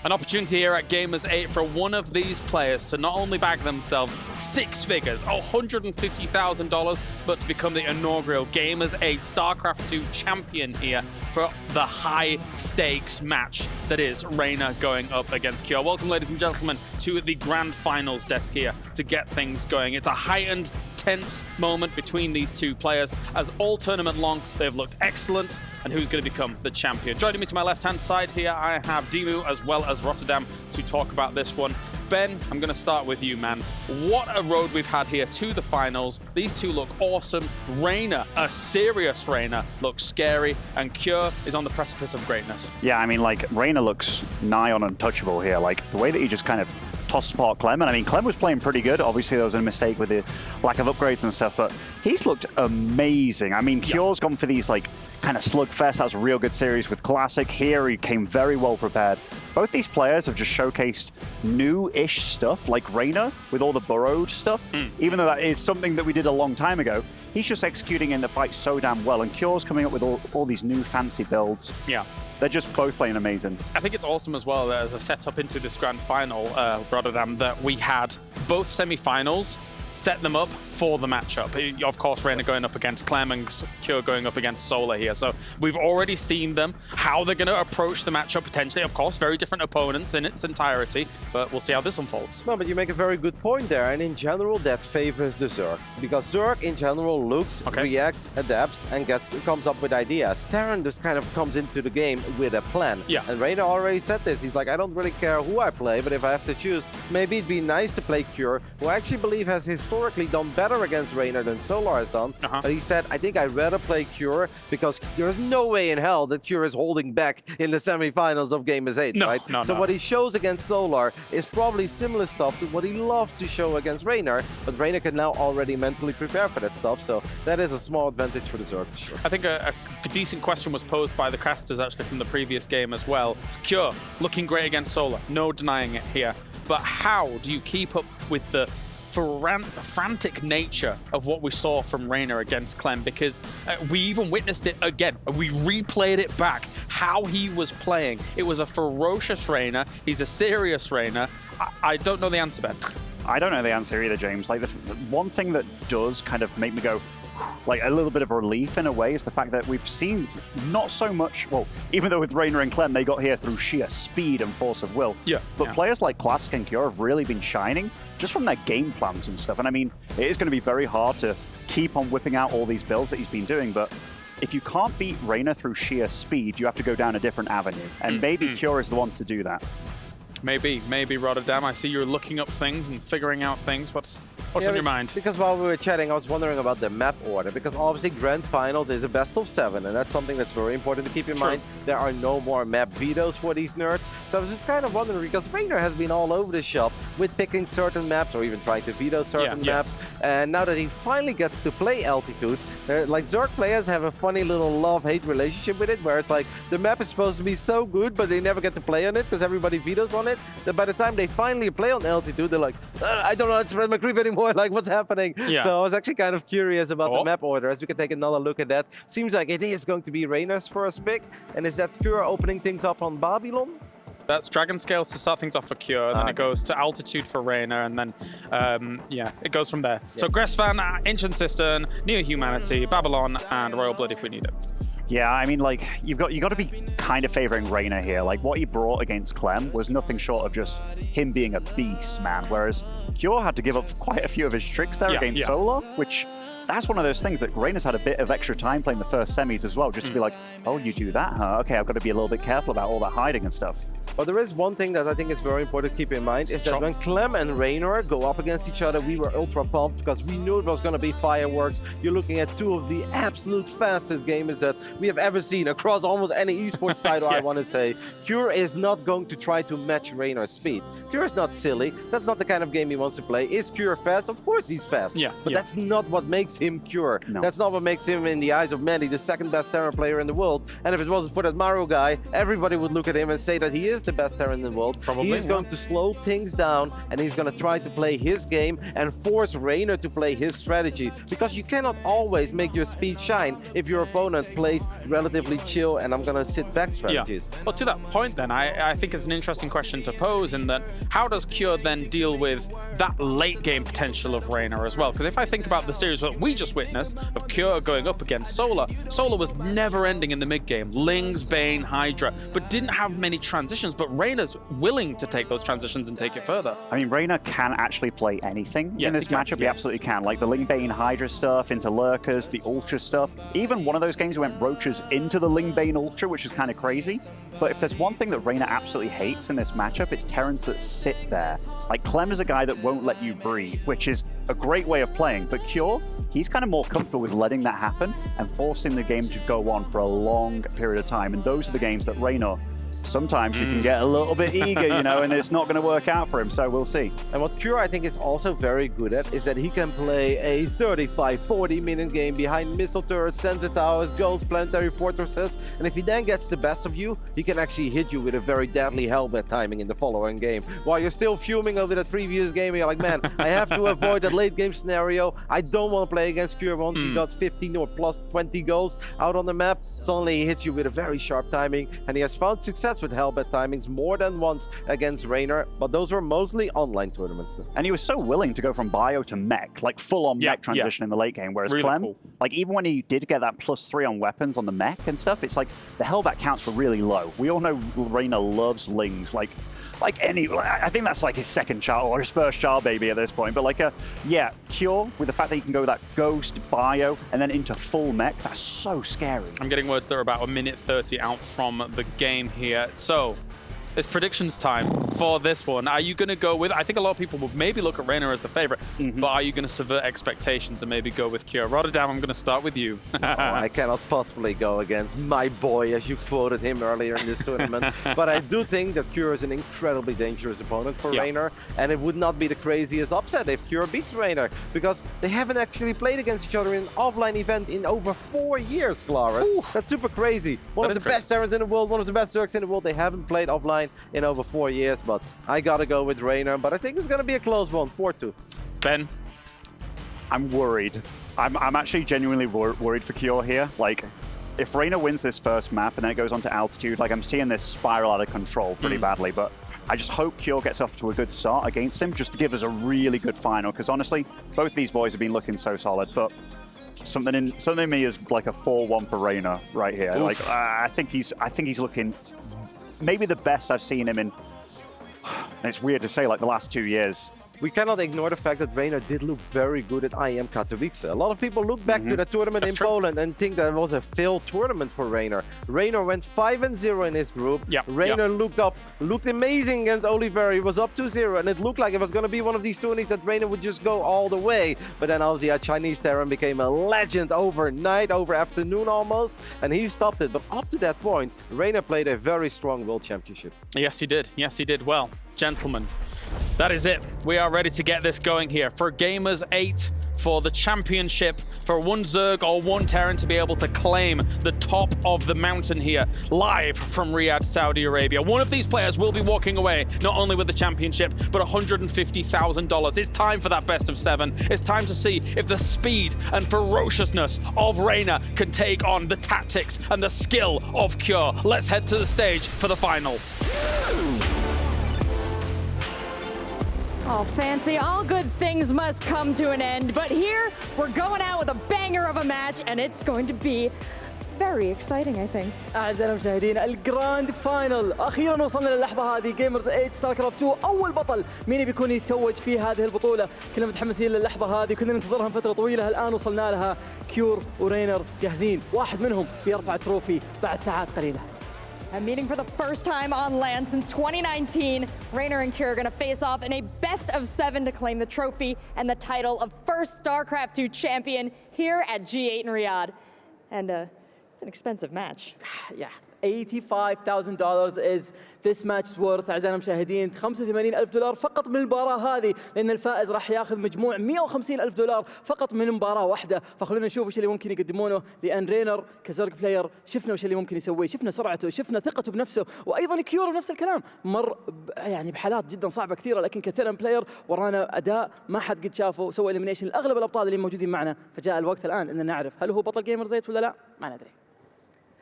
An opportunity here at Gamers8 for one of these players to not only bag themselves 6 figures, $150,000, but to become the inaugural Gamers8 StarCraft 2 champion here for the high-stakes match that is Reynor going up against Cure. Welcome, ladies and gentlemen, to the grand finals desk here to get things going. It's a heightened, tense moment between these two players, as all tournament long they've looked excellent. And who's going to become the champion? Joining me to my left-hand side here, I have Dimu as well as Rotterdam to talk about this one. Ben, I'm going to start with you, man. What a road we've had here to the finals. These two look awesome. Reynor, a serious Reynor, looks scary, and Cure is on the precipice of greatness. Yeah, I mean, like, Reynor looks nigh on untouchable here. Like, the way that he just kind of tossed apart Clem, and I mean, Clem was playing pretty good. Obviously, there was a mistake with the lack of upgrades and stuff, but he's looked amazing. I mean, Cure's gone for these, like, kind of slugfest. That was a real good series with Classic. Here, he came very well prepared. Both these players have just showcased new-ish stuff, like Reynor with all the burrowed stuff. Even though that is something that we did a long time ago, he's just executing in the fight so damn well, and Cure's coming up with all these new fancy builds. Yeah. They're just both playing amazing. I think it's awesome as well as a setup into this grand final, Rotterdam, that we had both semi-finals set them up for the matchup. Of course, Reynor going up against Clem and Cure going up against Solar here. So we've already seen them, how they're going to approach the matchup potentially. Of course, very different opponents in its entirety, but we'll see how this unfolds. No, but you make a very good point there. And in general, that favors the Zerg. Because Zerg, in general, looks, reacts, adapts, and comes up with ideas. Terran just kind of comes into the game with a plan. Yeah. And Reynor already said this. He's like, I don't really care who I play, but if I have to choose, maybe it'd be nice to play Cure, who I actually believe has historically done better against Reynor than Solar has done. But he said, I think I'd rather play Cure because there's no way in hell that Cure is holding back in the semifinals of Gamers8, right? So what he shows against Solar is probably similar stuff to what he loved to show against Reynor, but Reynor can now already mentally prepare for that stuff, so that is a small advantage for the Zerg, for sure. I think a decent question was posed by the casters actually from the previous game as well. Cure, looking great against Solar, no denying it here, but how do you keep up with the frantic nature of what we saw from Reynor against Clem? Because we even witnessed it again. We replayed it back, how he was playing. It was a ferocious Reynor. He's a serious Reynor. I don't know the answer, Ben. I don't know the answer either, James. Like, the one thing that does kind of make me go, like, a little bit of relief in a way is the fact that we've seen not so much, well, even though with Reynor and Clem, they got here through sheer speed and force of will. But players like Classic and Cure have really been shining just from their game plans and stuff. And I mean, it is going to be very hard to keep on whipping out all these builds that he's been doing, but if you can't beat Reynor through sheer speed, you have to go down a different avenue. And maybe Cure is the one to do that. Maybe Rotterdam. I see you're looking up things and figuring out things. What's on your mind? Because while we were chatting, I was wondering about the map order, because obviously Grand Finals is a best of 7, and that's something that's very important to keep in mind. There are no more map vetoes for these nerds, so I was just kind of wondering, because Reynor has been all over the shop with picking certain maps or even trying to veto certain maps, and now that he finally gets to play Altitude, like, Zerg players have a funny little love-hate relationship with it, where it's like, the map is supposed to be so good, but they never get to play on it because everybody vetoes on it, that by the time they finally play on Altitude, they're like, I don't know how to spread my creep anymore, like, what's happening? So I was actually kind of curious about the map order, as we can take another look at that. Seems like it is going to be Reynor's first pick, and is that Cure opening things up on Babylon? That's Dragon Scales to start things off for Cure, and then it goes to Altitude for Reynor, and then, it goes from there. So Gressvan, Ancient Cistern, Neo Humanity, Babylon, and Royal Blood if we need it. Yeah, I mean, like, you got to be kind of favoring Reynor here. Like, what he brought against Clem was nothing short of just him being a beast, man. Whereas Cure had to give up quite a few of his tricks there against Solar, which that's one of those things that Reynor's had a bit of extra time playing the first semis as well, just to be like, oh, you do that, huh? Okay, I've got to be a little bit careful about all that hiding and stuff. But there is one thing that I think is very important to keep in mind, is that when Clem and Reynor go up against each other, we were ultra pumped because we knew it was going to be fireworks. You're looking at two of the absolute fastest gamers that we have ever seen across almost any esports title, I want to say. Cure is not going to try to match Reynor's speed. Cure is not silly. That's not the kind of game he wants to play. Is Cure fast? Of course he's fast. But that's not what makes him Cure. No. That's not what makes him, in the eyes of many, the second best Terran player in the world. And if it wasn't for that Maru guy, everybody would look at him and say that he is the best Terran in the world. Probably, He's going to slow things down, and he's going to try to play his game and force Reynor to play his strategy. Because you cannot always make your speed shine if your opponent plays relatively chill and I'm going to sit back strategies. Yeah. Well, to that point then, I think it's an interesting question to pose in that how does Cure then deal with that late game potential of Reynor as well? Because if I think about the series that we just witnessed of Cure going up against Solar, Solar was never ending in the mid game. Lings, Bane, Hydra, but didn't have many transitions, but Reynor's willing to take those transitions and take it further. I mean, Reynor can actually play anything in this matchup. He absolutely can. Like the Ling, Bane, Hydra stuff, into Lurkers, the Ultra stuff. Even one of those games went Roaches into the Ling, Bane, Ultra, which is kind of crazy. But if there's one thing that Reynor absolutely hates in this matchup, it's Terrans that sit there. Like Clem is a guy that won't let you breathe, which is a great way of playing. But Cure, he's kind of more comfortable with letting that happen and forcing the game to go on for a long period of time. And those are the games that Reynor, sometimes he can get a little bit eager, you know, and it's not going to work out for him, so we'll see. And what Cure, I think, is also very good at is that he can play a 35-40 minute game behind missile turrets, sensor towers, ghosts, planetary fortresses, and if he then gets the best of you, he can actually hit you with a very deadly helmet timing in the following game. While you're still fuming over that previous game, you're like, man, I have to avoid that late game scenario. I don't want to play against Cure once he got 15 or plus 20 goals out on the map. Suddenly he hits you with a very sharp timing, and he has found success with helmet timings more than once against Reynor, but those were mostly online tournaments. And he was so willing to go from bio to mech, like full-on mech transition in the late game, whereas really Clem, cool. like even when he did get that +3 on weapons on the mech and stuff, it's like the hellback counts were really low. We all know Reynor loves Lings, like any, I think that's like his second child or his first child baby at this point, but like yeah, Cure, with the fact that he can go that ghost, bio, and then into full mech, that's so scary. I'm getting words that are about 1:30 out from the game here. So, it's predictions time for this one. Are you going to go with, I think a lot of people would maybe look at Reynor as the favorite, but are you going to subvert expectations and maybe go with Cure? Rotterdam, I'm going to start with you. I cannot possibly go against my boy, as you quoted him earlier in this tournament. But I do think that Cure is an incredibly dangerous opponent for Reynor, and it would not be the craziest upset if Cure beats Reynor, because they haven't actually played against each other in an offline event in over 4 years, Claris. That's super crazy. One of the best Terrans in the world, one of the best Zergs in the world. They haven't played offline in over 4 years, but I gotta go with Reynor, but I think it's gonna be a close one, 4-2. Ben? I'm worried. I'm actually genuinely worried for Cure here. Like, if Reynor wins this first map and then it goes on to altitude, like I'm seeing this spiral out of control pretty badly, but I just hope Cure gets off to a good start against him just to give us a really good final, because honestly, both these boys have been looking so solid, but something in me is like a 4-1 for Reynor right here. Oof. Like I think he's looking maybe the best I've seen him in, and it's weird to say, like the last 2 years. We cannot ignore the fact that Reynor did look very good at IEM Katowice. A lot of people look back to the tournament in Poland and think that it was a failed tournament for Reynor. Reynor went 5-0 in his group. Reynor looked amazing against Oliver. He was up 2-0, and it looked like it was going to be one of these tourneys that Reynor would just go all the way. But then obviously a Chinese Terran became a legend overnight, over afternoon almost, and he stopped it. But up to that point, Reynor played a very strong World Championship. Yes, he did. Yes, he did. Well, gentlemen, that is it. We are ready to get this going here for Gamers8, for the championship, for one Zerg or one Terran to be able to claim the top of the mountain here, live from Riyadh, Saudi Arabia. One of these players will be walking away not only with the championship, but $150,000. It's time for that best of 7. It's time to see if the speed and ferociousness of Reynor can take on the tactics and the skill of Cure. Let's head to the stage for the final. Oh, fancy. All good things must come to an end. But here, we're going out with a banger of a match, and it's going to be very exciting, I think. أعزائي المشاهدين، الجراند فاينل. أخيراً وصلنا للحظة هذه. جيمرز 8 ستاركرافت 2 أول بطل مين بيكون يتوج في هذه البطولة. كلنا متحمسين للحظة هذه، كنا ننتظرها فترة طويلة، الآن وصلنا لها. كيور ورينر جاهزين، واحد منهم بيرفع تروفي بعد ساعات قليلة. And meeting for the first time on land since 2019, Reynor and Cure are going to face off in a best of 7 to claim the trophy and the title of first StarCraft 2 champion here at G8 in Riyadh. And it's an expensive match. Yeah. $85,000 is this match's worth أعزائنا المشاهدين. $85,000 فقط من المباراة هذه، لأن الفائز راح ياخذ مجموع $150,000 فقط من مباراة واحدة. فخلونا نشوف وش اللي ممكن يقدمونه، لأن رينر كزرق بلاير شفنا وش اللي ممكن يسويه، شفنا سرعته، شفنا ثقته بنفسه، وأيضا كيورو نفس الكلام، مر يعني بحالات جدا صعبة كثيرة، لكن كتيرن بلاير ورانا أداء ما حد قد شافه، سوى إليمينيشن لأغلب الأبطال اللي موجودين معنا. فجاء الوقت الآن إن نعرف هل هو بطل جيمرز 8 ولا لا، ما ندري.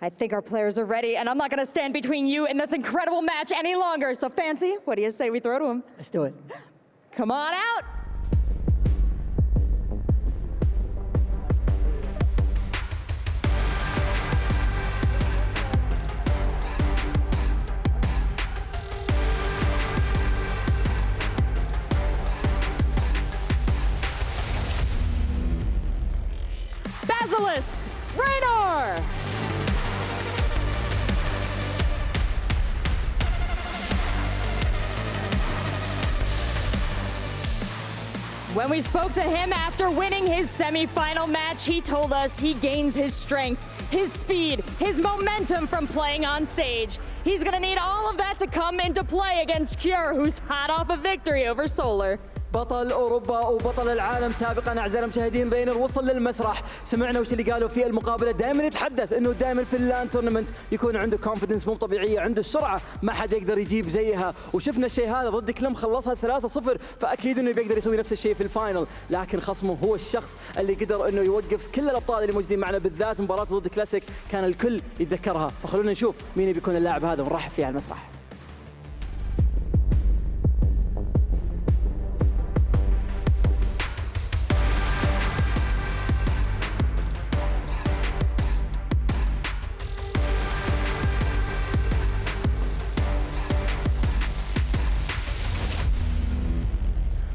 I think our players are ready, and I'm not going to stand between you and this incredible match any longer. So, Fancy, what do you say we throw to him? Let's do it. Come on out. Basilisks, Reynor! When we spoke to him after winning his semi-final match, he told us he gains his strength, his speed, his momentum from playing on stage. He's gonna need all of that to come into play against Cure, who's hot off a victory over Solar. بطل أوروبا وبطل العالم سابقا أعزائنا المشاهدين رينر وصل للمسرح. سمعنا وش اللي قالوا في المقابلة، دائما يتحدث إنه دائما في اللان تورنمنت يكون عنده كونفيدنس مو طبيعية، عنده السرعة ما حد يقدر يجيب زيها، وشفنا الشيء هذا ضد كلم خلصها 3-0، فأكيد إنه بيقدر يسوي نفس الشيء في الفاينل، لكن خصمه هو الشخص اللي قدر إنه يوقف كل الأبطال اللي موجودين معنا، بالذات مباراته ضد كلاسيك كان الكل يتذكرها. فخلونا نشوف مين بيكون اللاعب هذا ونرحب فيه على المسرح.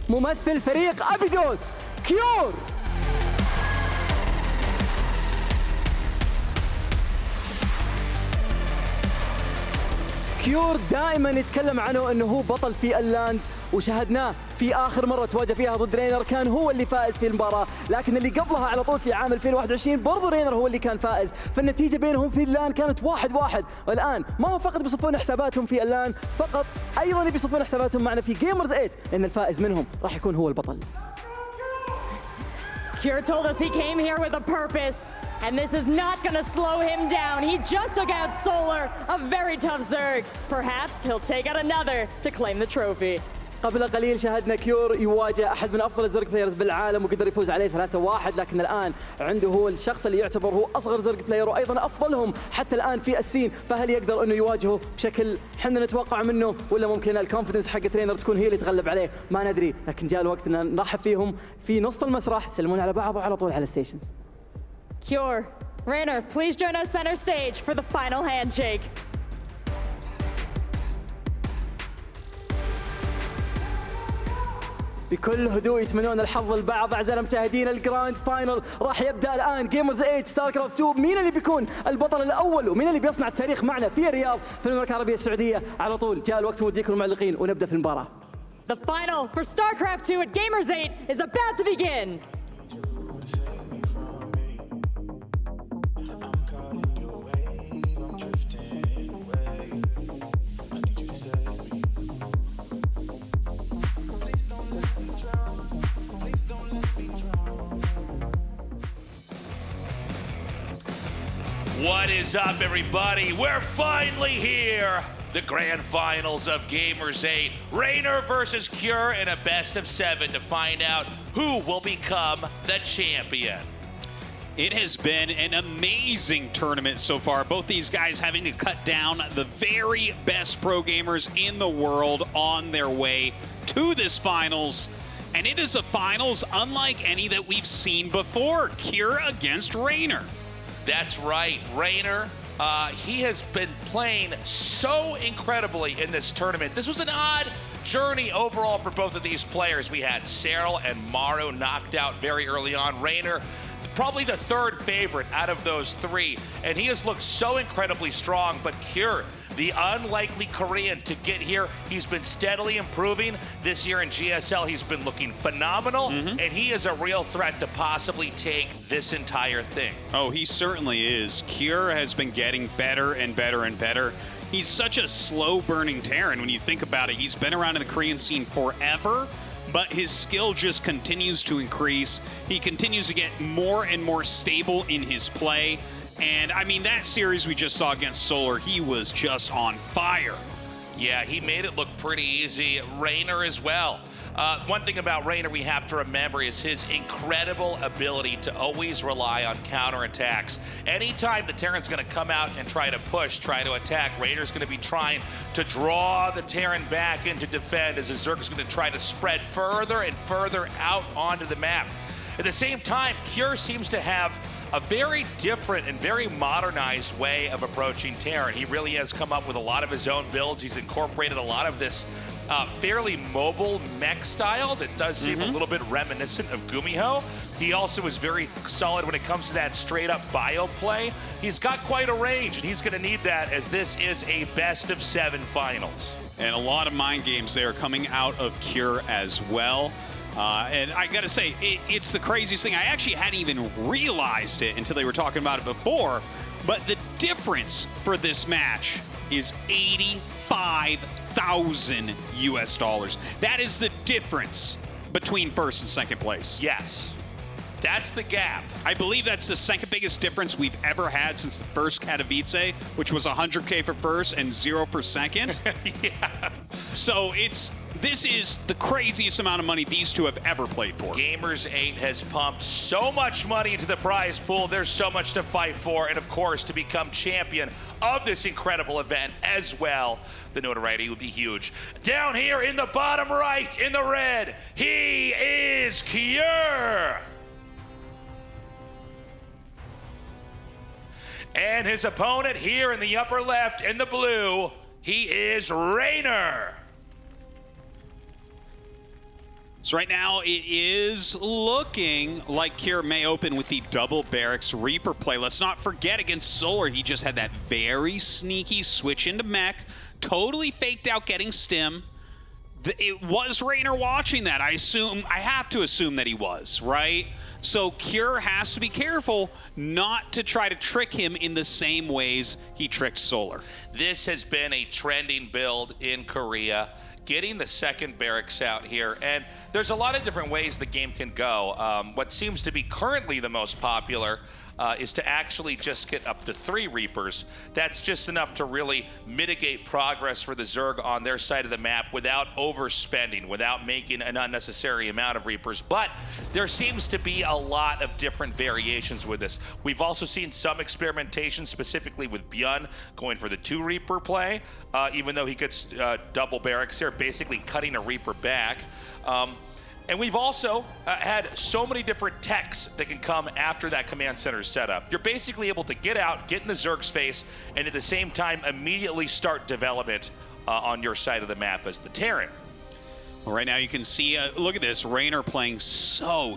ممثل فريق أبيدوس كيور. كيور دائما يتكلم عنه انه هو بطل في اللاند، وشاهدناه في آخر مرة تواجه فيها ضد رينر كان هو اللي فائز في المباراة، لكن اللي قبلها على طول في عام 2021 برضو رينر هو اللي كان فائز، فالنتيجة بينهم في اللان كانت 1-1. والآن ما هم فقط بيصفون حساباتهم في اللان فقط، أيضا بيصفون حساباتهم معنا في جيمرز 8، لأن الفائز منهم راح يكون هو البطل. Cure told us he came here with a purpose, and this is not going to slow him down. He just took out Solar, a very tough Zerg. Perhaps he'll take out another to claim the trophy. قبل قليل شاهدنا كيور يواجه أحد من أفضل الزرق بلايرز بالعالم وقدر يفوز عليه 3-1، لكن الآن عنده هو الشخص اللي يعتبر هو أصغر زرق بلاير وأيضا أفضلهم حتى الآن في السين، فهل يقدر إنه يواجهه بشكل حنا نتوقع منه، ولا ممكن الكونفدنس حق ترينر تكون هي اللي تغلب عليه؟ ما ندري، لكن جاء الوقت إن نرحب فيهم في نص المسرح، يسلمون على بعض وعلى طول على الستيشنز. Cure, Reynor, please join us center stage for the final handshake. بكل هدوء يتمنون الحظ البعض أعزائنا المشاهدين. الجراند فاينل راح يبدأ الآن. جيمرز 8 ستاركرافت 2، مين اللي بيكون البطل الأول ومين اللي بيصنع التاريخ معنا في الرياض في المملكة العربية السعودية؟ على طول جاء الوقت نوديكم المعلقين ونبدأ في المباراة. The final for StarCraft 2 at Gamers 8 is about to begin. What is up, everybody? We're finally here. The grand finals of Gamers 8. Reynor versus Cure in a best of 7 to find out who will become the champion. It has been an amazing tournament so far. Both these guys having to cut down the very best pro gamers in the world on their way to this finals. And it is a finals unlike any that we've seen before. Cure against Reynor. That's right, Reynor. He has been playing so incredibly in this tournament. This was an odd journey overall for both of these players. We had Cyril and Maru knocked out very early on. Reynor, probably the third favorite out of those three, and he has looked so incredibly strong. But Cure, the unlikely Korean to get here. He's been steadily improving. This year in GSL, he's been looking phenomenal, and he is a real threat to possibly take this entire thing. Oh, he certainly is. Cure has been getting better and better and better. He's such a slow-burning Terran when you think about it. He's been around in the Korean scene forever, but his skill just continues to increase. He continues to get more and more stable in his play. And, I mean, that series we just saw against Solar, he was just on fire. Yeah, he made it look pretty easy. Reynor as well. One thing about Reynor we have to remember is his incredible ability to always rely on counterattacks. Anytime the Terran's going to come out and try to push, try to attack, Reynor's going to be trying to draw the Terran back into defend as the Zerg is going to try to spread further and further out onto the map. At the same time, Cure seems to have a very different and very modernized way of approaching Terran. He really has come up with a lot of his own builds. He's incorporated a lot of this fairly mobile mech style that does seem a little bit reminiscent of Gumiho. He also is very solid when it comes to that straight-up bio play. He's got quite a range, and he's going to need that as this is a best-of-7 finals. And a lot of mind games there coming out of Cure as well. And I gotta say, it's the craziest thing. I actually hadn't even realized it until they were talking about it before. But the difference for this match is $85,000 US. That is the difference between first and second place. Yes. That's the gap. I believe that's the second biggest difference we've ever had since the first Katowice, which was 100K for first and 0 for second. Yeah. So this is the craziest amount of money these two have ever played for. Gamers8 has pumped so much money into the prize pool. There's so much to fight for, and of course, to become champion of this incredible event as well. The notoriety would be huge. Down here in the bottom right, in the red, he is Cure. And his opponent here in the upper left, in the blue, he is Reynor. So right now, it is looking like Cure may open with the double Barracks Reaper play. Let's not forget against Solar, he just had that very sneaky switch into mech, totally faked out getting stim. It was Reynor watching that. I have to assume that he was, right? So Cure has to be careful not to try to trick him in the same ways he tricked Solar. This has been a trending build in Korea. Getting the second barracks out here, and there's a lot of different ways the game can go. What seems to be currently the most popular is to actually just get up to 3 Reapers. That's just enough to really mitigate progress for the Zerg on their side of the map without overspending, without making an unnecessary amount of Reapers. But there seems to be a lot of different variations with this. We've also seen some experimentation, specifically with Byun going for the 2 Reaper play, even though he gets double barracks here, basically cutting a Reaper back. And we've also had so many different techs that can come after that command center setup. You're basically able to get out, get in the Zerg's face, and at the same time immediately start development on your side of the map as the Terran. Well, right now you can see, look at this, Reynor playing so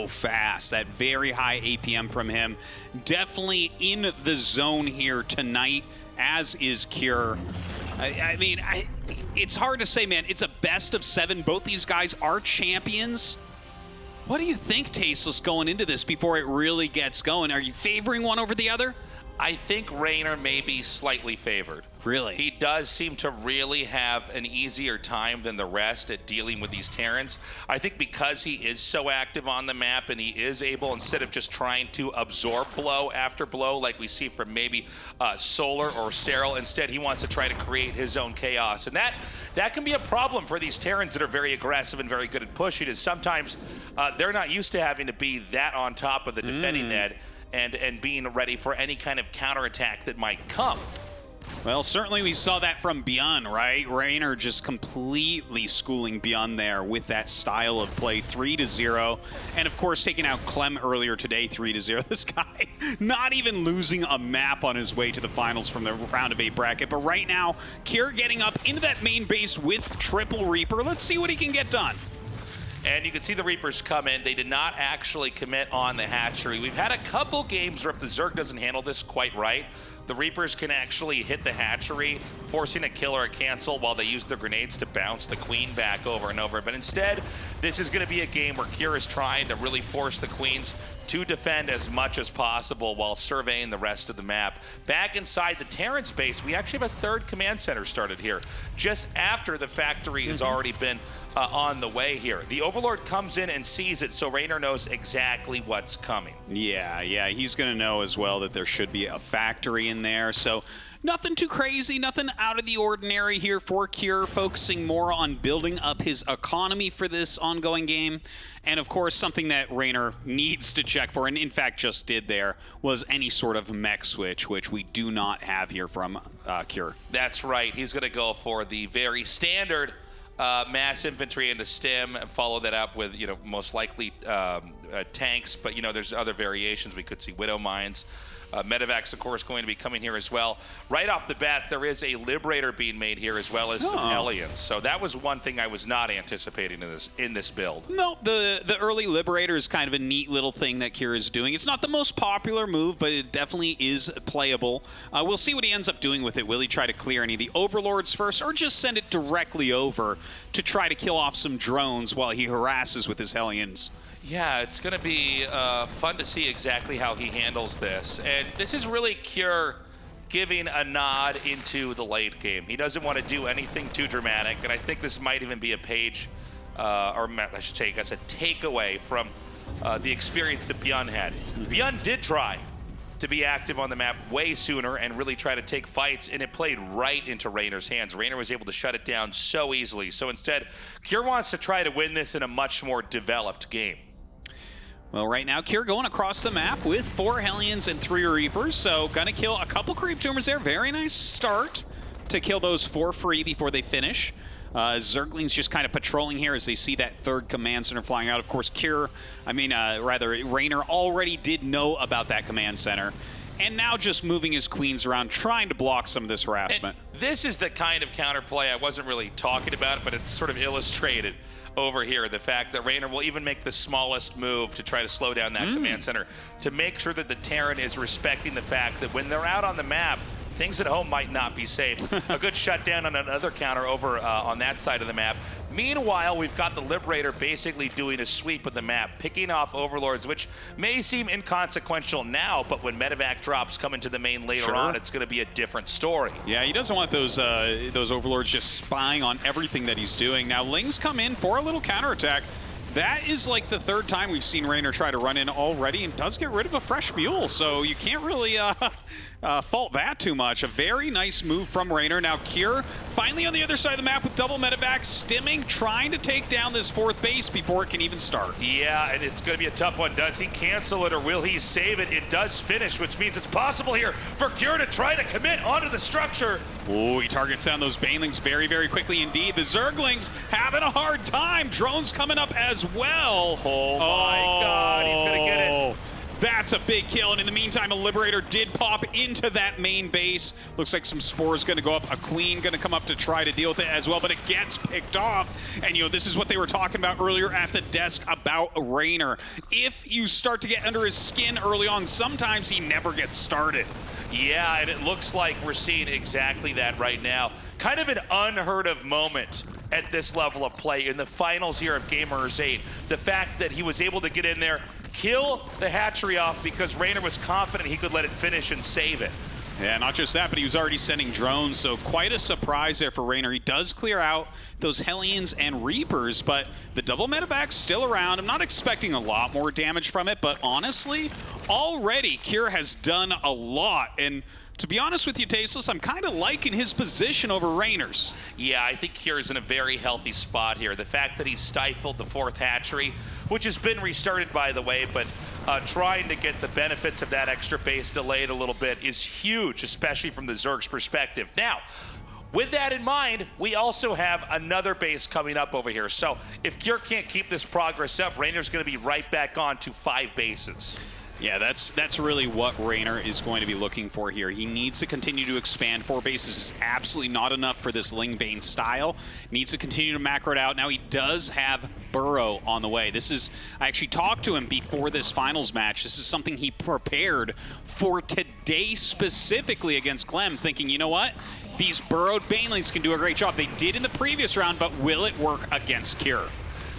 fast. That very high APM from him. Definitely in the zone here tonight, as is Cure. I mean, it's hard to say, man. It's a best-of-7. Both these guys are champions. What do you think, Tasteless, going into this before it really gets going? Are you favoring one over the other? I think Reynor may be slightly favored. Really? He does seem to really have an easier time than the rest at dealing with these Terrans. I think because he is so active on the map and he is able, instead of just trying to absorb blow after blow like we see from maybe Solar or Serral, instead he wants to try to create his own chaos. And that can be a problem for these Terrans that are very aggressive and very good at pushing, is sometimes they're not used to having to be that on top of the defending net and being ready for any kind of counterattack that might come. Well, certainly we saw that from Byun, right? Reynor just completely schooling Byun there with that style of play, 3-0. And of course, taking out Clem earlier today, 3-0. This guy not even losing a map on his way to the finals from the round of 8 bracket. But right now, Cure getting up into that main base with triple Reaper. Let's see what he can get done. And you can see the Reapers come in. They did not actually commit on the hatchery. We've had a couple games where if the Zerg doesn't handle this quite right, The Reapers can actually hit the hatchery, forcing a kill or a cancel while they use their grenades to bounce the queen back over and over. But instead, this is going to be a game where Cure is trying to really force the queens to defend as much as possible while surveying the rest of the map. Back inside the Terran space, we actually have a third command center started here, just after the factory has already been on the way here. The Overlord comes in and sees it, so Reynor knows exactly what's coming. Yeah, he's going to know as well that there should be a factory in there. So nothing too crazy, nothing out of the ordinary here for Cure, focusing more on building up his economy for this ongoing game. And of course, something that Reynor needs to check for, and in fact just did there, was any sort of mech switch, which we do not have here from Cure. That's right. He's going to go for the very standard mass infantry into stim, and follow that up with, most likely tanks, but, there's other variations. We could see Widow Mines. Medevac's, of course, going to be coming here as well. Right off the bat, there is a Liberator being made here, as well as some Hellions. So that was one thing I was not anticipating in this build. No, the early Liberator is kind of a neat little thing that Cure is doing. It's not the most popular move, but it definitely is playable. We'll see what he ends up doing with it. Will he try to clear any of the Overlords first, or just send it directly over to try to kill off some drones while he harasses with his Hellions? Yeah, it's going to be fun to see exactly how he handles this. And this is really Cure giving a nod into the late game. He doesn't want to do anything too dramatic, and I think this might even be a page, or I should say, I guess, a takeaway from the experience that Bjorn had. Bjorn did try to be active on the map way sooner and really try to take fights, and it played right into Reynor's hands. Reynor was able to shut it down so easily. So instead, Cure wants to try to win this in a much more developed game. Well, right now, Cure going across the map with 4 Hellions and 3 Reapers, so gonna kill a couple Creep Tumors there. Very nice start to kill those 4 free before they finish. Zergling's just kind of patrolling here as they see that third command center flying out. Of course, Reynor already did know about that command center, and now just moving his queens around, trying to block some of this harassment. And this is the kind of counterplay I wasn't really talking about, but it's sort of illustrated over here. The fact that Reynor will even make the smallest move to try to slow down that command center, to make sure that the Terran is respecting the fact that when they're out on the map, things at home might not be safe. A good shutdown on another counter over on that side of the map. Meanwhile, we've got the Liberator basically doing a sweep of the map, picking off Overlords, which may seem inconsequential now, but when Medevac drops come into the main later on, it's going to be a different story. Yeah, he doesn't want those Overlords just spying on everything that he's doing. Now, Lings come in for a little counterattack. That is like the third time we've seen Reynor try to run in already, and does get rid of a fresh mule, so you can't really fault that too much. A very nice move from Reynor. Now Cure finally on the other side of the map with double Medevac, stimming, trying to take down this 4th base before it can even start. Yeah, and it's going to be a tough one. Does he cancel it, or will he save it? It does finish, which means it's possible here for Cure to try to commit onto the structure. Oh, he targets down those Banelings very, very quickly indeed. The Zerglings having a hard time. Drones coming up as well. Oh my God, he's going to get it. That's a big kill, and in the meantime, a Liberator did pop into that main base. Looks like some Spores going to go up. A Queen going to come up to try to deal with it as well, but it gets picked off. And, this is what they were talking about earlier at the desk about Reynor. If you start to get under his skin early on, sometimes he never gets started. Yeah, and it looks like we're seeing exactly that right now. Kind of an unheard of moment at this level of play in the finals here of Gamers8. The fact that he was able to get in there, kill the hatchery off because Reynor was confident he could let it finish and save it. Yeah, not just that, but he was already sending drones, so quite a surprise there for Reynor. He does clear out those Hellions and Reapers, but the double Medevac's still around. I'm not expecting a lot more damage from it, but honestly, already Cure has done a lot, and to be honest with you, Tasteless, I'm kind of liking his position over Reynor's. Yeah, I think Cure's in a very healthy spot here. The fact that he stifled the 4th hatchery, which has been restarted, by the way, but trying to get the benefits of that extra base delayed a little bit is huge, especially from the Zerg's perspective. Now, with that in mind, we also have another base coming up over here. So if Cure can't keep this progress up, Reynor's going to be right back on to 5 bases. Yeah, that's really what Reynor is going to be looking for here. He needs to continue to expand. 4 bases is absolutely not enough for this Lingbane style. Needs to continue to macro it out. Now he does have Burrow on the way. I actually talked to him before this finals match. This is something he prepared for today specifically against Clem, thinking, you know what? These burrowed Banelings can do a great job. They did in the previous round, but will it work against Cure?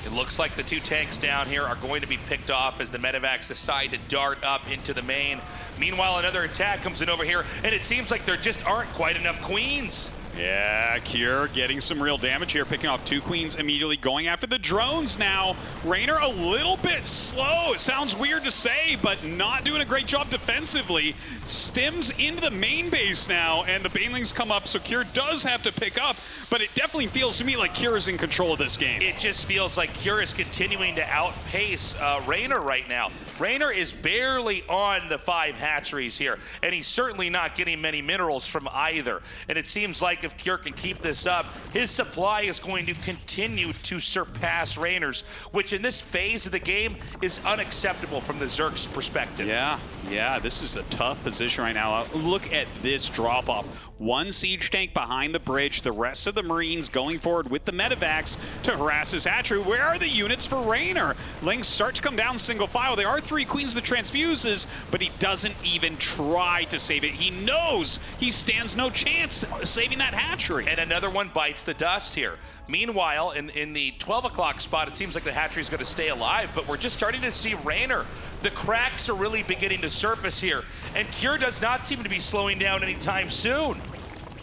It looks like the 2 tanks down here are going to be picked off as the medevacs decide to dart up into the main. Meanwhile, another attack comes in over here, and it seems like there just aren't quite enough queens. Yeah, Cure getting some real damage here, picking off 2 queens, immediately going after the drones now. Reynor a little bit slow. It sounds weird to say, but not doing a great job defensively. Stims into the main base now, and the Banelings come up, so Cure does have to pick up, but it definitely feels to me like Cure is in control of this game. It just feels like Cure is continuing to outpace Reynor right now. Reynor is barely on the 5 hatcheries here, and he's certainly not getting many minerals from either. And it seems like if Cure can keep this up, his supply is going to continue to surpass Reynor's, which in this phase of the game is unacceptable from the Zerg's perspective. Yeah, this is a tough position right now. Look at this drop-off. 1 siege tank behind the bridge, the rest of the Marines going forward with the medevacs to harass his hatchery. Where are the units for Reynor? Lings start to come down single file. There are 3 queens of the transfuses, but he doesn't even try to save it. He knows he stands no chance saving that hatchery. And another one bites the dust here. Meanwhile, in the 12 o'clock spot, it seems like the hatchery is going to stay alive, but we're just starting to see Reynor. The cracks are really beginning to surface here, and Cure does not seem to be slowing down anytime soon.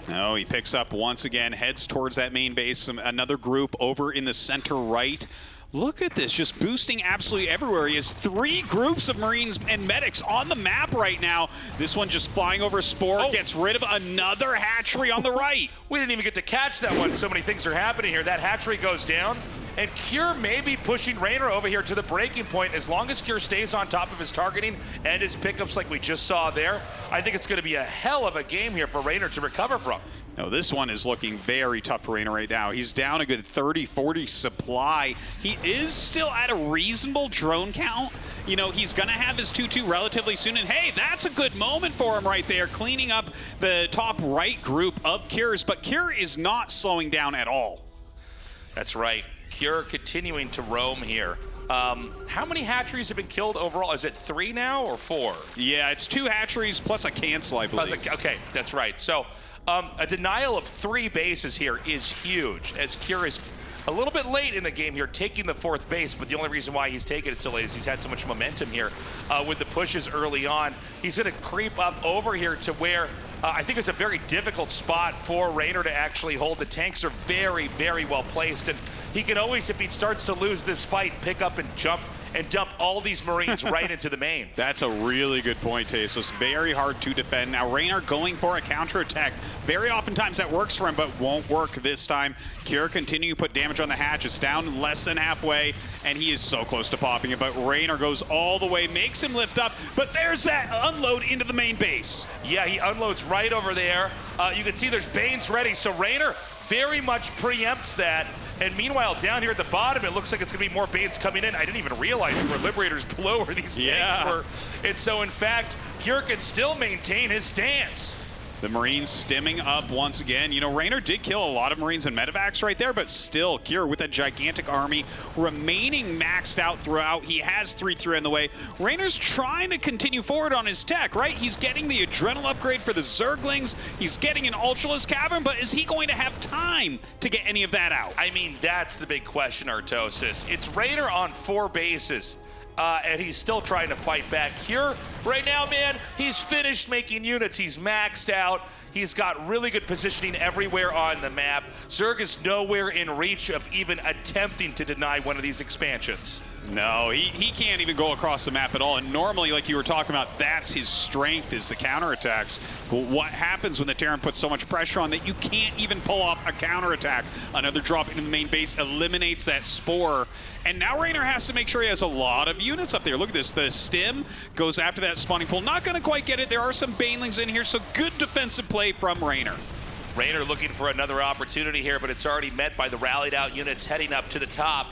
No, he picks up once again, heads towards that main base. Another group over in the center right. Look at this, just boosting absolutely everywhere. He has 3 groups of Marines and medics on the map right now. This one just flying over Spore, gets rid of another hatchery on the right. We didn't even get to catch that one. So many things are happening here. That hatchery goes down, and Cure may be pushing Reynor over here to the breaking point. As long as Cure stays on top of his targeting and his pickups like we just saw there, I think it's going to be a hell of a game here for Reynor to recover from. No, this one is looking very tough for Reynor right now. He's down a good 30-40 supply. He is still at a reasonable drone count. You know, he's going to have his 2-2 relatively soon. And hey, that's a good moment for him right there, cleaning up the top right group of Cures. But Cure is not slowing down at all. That's right. Cure continuing to roam here. How many hatcheries have been killed overall? Is it 3 now or 4? Yeah, it's 2 hatcheries plus a cancel, I believe. Okay, that's right. So a denial of 3 bases here is huge, as Cure is a little bit late in the game here, taking the 4th base, but the only reason why he's taken it so late is he's had so much momentum here with the pushes early on. He's going to creep up over here to where I think it's a very difficult spot for Reynor to actually hold. The tanks are very, very well placed, and he can always, if he starts to lose this fight, pick up and jump and dump all these Marines right into the main. That's a really good point, Tasos. Very hard to defend. Now, Reynor going for a counterattack. Very oftentimes that works for him, but won't work this time. Cure continue to put damage on the hatch. It's down less than halfway, and he is so close to popping it, but Reynor goes all the way, makes him lift up, but there's that unload into the main base. Yeah, he unloads right over there. You can see there's Banes ready, so Reynor very much preempts that. And meanwhile, down here at the bottom, it looks like it's going to be more Banes coming in. I didn't even realize there were Liberators below where these tanks were. And so, in fact, Cure can still maintain his stance. The Marines stimming up once again. You know, Reynor did kill a lot of Marines and medevacs right there, but still, Cure with a gigantic army remaining maxed out throughout. He has 3-3 on the way. Reynor's trying to continue forward on his tech, right? He's getting the Adrenal upgrade for the Zerglings. He's getting an Ultralisk Cavern, but is he going to have time to get any of that out? I mean, that's the big question, Artosis. It's Reynor on 4 bases. And he's still trying to fight back. Cure, right now, man, he's finished making units. He's maxed out. He's got really good positioning everywhere on the map. Zerg is nowhere in reach of even attempting to deny one of these expansions. No, he can't even go across the map at all. And normally, like you were talking about, that's his strength, is the counterattacks. But what happens when the Terran puts so much pressure on that you can't even pull off a counterattack? Another drop into the main base eliminates that Spore. And now Reynor has to make sure he has a lot of units up there. Look at this. The Stim goes after that spawning pool. Not going to quite get it. There are some Banelings in here, so good defensive play from Reynor. Reynor looking for another opportunity here, but it's already met by the rallied out units heading up to the top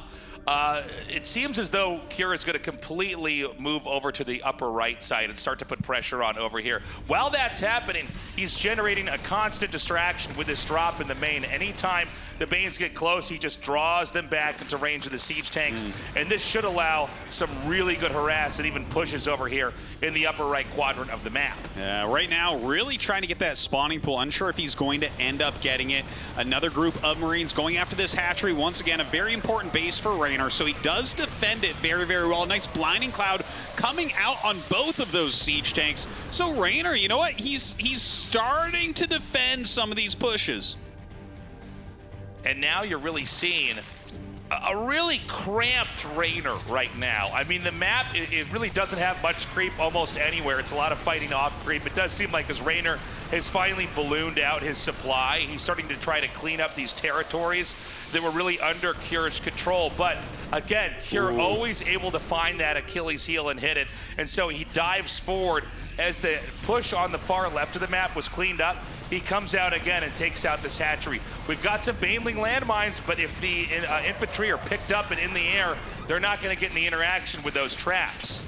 It seems as though Cure is going to completely move over to the upper right side and start to put pressure on over here. While that's happening, he's generating a constant distraction with this drop in the main. Anytime the mains get close, he just draws them back into range of the siege tanks, and this should allow some really good harass and even pushes over here in the upper right quadrant of the map. Right now, really trying to get that spawning pool. Unsure if he's going to end up getting it. Another group of Marines going after this hatchery. Once again, a very important base for Reynor, so he does defend it very, very well. Nice blinding cloud coming out on both of those siege tanks. So Reynor, you know what? He's starting to defend some of these pushes. And now you're really seeing a really cramped Reynor right now. I mean, the map, it really doesn't have much creep almost anywhere. It's a lot of fighting off creep. It does seem like as Reynor has finally ballooned out his supply, he's starting to try to clean up these territories that were really under Cure's control. But again, Cure always able to find that Achilles heel and hit it. And so he dives forward as the push on the far left of the map was cleaned up. He comes out again and takes out this hatchery. We've got some Baneling landmines, but if the infantry are picked up and in the air, they're not going to get any interaction with those traps.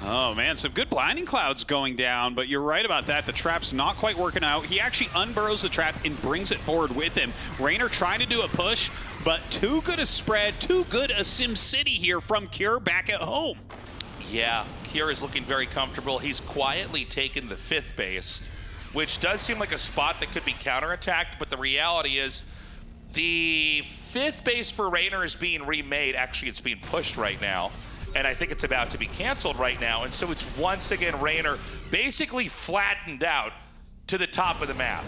Oh man, some good blinding clouds going down, but you're right about that. The trap's not quite working out. He actually unburrows the trap and brings it forward with him. Reynor trying to do a push, but too good a spread, too good a Sim City here from Cure back at home. Yeah, Cure is looking very comfortable. He's quietly taken the 5th base, which does seem like a spot that could be counterattacked, but the reality is the 5th base for Reynor is being remade. Actually, it's being pushed right now, and I think it's about to be canceled right now. And so it's once again Reynor basically flattened out to the top of the map.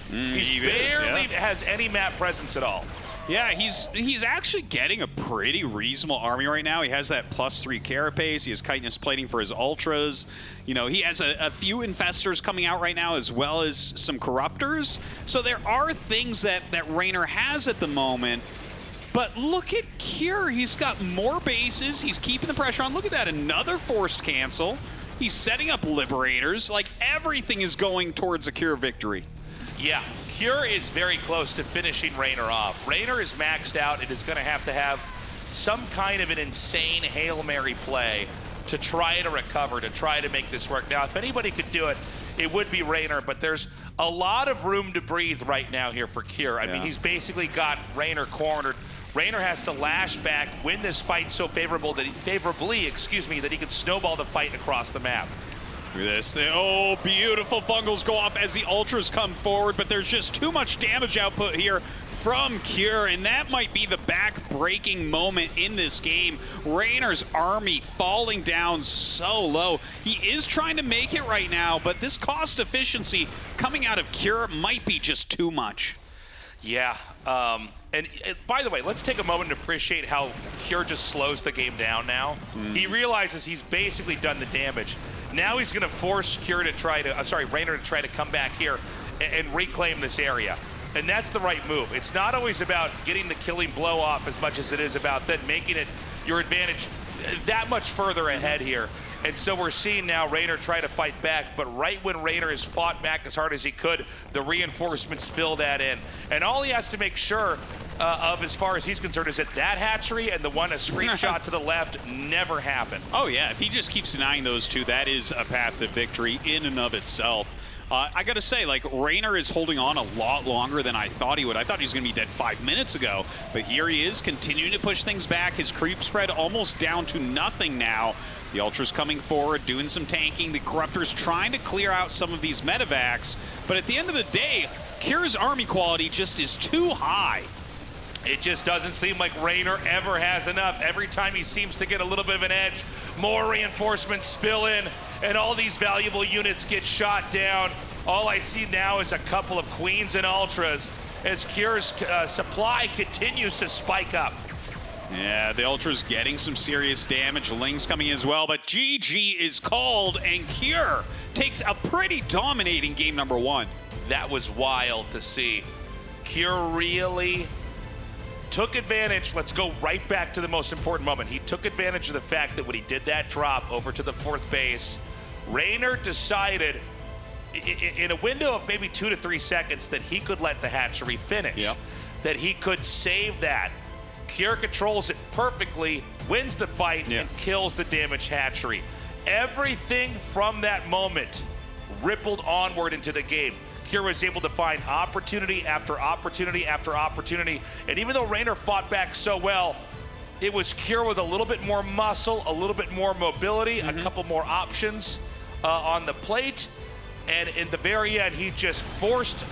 He barely has any map presence at all. Yeah, he's actually getting a pretty reasonable army right now. He has that +3 carapace. He has chitinous plating for his ultras. You know, he has a few infestors coming out right now, as well as some corruptors. So there are things that Reynor has at the moment. But look at Cure. He's got more bases. He's keeping the pressure on. Look at that, another forced cancel. He's setting up liberators. Like, everything is going towards a Cure victory. Yeah, Cure is very close to finishing Reynor off. Reynor is maxed out. It is going to have some kind of an insane Hail Mary play to try to recover, to try to make this work. Now, if anybody could do it, it would be Reynor, but there's a lot of room to breathe right now here for Cure. I mean, he's basically got Reynor cornered. Reynor has to lash back, win this fight so favorably that he can snowball the fight across the map. Look at this. Oh, beautiful fungals go off as the ultras come forward, but there's just too much damage output here from Cure, and that might be the back-breaking moment in this game. Reynor's army falling down so low. He is trying to make it right now, but this cost efficiency coming out of Cure might be just too much. Yeah, and by the way, let's take a moment to appreciate how Cure just slows the game down now. He realizes he's basically done the damage. Now he's going to force Reynor to try to come back here and reclaim this area. And that's the right move. It's not always about getting the killing blow off as much as it is about then making it your advantage that much further ahead here. And so we're seeing now Reynor try to fight back, but right when Reynor has fought back as hard as he could, the reinforcements fill that in. And all he has to make sure of, as far as he's concerned, is that hatchery and the one a screenshot to the left never happen. Oh yeah, if he just keeps denying those two, that is a path to victory in and of itself. I gotta say, like, Reynor is holding on a lot longer than I thought he would. I thought he was gonna be dead 5 minutes ago, but here he is, continuing to push things back. His creep spread almost down to nothing now. The Ultra's coming forward, doing some tanking. The Corruptor's trying to clear out some of these medevacs, but at the end of the day, Cure's army quality just is too high. It just doesn't seem like Reynor ever has enough. Every time he seems to get a little bit of an edge, more reinforcements spill in, and all these valuable units get shot down. All I see now is a couple of Queens and Ultras as Cure's supply continues to spike up. Yeah, the Ultra's getting some serious damage. Ling's coming in as well, but GG is called, and Cure takes a pretty dominating game number one. That was wild to see. Cure really took advantage. Let's go right back to the most important moment. He took advantage of the fact that when he did that drop over to the 4th base, Reynor decided in a window of maybe 2 to 3 seconds that he could let the hatchery finish, that he could save that. Cure controls it perfectly, wins the fight, and kills the damaged hatchery. Everything from that moment rippled onward into the game. Cure was able to find opportunity after opportunity after opportunity, and even though Reynor fought back so well, it was Cure with a little bit more muscle, a little bit more mobility, a couple more options on the plate, and in the very end, he just forced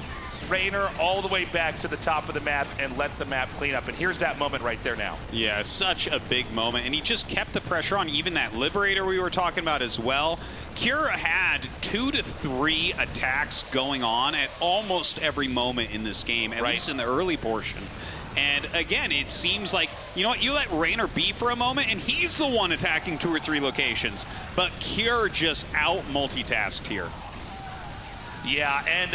Reynor all the way back to the top of the map and let the map clean up. And here's that moment right there now. Yeah, such a big moment. And he just kept the pressure on, even that Liberator we were talking about as well. Cure had 2 to 3 attacks going on at almost every moment in this game, at least in the early portion. And again, it seems like, you know what, you let Reynor be for a moment, and he's the one attacking 2 or 3 locations. But Cure just out-multitasked here. Yeah, and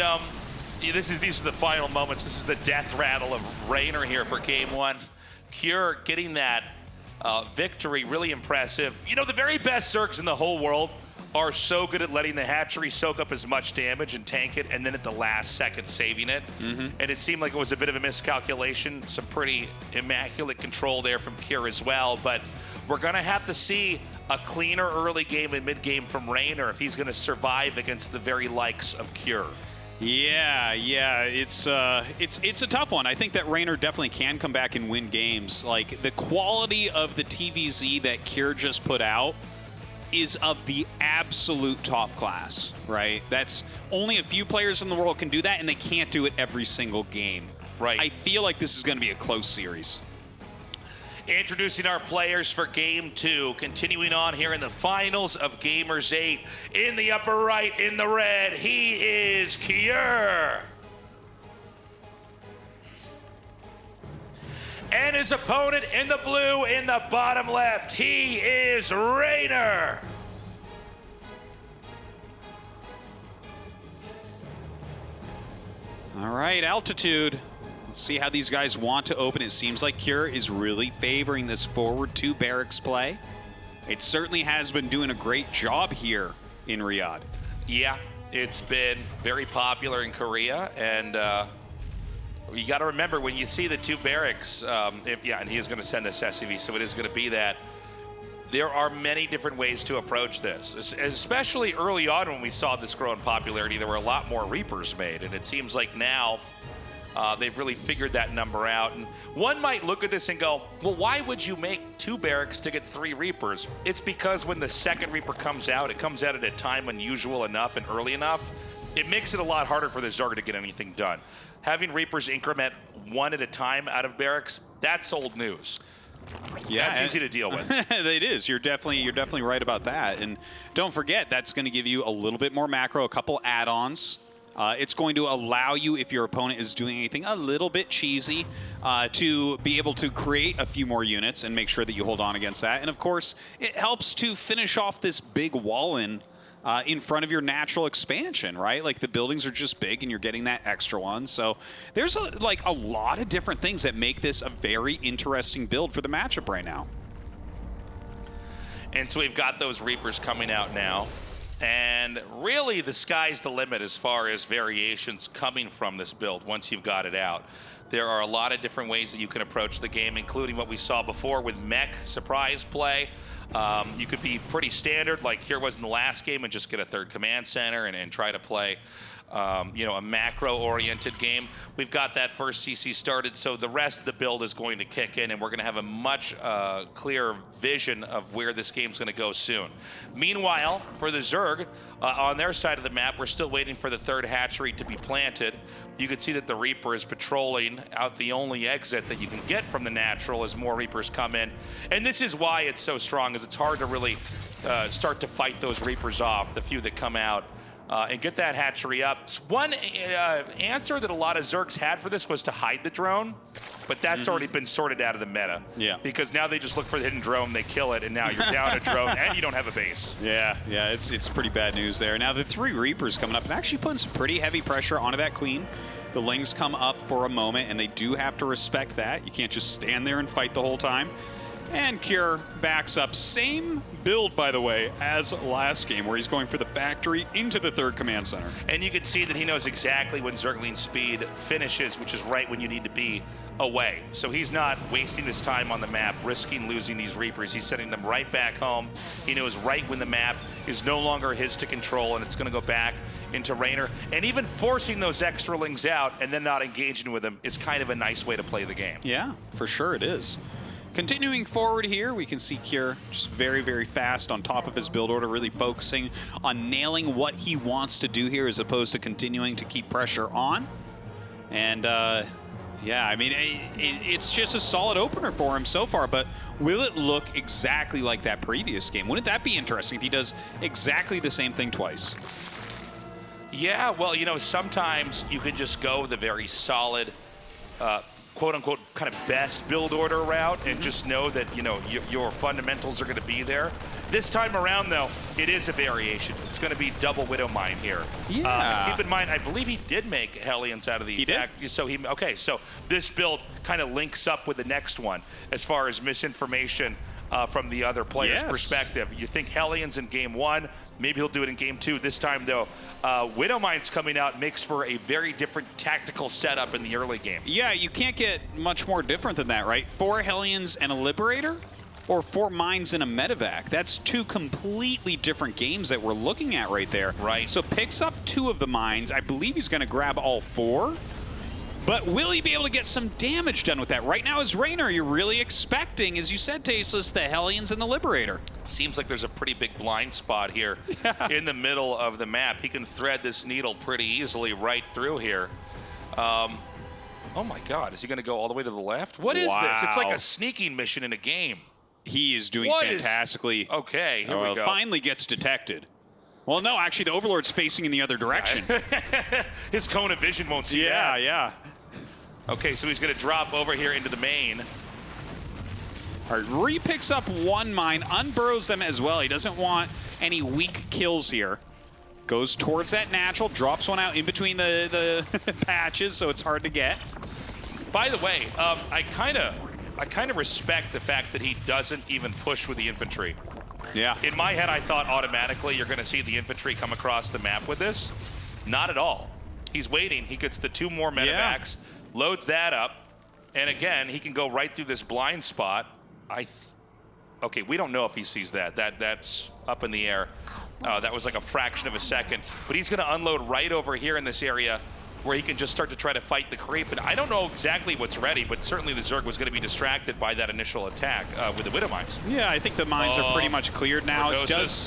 these are the final moments. This is the death rattle of Reynor here for game 1. Cure getting that victory, really impressive. You know, the very best Zergs in the whole world are so good at letting the hatchery soak up as much damage and tank it, and then at the last second saving it. And it seemed like it was a bit of a miscalculation. Some pretty immaculate control there from Cure as well, but we're gonna have to see a cleaner early game and mid game from Reynor if he's gonna survive against the very likes of Cure. Yeah, it's a tough one. I think that Reynor definitely can come back and win games. Like, the quality of the TVZ that Cure just put out is of the absolute top class, right? That's only a few players in the world can do that, and they can't do it every single game. Right. I feel like this is going to be a close series. Introducing our players for game 2, continuing on here in the finals of Gamers8. In the upper right, in the red, he is Cure. And his opponent in the blue, in the bottom left, he is Reynor. All right, altitude. Let's see how these guys want to open. It seems like Cure is really favoring this forward 2 barracks play. It certainly has been doing a great job here in Riyadh. Yeah, it's been very popular in Korea, and you got to remember when you see the 2 barracks, and he is going to send this SCV, so it is going to be that. There are many different ways to approach this, especially early on when we saw this grow in popularity. There were a lot more Reapers made, and it seems like now they've really figured that number out. And one might look at this and go, well, why would you make 2 barracks to get 3 Reapers? It's because when the second Reaper comes out, it comes out at a time unusual enough and early enough. It makes it a lot harder for the Zerg to get anything done. Having Reapers increment 1 at a time out of barracks, that's old news. Yeah, that's easy to deal with. It is. You're definitely right about that. And don't forget, that's going to give you a little bit more macro, a couple add-ons. It's going to allow you, if your opponent is doing anything a little bit cheesy, to be able to create a few more units and make sure that you hold on against that. And of course, it helps to finish off this big wall-in front of your natural expansion, right? Like, the buildings are just big and you're getting that extra one. So there's a lot of different things that make this a very interesting build for the matchup right now. And so we've got those Reapers coming out now. And really, the sky's the limit as far as variations coming from this build once you've got it out. There are a lot of different ways that you can approach the game, including what we saw before with mech surprise play. You could be pretty standard, like here was in the last game, and just get a 3rd command center and try to play a macro-oriented game. We've got that first CC started, so the rest of the build is going to kick in, and we're going to have a much clearer vision of where this game's going to go soon. Meanwhile, for the Zerg, on their side of the map, we're still waiting for the 3rd hatchery to be planted. You can see that the Reaper is patrolling out the only exit that you can get from the natural as more Reapers come in. And this is why it's so strong, is it's hard to really start to fight those Reapers off, the few that come out. And get that hatchery up. One answer that a lot of Zergs had for this was to hide the drone, but that's already been sorted out of the meta. Yeah. Because now they just look for the hidden drone, they kill it, and now you're down a drone, and you don't have a base. Yeah, it's pretty bad news there. Now the 3 Reapers coming up and actually putting some pretty heavy pressure onto that Queen. The Lings come up for a moment, and they do have to respect that. You can't just stand there and fight the whole time. And Cure backs up. Same build, by the way, as last game, where he's going for the factory into the 3rd command center. And you can see that he knows exactly when Zergling's speed finishes, which is right when you need to be away. So he's not wasting his time on the map, risking losing these Reapers. He's sending them right back home. He knows right when the map is no longer his to control, and it's going to go back into Reynor. And even forcing those extralings out and then not engaging with them is kind of a nice way to play the game. Yeah, for sure it is. Continuing forward here, we can see Cure just very, very fast on top of his build order, really focusing on nailing what he wants to do here as opposed to continuing to keep pressure on. And yeah, I mean, it's just a solid opener for him so far, but will it look exactly like that previous game? Wouldn't that be interesting if he does exactly the same thing twice? Yeah, well, you know, sometimes you can just go the very solid, quote-unquote, kind of best build order route and just know that, you know, your fundamentals are going to be there. This time around, though, it is a variation. It's going to be double Widow Mine here. Yeah. Keep in mind, I believe he did make Hellions out of the attack. So okay, so this build kind of links up with the next one as far as misinformation from the other player's perspective. You think Hellions in game 1, maybe he'll do it in game 2. This time, though, Widow Mine's coming out makes for a very different tactical setup in the early game. Yeah, you can't get much more different than that, right? 4 Hellions and a Liberator, or 4 Mines and a Medevac. That's 2 completely different games that we're looking at right there. Right. So picks up 2 of the Mines. I believe he's going to grab all 4. But will he be able to get some damage done with that? Right now as Reynor, you're really expecting, as you said, Tasteless, the Hellions and the Liberator. Seems like there's a pretty big blind spot here in the middle of the map. He can thread this needle pretty easily right through here. Oh my God, is he going to go all the way to the left? What is this? It's like a sneaking mission in a game. He is doing fantastically. Okay, here we go. Finally gets detected. Well, no, actually, the Overlord's facing in the other direction. His cone of vision won't see that. Yeah. Okay, so he's going to drop over here into the main. All right, re-picks up 1 mine, unburrows them as well. He doesn't want any weak kills here. Goes towards that natural, drops one out in between the patches, so it's hard to get. By the way, I kind of respect the fact that he doesn't even push with the infantry. Yeah. In my head, I thought automatically you're going to see the infantry come across the map with this. Not at all. He's waiting. He gets the 2 more medevacs, loads that up, and again, he can go right through this blind spot. Okay, we don't know if he sees that. That's up in the air. That was like a fraction of a second. But he's going to unload right over here in this area where he can just start to try to fight the creep. And I don't know exactly what's ready, but certainly the Zerg was going to be distracted by that initial attack with the Widow Mines. Yeah, I think the mines are pretty much cleared now.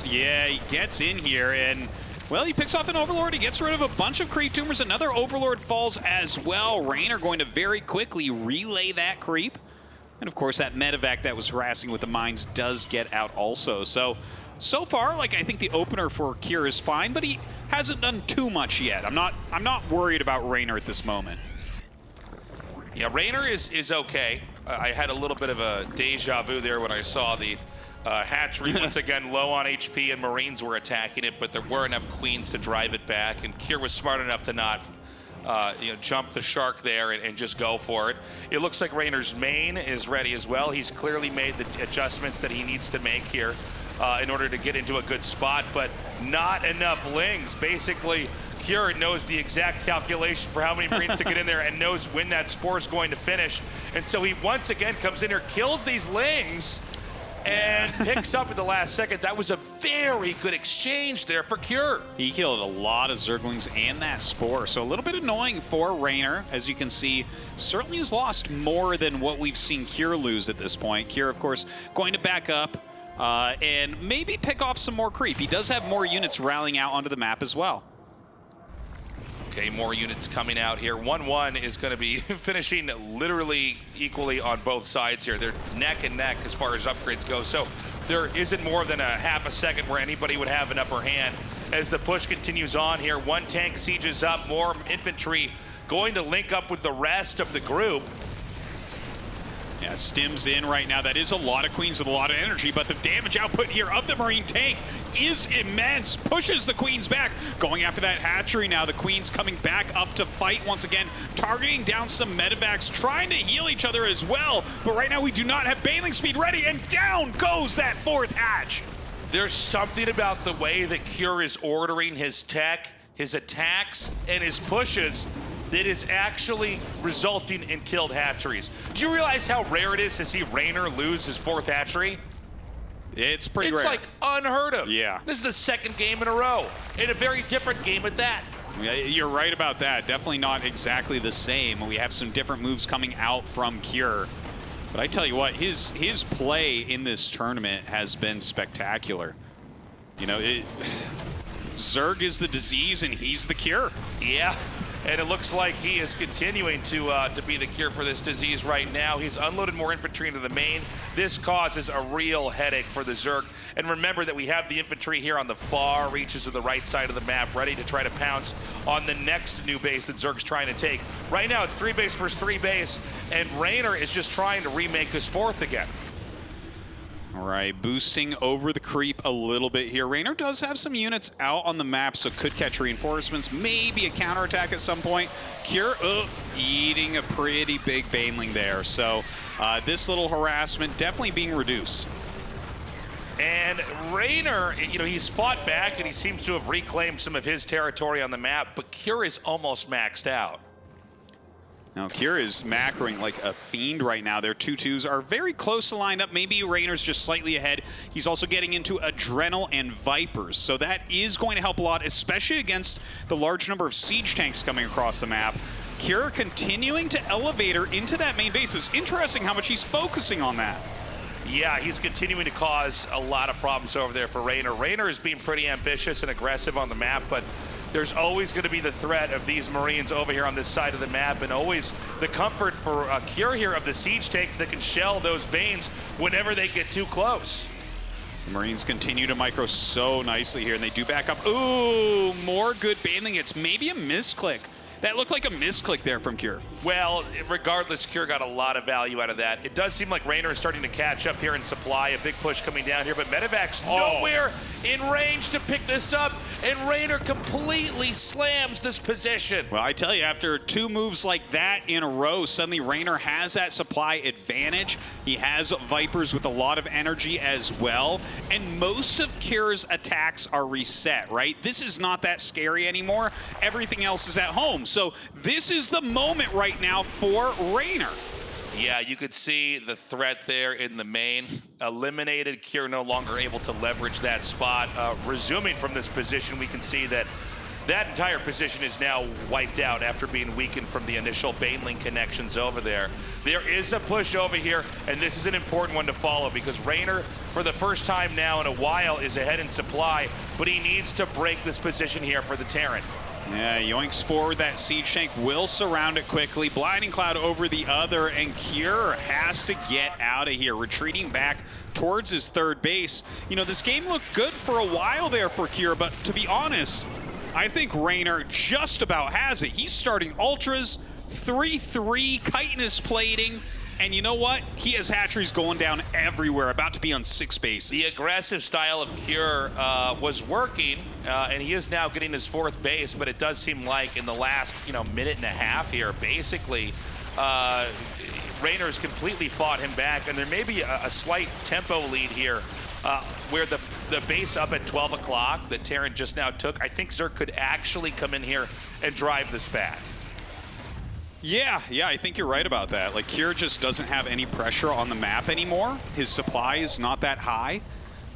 Yeah, he gets in here and, well, he picks off an Overlord. He gets rid of a bunch of creep tumors. Another Overlord falls as well. Reynor going to very quickly relay that creep. And of course, that medevac that was harassing with the mines does get out also. So far, like, I think the opener for Cure is fine, but he hasn't done too much yet. I'm not worried about Reynor at this moment. Yeah, Reynor is okay. I had a little bit of a deja vu there when I saw the hatchery once again low on HP and Marines were attacking it, but there were enough Queens to drive it back, and Cure was smart enough to not jump the shark there and just go for it. It looks like Reynor's main is ready as well. He's clearly made the adjustments that he needs to make here in order to get into a good spot, but not enough Lings. Basically, Cure knows the exact calculation for how many Marines to get in there and knows when that Spore is going to finish. And so he once again comes in here, kills these Lings, and picks up at the last second. That was a very good exchange there for Cure. He killed a lot of Zerglings and that Spore, so a little bit annoying for Reynor. As you can see, certainly has lost more than what we've seen Cure lose at this point. Cure, of course, going to back up and maybe pick off some more creep. He does have more units rallying out onto the map as well. Okay, more units coming out here. 1-1 is going to be finishing literally equally on both sides here. They're neck and neck as far as upgrades go. So there isn't more than a half a second where anybody would have an upper hand as the push continues on here. 1 tank sieges up, more infantry going to link up with the rest of the group. Yeah, Stim's in right now. That is a lot of Queens with a lot of energy, but the damage output here of the Marine tank is immense. Pushes the Queens back. Going after that hatchery now. The Queens coming back up to fight once again, targeting down some medevacs, trying to heal each other as well. But right now we do not have bailing speed ready, and down goes that 4th hatch. There's something about the way that Cure is ordering his tech, his attacks, and his pushes that is actually resulting in killed hatcheries. Do you realize how rare it is to see Reynor lose his 4th hatchery? It's pretty It's rare. like unheard of. Yeah. This is the 2nd game in a row, in a very different game at that. Yeah, you're right about that. Definitely not exactly the same. We have some different moves coming out from Cure. But I tell you what, his play in this tournament has been spectacular. You know, Zerg is the disease and he's the cure. Yeah, and it looks like he is continuing to be the cure for this disease right now. He's unloaded more infantry into the main. This causes a real headache for the Zerg. And remember that we have the infantry here on the far reaches of the right side of the map, ready to try to pounce on the next new base that Zerg's trying to take. Right now, it's 3 base versus 3 base, and Reynor is just trying to remake his 4th again. All right, boosting over the creep a little bit here. Reynor does have some units out on the map, so could catch reinforcements, maybe a counterattack at some point. Cure, eating a pretty big baneling there. So this little harassment definitely being reduced. And Reynor, you know, he's fought back and he seems to have reclaimed some of his territory on the map, but Cure is almost maxed out. Now, Cure is macroing like a fiend right now. Their 2-2s are very close to lined up. Maybe Reynor's just slightly ahead. He's also getting into Adrenal and Vipers, so that is going to help a lot, especially against the large number of siege tanks coming across the map. Cure continuing to elevate her into that main base. It's interesting how much he's focusing on that. Yeah, he's continuing to cause a lot of problems over there for Reynor. Reynor is being pretty ambitious and aggressive on the map, but there's always going to be the threat of these Marines over here on this side of the map, and always the comfort for Cure here of the siege tanks that can shell those Banes whenever they get too close. The Marines continue to micro so nicely here, and they do back up. Ooh, more good baneling. It's maybe a misclick. That looked like a misclick there from Cure. Well, regardless, Cure got a lot of value out of that. It does seem like Reynor is starting to catch up here in supply. A big push coming down here, but Medevac's nowhere in range to pick this up, and Reynor completely slams this position. Well, I tell you, after 2 moves like that in a row, suddenly Reynor has that supply advantage. He has Vipers with a lot of energy as well, and most of Cure's attacks are reset, right? This is not that scary anymore. Everything else is at home. So this is the moment right now for Reynor. Yeah, you could see the threat there in the main. Eliminated, Cure no longer able to leverage that spot. Resuming from this position, we can see that that entire position is now wiped out after being weakened from the initial baneling connections over there. There is a push over here, and this is an important one to follow because Reynor, for the first time now in a while, is ahead in supply, but he needs to break this position here for the Terran. Yeah, yoinks forward, that siege tank will surround it quickly. Blinding Cloud over the other, and Cure has to get out of here, retreating back towards his 3rd base. You know, this game looked good for a while there for Cure, but to be honest, I think Reynor just about has it. He's starting Ultras, 3-3, chitinous plating, and you know what? He has hatcheries going down everywhere, about to be on 6 bases. The aggressive style of Cure was working, and he is now getting his 4th base, but it does seem like in the last, minute and a half here, basically, Reynor's completely fought him back, and there may be a slight tempo lead here where the base up at 12 o'clock that Terran just now took. I think Zerg could actually come in here and drive this back. Yeah, I think you're right about that. Like, Cure just doesn't have any pressure on the map anymore. His supply is not that high.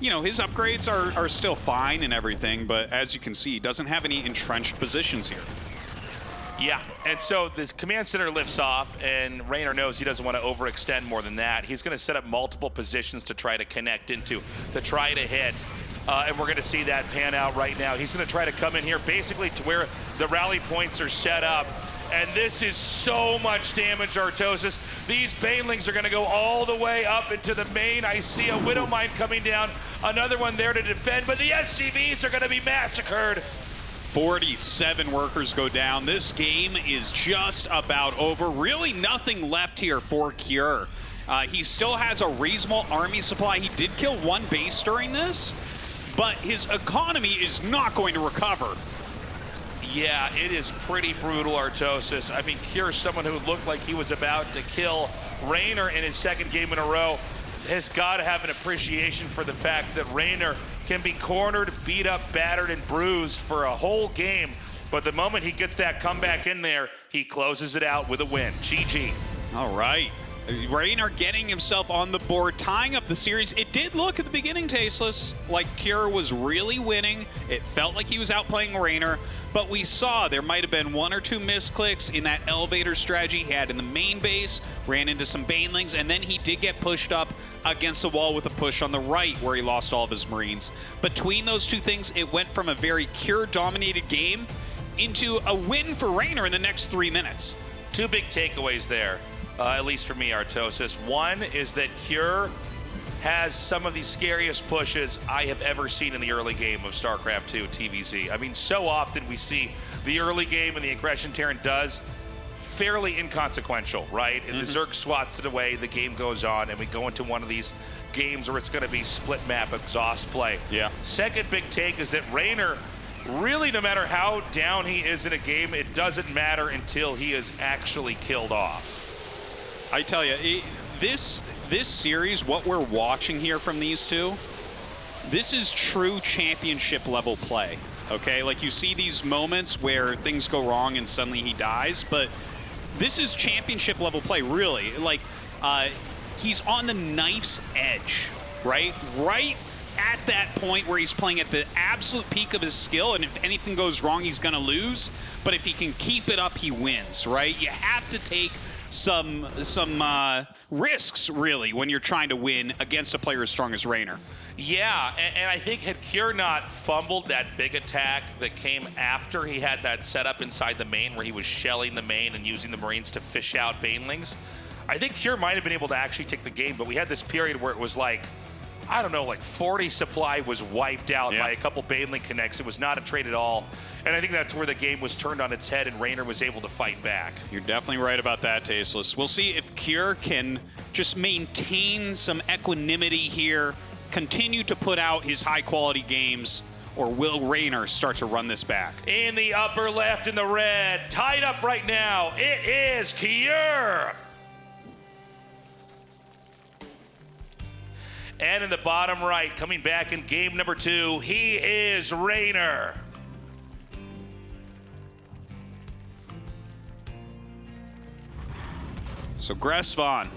You know, his upgrades are still fine and everything, but as you can see, he doesn't have any entrenched positions here. Yeah, and so this command center lifts off, and Reynor knows he doesn't want to overextend more than that. He's going to set up multiple positions to try to connect into, to try to hit. And we're going to see that pan out right now. He's going to try to come in here basically to where the rally points are set up. And this is so much damage, Artosis. These banelings are going to go all the way up into the main. I see a Widow Mine coming down, another one there to defend, but the SCVs are going to be massacred. 47 workers go down. This game is just about over. Really nothing left here for Cure. He still has a reasonable army supply. He did kill 1 base during this, but his economy is not going to recover. Yeah, it is pretty brutal, Artosis. I mean, Cure's someone who looked like he was about to kill Reynor in his 2nd game in a row. Has got to have an appreciation for the fact that Reynor can be cornered, beat up, battered, and bruised for a whole game But the moment he gets that comeback in there, he closes it out with a win. GG. All right. Reynor getting himself on the board, tying up the series. It did look at the beginning, Tasteless, like Cure was really winning. It felt like he was outplaying Reynor, but we saw there might have been 1 or 2 misclicks in that elevator strategy he had in the main base, ran into some banelings, and then he did get pushed up against the wall with a push on the right where he lost all of his Marines. Between those two things, it went from a very Cure-dominated game into a win for Reynor in the next 3 minutes. 2 big takeaways there. At least for me, Artosis. One is that Cure has some of the scariest pushes I have ever seen in the early game of StarCraft 2 TVZ. I mean, so often we see the early game and the aggression Terran does fairly inconsequential, right? And the Zerg swats it away, the game goes on, and we go into one of these games where it's going to be split map exhaust play. Yeah. Second big take is that Reynor, really, no matter how down he is in a game, it doesn't matter until he is actually killed off. I tell you, this series, what we're watching here from these two, this is true championship level play, okay? Like you see these moments where things go wrong and suddenly he dies, but this is championship level play, really. Like, he's on the knife's edge, right? Right at that point where he's playing at the absolute peak of his skill, and if anything goes wrong, he's gonna lose. But if he can keep it up, he wins, right? You have to take some risks, really, when you're trying to win against a player as strong as Reynor. Yeah, and I think had Cure not fumbled that big attack that came after he had that setup inside the main where he was shelling the main and using the Marines to fish out banelings, I think Cure might have been able to actually take the game, but we had this period where it was like, I don't know, like 40 supply was wiped out by a couple baneling connects. It was not a trade at all. And I think that's where the game was turned on its head and Reynor was able to fight back. You're definitely right about that, Tasteless. We'll see if Cure can just maintain some equanimity here, continue to put out his high-quality games, or will Reynor start to run this back? In the upper left in the red, tied up right now, it is Cure. And in the bottom right, coming back in game number 2, he is Reynor. So Gressvon,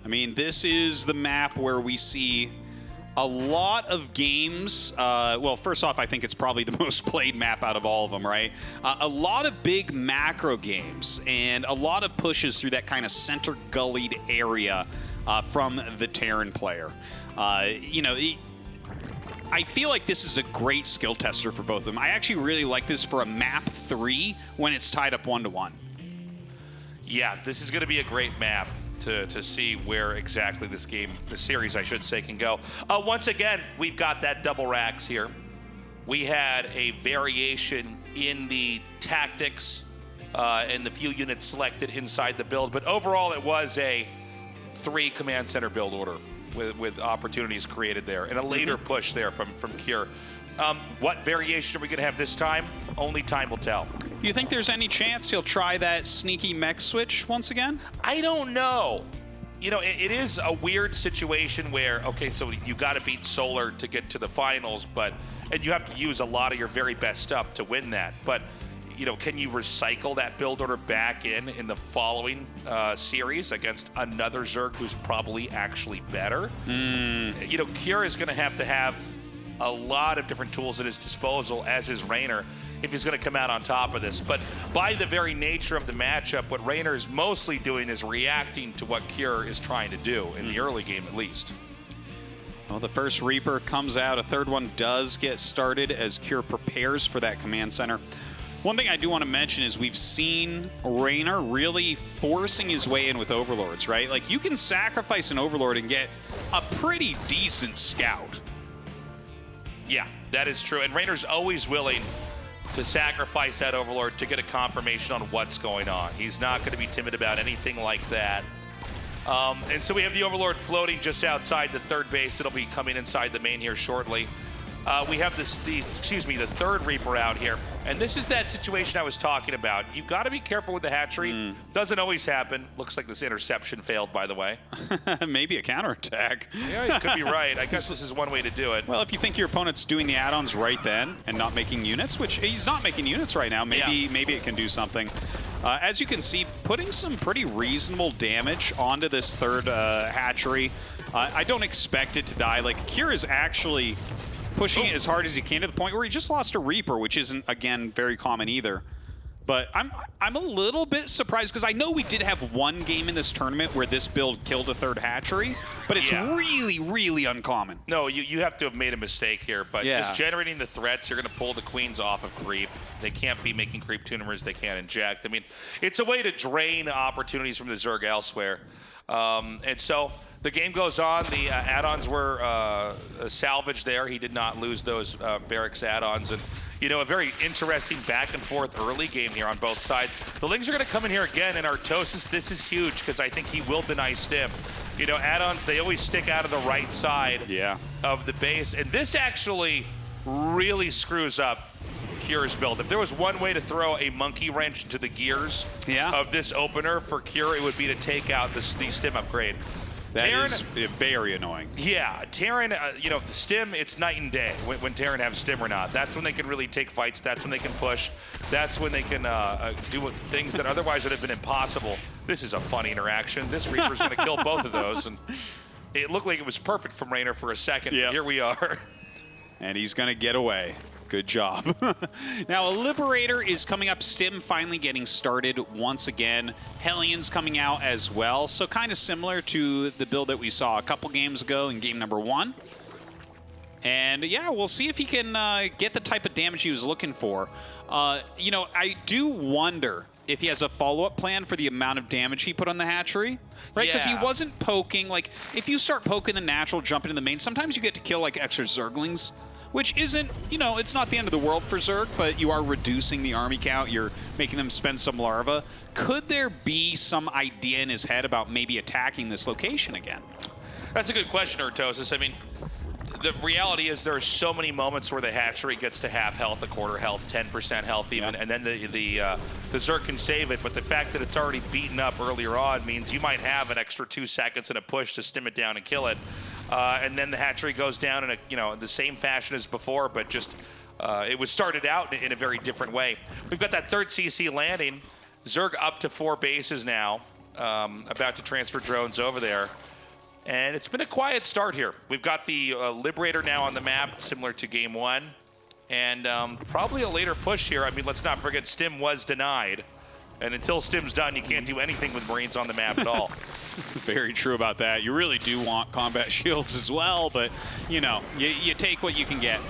I mean, this is the map where we see a lot of games. Well, first off, I think it's probably the most played map out of all of them, right? A lot of big macro games and a lot of pushes through that kind of center gullied area from the Terran player. You know, I feel like this is a great skill tester for both of them. I actually really like this for a map 3 when it's tied up 1-1. Yeah, this is going to be a great map to see where exactly this game, the series I should say, can go. Once again, we've got that double racks here. We had a variation in the tactics and the few units selected inside the build, but overall it was a 3 command center build order with opportunities created there and a later push there from Cure. What variation are we going to have this time? Only time will tell. Do you think there's any chance he'll try that sneaky mech switch once again? I don't know. You know, it is a weird situation where, okay, so you got to beat Solar to get to the finals, and you have to use a lot of your very best stuff to win that. But, you know, can you recycle that build order back in the following series against another Zerg who's probably actually better? You know, Cure is going to have a lot of different tools at his disposal, as is Reynor, if he's going to come out on top of this. But by the very nature of the matchup, what Reynor is mostly doing is reacting to what Cure is trying to do, in the early game at least. Well, the first Reaper comes out. A third one does get started as Cure prepares for that command center. One thing I do want to mention is we've seen Reynor really forcing his way in with Overlords, right? Like, you can sacrifice an Overlord and get a pretty decent scout. Yeah, that is true. And Reynor's always willing to sacrifice that Overlord to get a confirmation on what's going on. He's not going to be timid about anything like that. And so we have the Overlord floating just outside the third base. It'll be coming inside the main here shortly. we have the third Reaper out here. And this is that situation I was talking about. You've got to be careful with the hatchery. Doesn't always happen. Looks like this interception failed, by the way. Maybe a counterattack. Yeah, you could be right. I guess this is one way to do it. Well, if you think your opponent's doing the add-ons right then and not making units, which he's not making units right now, maybe it can do something. As you can see, putting some pretty reasonable damage onto this third hatchery. I don't expect it to die. Like, Cure is actually pushing it as hard as he can to the point where he just lost a Reaper, which isn't, again, very common either. But I'm a little bit surprised because I know we did have one game in this tournament where this build killed a third hatchery, but it's really, really uncommon. No, you have to have made a mistake here, but just generating the threats, you're going to pull the queens off of creep. They can't be making creep tuners. They can't inject. I mean, it's a way to drain opportunities from the Zerg elsewhere. And so the game goes on. The add-ons were salvaged there. He did not lose those barracks add-ons. And, you know, a very interesting back-and-forth early game here on both sides. The Lings are going to come in here again, and Artosis, this is huge because I think he will deny Stim. You know, add-ons, they always stick out of the right side of the base. And this actually really screws up Cure's build. If there was one way to throw a monkey wrench into the gears of this opener for Cure, it would be to take out the Stim upgrade. That is very annoying. Yeah, Terran, you know, Stim, it's night and day when Terran have Stim or not. That's when they can really take fights. That's when they can push. That's when they can do things that otherwise would have been impossible. This is a funny interaction. This Reaper's going to kill both of those. And it looked like it was perfect from Reynor for a second. Here we are. And he's going to get away. Good job. Now, a Liberator is coming up. Stim finally getting started once again. Hellions coming out as well. So kind of similar to the build that we saw a couple games ago in game number 1. And yeah, we'll see if he can get the type of damage he was looking for. You know, I do wonder if he has a follow-up plan for the amount of damage he put on the hatchery, right? Because he wasn't poking. Like, if you start poking the natural, jump into the main, sometimes you get to kill, like, extra Zerglings, which isn't, you know, it's not the end of the world for Zerg, but you are reducing the army count. You're making them spend some larva. Could there be some idea in his head about maybe attacking this location again? That's a good question, Artosis. I mean, the reality is there are so many moments where the hatchery gets to half health, a quarter health, 10% health even, and then the Zerg can save it. But the fact that it's already beaten up earlier on means you might have an extra 2 seconds and a push to stim it down and kill it. And then the hatchery goes down in a, you know, the same fashion as before, but just it was started out in a very different way. We've got that third CC landing. Zerg up to 4 bases now, about to transfer drones over there. And it's been a quiet start here. We've got the Liberator now on the map, similar to game 1. And probably a later push here. I mean, let's not forget Stim was denied. And until Stim's done, you can't do anything with Marines on the map at all. Very true about that. You really do want combat shields as well, but, you know, you take what you can get.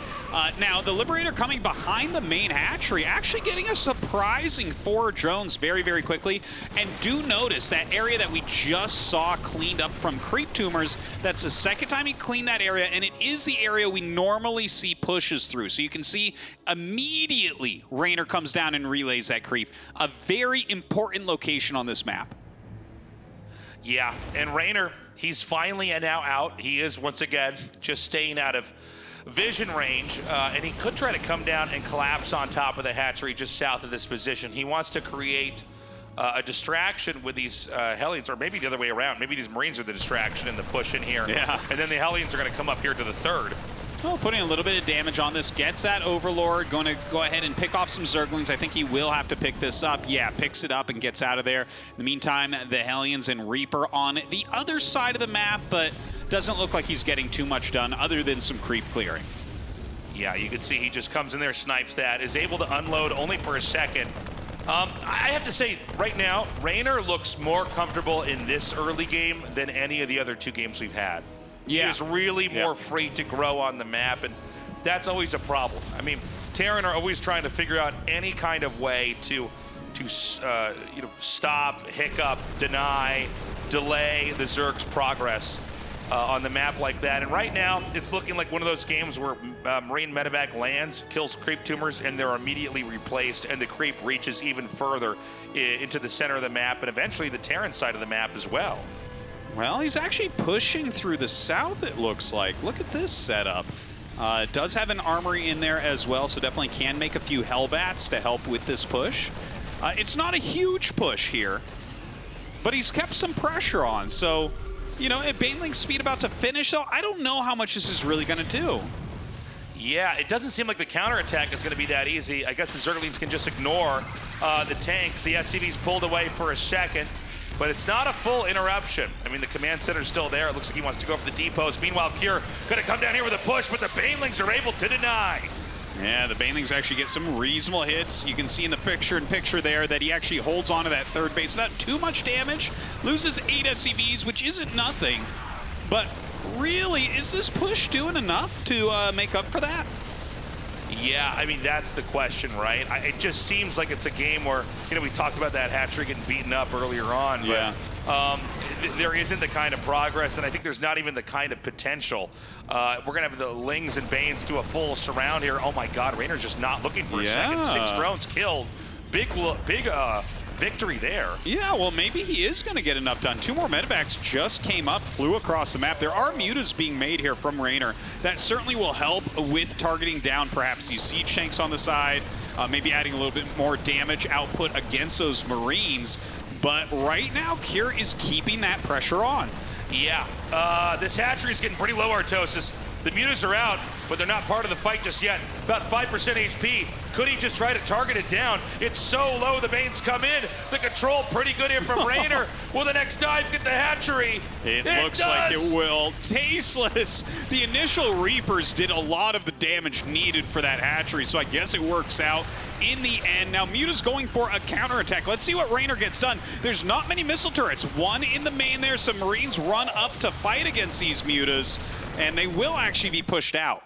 Now, the Liberator coming behind the main hatchery, actually getting a surprising 4 drones very, very quickly. And do notice that area that we just saw cleaned up from creep tumors, that's the second time he cleaned that area, and it is the area we normally see pushes through. So you can see immediately Reynor comes down and relays that creep. A very important location on this map. Yeah, and Reynor, he's finally now out. He is, once again, just staying out of vision range, and he could try to come down and collapse on top of the hatchery just south of this position. He wants to create a distraction with these Hellions, or maybe the other way around. Maybe these Marines are the distraction in the push in here. Yeah. And then the Hellions are going to come up here to the third. Well, putting a little bit of damage on this, gets that Overlord, going to go ahead and pick off some Zerglings. I think he will have to pick this up. Yeah, picks it up and gets out of there. In the meantime, the Hellions and Reaper on the other side of the map, but doesn't look like he's getting too much done other than some creep clearing. Yeah, you can see he just comes in there, snipes that, is able to unload only for a second. I have to say, right now, Reynor looks more comfortable in this early game than any of the other 2 games we've had. Yeah. He is really more free to grow on the map, and that's always a problem. I mean, Terran are always trying to figure out any kind of way to you know, stop, hiccup, deny, delay the Zerg's progress on the map like that. And right now, it's looking like one of those games where Marine Medevac lands, kills creep tumors, and they're immediately replaced, and the creep reaches even further into the center of the map, and eventually the Terran side of the map as well. Well, he's actually pushing through the south, it looks like. Look at this setup. Does have an armory in there as well, so definitely can make a few Hellbats to help with this push. It's not a huge push here, but he's kept some pressure on. So, you know, if Baneling's speed about to finish, though, I don't know how much this is really going to do. Yeah, it doesn't seem like the counterattack is going to be that easy. I guess the Zerglings can just ignore the tanks. The SCV's pulled away for a second, but it's not a full interruption. I mean, the command center's still there. It looks like he wants to go for the depots. Meanwhile, Cure going to come down here with a push, but the Banelings are able to deny. Yeah, the Banelings actually get some reasonable hits. You can see in the picture-in-picture there that he actually holds on to that third base without too much damage. Loses 8 SCVs, which isn't nothing. But really, is this push doing enough to make up for that? Yeah, I mean, that's the question, right? It just seems like it's a game where, you know, we talked about that hat-trick getting beaten up earlier on, but yeah. There isn't the kind of progress, and I think there's not even the kind of potential. We're going to have the Lings and Banes do a full surround here. Oh my God, Reynor's just not looking for a second. 6 drones killed. Big victory there. Yeah, well, maybe he is going to get enough done. 2 more medevacs just came up, flew across the map. There are mutas being made here from Reynor. That certainly will help with targeting down perhaps these siege tanks on the side, maybe adding a little bit more damage output against those Marines. But right now, Cure is keeping that pressure on. Yeah, this hatchery is getting pretty low, Artosis. The mutas are out, but they're not part of the fight just yet. About 5% HP. Could he just try to target it down? It's so low, the Banes come in. The control pretty good here from Reynor. Will the next dive get the hatchery? It looks like it will. Tasteless. The initial Reapers did a lot of the damage needed for that hatchery, so I guess it works out in the end. Now Muta's going for a counterattack. Let's see what Reynor gets done. There's not many missile turrets. 1 in the main there. Some Marines run up to fight against these Mutas, and they will actually be pushed out.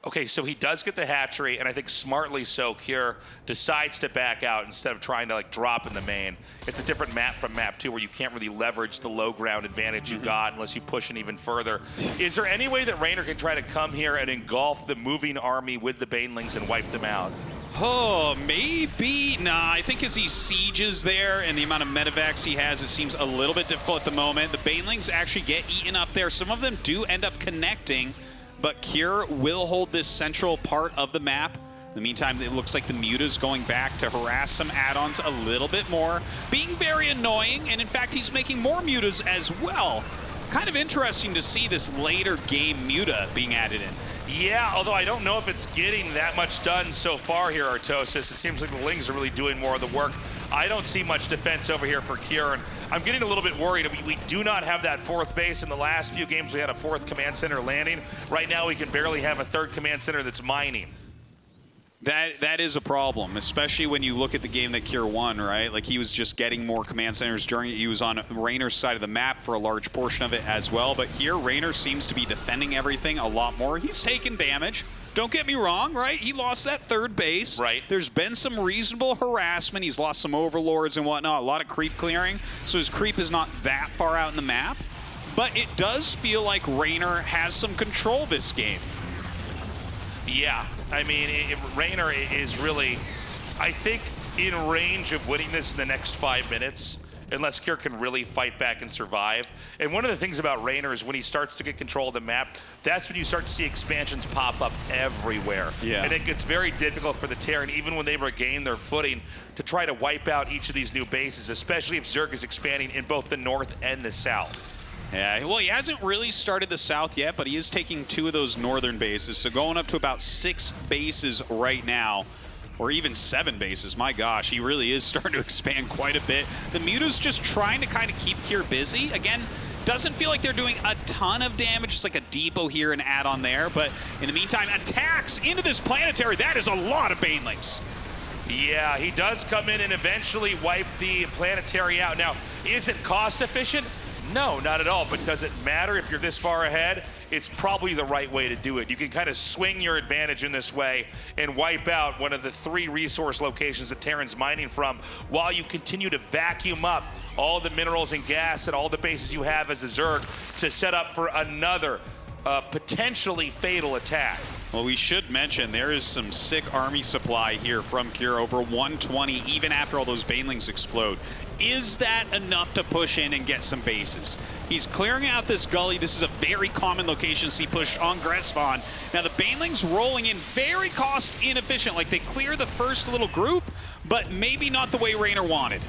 Okay, so he does get the hatchery, and I think smartly so, Cure decides to back out instead of trying to like drop in the main. It's a different map from map 2 where you can't really leverage the low ground advantage you got unless you push it even further. Is there any way that Reynor can try to come here and engulf the moving army with the Banelings and wipe them out? Oh, maybe. Nah, I think as he sieges there and the amount of medevacs he has, it seems a little bit difficult at the moment. The Banelings actually get eaten up there. Some of them do end up connecting, but Cure will hold this central part of the map. In the meantime, it looks like the Muta's going back to harass some add-ons a little bit more, being very annoying, and in fact, he's making more Mutas as well. Kind of interesting to see this later game Muta being added in. Yeah, although I don't know if it's getting that much done so far here, Artosis. It seems like the Lings are really doing more of the work. I don't see much defense over here for Cure, and I'm getting a little bit worried. We do not have that 4th base. In the last few games, we had a 4th command center landing. Right now, we can barely have a 3rd command center that's mining. That is a problem, especially when you look at the game that Cure won, right? Like, he was just getting more command centers during it. He was on Reynor's side of the map for a large portion of it as well. But here, Reynor seems to be defending everything a lot more. He's taken damage. Don't get me wrong, right? He lost that 3rd base. Right. There's been some reasonable harassment. He's lost some overlords and whatnot, a lot of creep clearing. So his creep is not that far out in the map. But it does feel like Reynor has some control this game. Yeah, I mean, Reynor is really, I think, in range of winning this in the next 5 minutes, unless Cure can really fight back and survive. And one of the things about Reynor is when he starts to get control of the map, that's when you start to see expansions pop up everywhere. Yeah. And it gets very difficult for the Terran, even when they regain their footing, to try to wipe out each of these new bases, especially if Zerg is expanding in both the north and the south. Yeah, well, he hasn't really started the south yet, but he is taking 2 of those northern bases, so going up to about 6 bases right now, or even 7 bases. My gosh, he really is starting to expand quite a bit. The Muta's just trying to kind of keep Cure busy. Again, doesn't feel like they're doing a ton of damage, just like a depot here and add-on there, but in the meantime, attacks into this planetary. That is a lot of Banelings. Yeah, he does come in and eventually wipe the planetary out. Now, is it cost efficient? No, not at all, but does it matter if you're this far ahead? It's probably the right way to do it. You can kind of swing your advantage in this way and wipe out one of the 3 resource locations that Terran's mining from while you continue to vacuum up all the minerals and gas and all the bases you have as a Zerg to set up for another potentially fatal attack. Well, we should mention there is some sick army supply here from Cure, over 120 even after all those Banelings explode. Is that enough to push in and get some bases? He's clearing out this gully. This is a very common location to see pushed on Gressvon. Now the Banelings rolling in very cost inefficient. Like they clear the first little group, but maybe not the way Reynor wanted.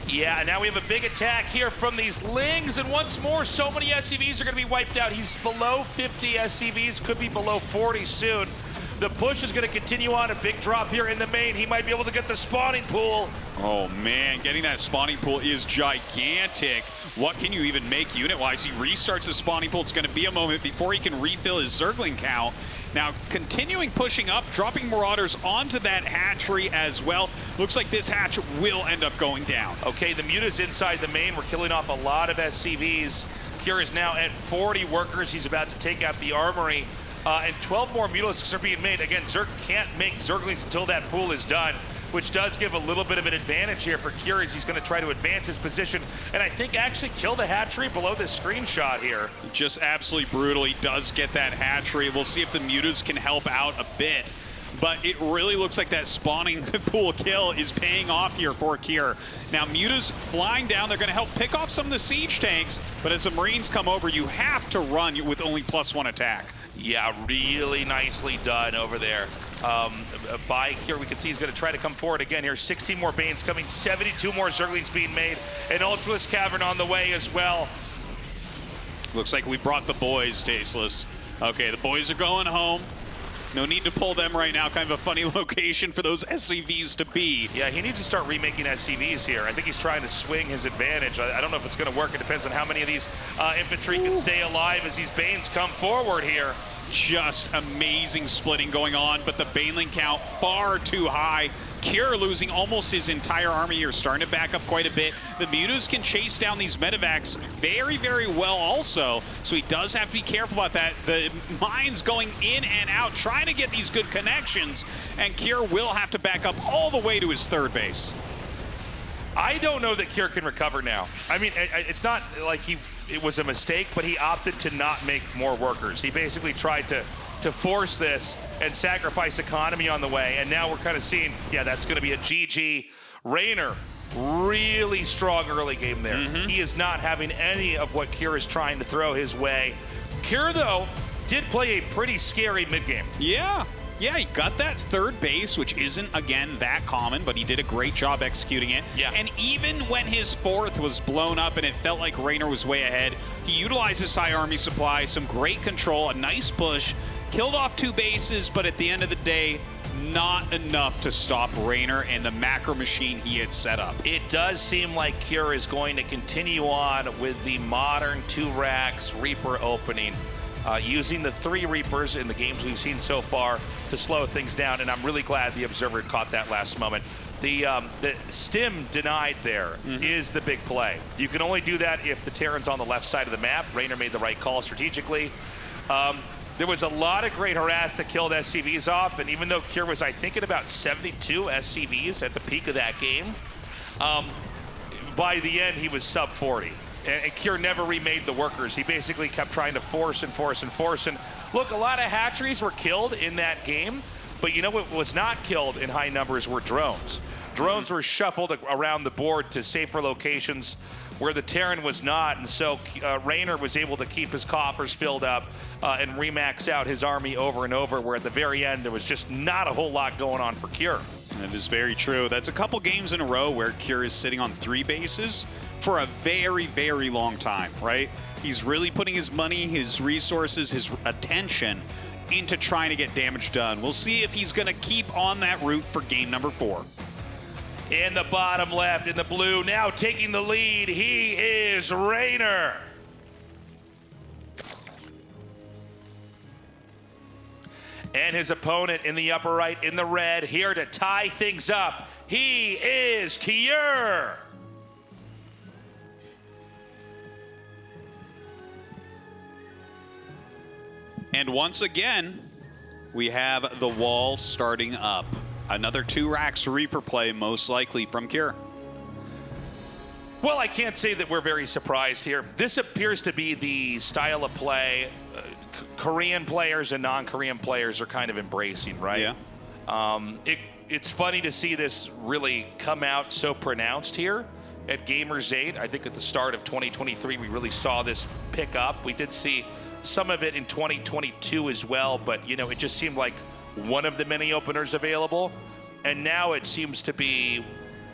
Yeah, now we have a big attack here from these Lings, and once more, so many SCVs are going to be wiped out. He's below 50 SCVs, could be below 40 soon. The push is going to continue on. A big drop here in the main. He might be able to get the spawning pool. Oh man, getting that spawning pool is gigantic. What can you even make unit-wise? He restarts the spawning pool. It's going to be a moment before he can refill his Zergling count. Now, continuing pushing up, dropping Marauders onto that hatchery as well. Looks like this hatch will end up going down. Okay, the Muta's inside the main. We're killing off a lot of SCVs. Cure is now at 40 workers. He's about to take out the armory. And 12 more Mutalisks are being made. Again, Zerg can't make Zerglings until that pool is done, which does give a little bit of an advantage here for Cure as he's going to try to advance his position. And I think actually kill the hatchery below this screenshot here. Just absolutely brutal. He does get that hatchery. We'll see if the Mutas can help out a bit. But it really looks like that spawning pool kill is paying off here for Cure. Now, Muta's flying down. They're going to help pick off some of the siege tanks. But as the Marines come over, you have to run with only +1 attack. Yeah, really nicely done over there. By Cure, we can see he's going to try to come forward again here. 16 more Banes coming, 72 more Zerglings being made. An Ultralisk Cavern on the way as well. Looks like we brought the boys, Tasteless. Okay, the boys are going home. No need to pull them right now. Kind of a funny location for those SCVs to be. Yeah, he needs to start remaking SCVs here. I think he's trying to swing his advantage. I don't know if it's going to work. It depends on how many of these infantry can stay alive as these Banes come forward here. Just amazing splitting going on, but the Baneling count far too high. Cure losing almost his entire army here, starting to back up quite a bit. The Mutas can chase down these medevacs very, very well also, so he does have to be careful about that. The mines going in and out, trying to get these good connections, and Cure will have to back up all the way to his third base. I don't know that Cure can recover now. I mean, it's not like it was a mistake, but he opted to not make more workers. He basically tried to force this and sacrifice economy on the way, and now we're kind of seeing, yeah, that's going to be a GG. Reynor, really strong early game there. He is not having any of what Cure is trying to throw his way. Cure, though, did play a pretty scary mid-game. Yeah, he got that third base, which isn't, again, that common, but he did a great job executing it. Yeah. And even when his fourth was blown up and it felt like Reynor was way ahead, he utilized his high army supply, some great control, a nice push, killed off 2 bases, but at the end of the day, not enough to stop Reynor and the macro machine he had set up. It does seem like Cure is going to continue on with the modern 2 racks Reaper opening, using the 3 Reapers in the games we've seen so far to slow things down, and I'm really glad the Observer caught that last moment. The stim denied there is the big play. You can only do that if the Terran's on the left side of the map. Reynor made the right call strategically. There was a lot of great harass that killed SCVs off, and even though Cure was, I think, at about 72 SCVs at the peak of that game, by the end he was sub 40. And Cure never remade the workers. He basically kept trying to force and force and force. And look, a lot of hatcheries were killed in that game, but you know what was not killed in high numbers were drones. Drones were shuffled around the board to safer locations where the Terran was not, and so Reynor was able to keep his coffers filled up and remax out his army over and over, where at the very end there was just not a whole lot going on for Cure. That is very true. That's a couple games in a row where Cure is sitting on 3 bases for a very, very long time, right? He's really putting his money, his resources, his attention into trying to get damage done. We'll see if he's going to keep on that route for game number 4. In the bottom left, in the blue, now taking the lead, he is Reynor. And his opponent in the upper right, in the red, here to tie things up, he is Cure. And once again, we have the wall starting up. Another 2 racks Reaper play, most likely from Cure. Well, I can't say that we're very surprised here. This appears to be the style of play Korean players and non-Korean players are kind of embracing, right? Yeah. It's funny to see this really come out so pronounced here at Gamers8. I think at the start of 2023, we really saw this pick up. We did see some of it in 2022 as well, but, you know, it just seemed like one of the many openers available. And now it seems to be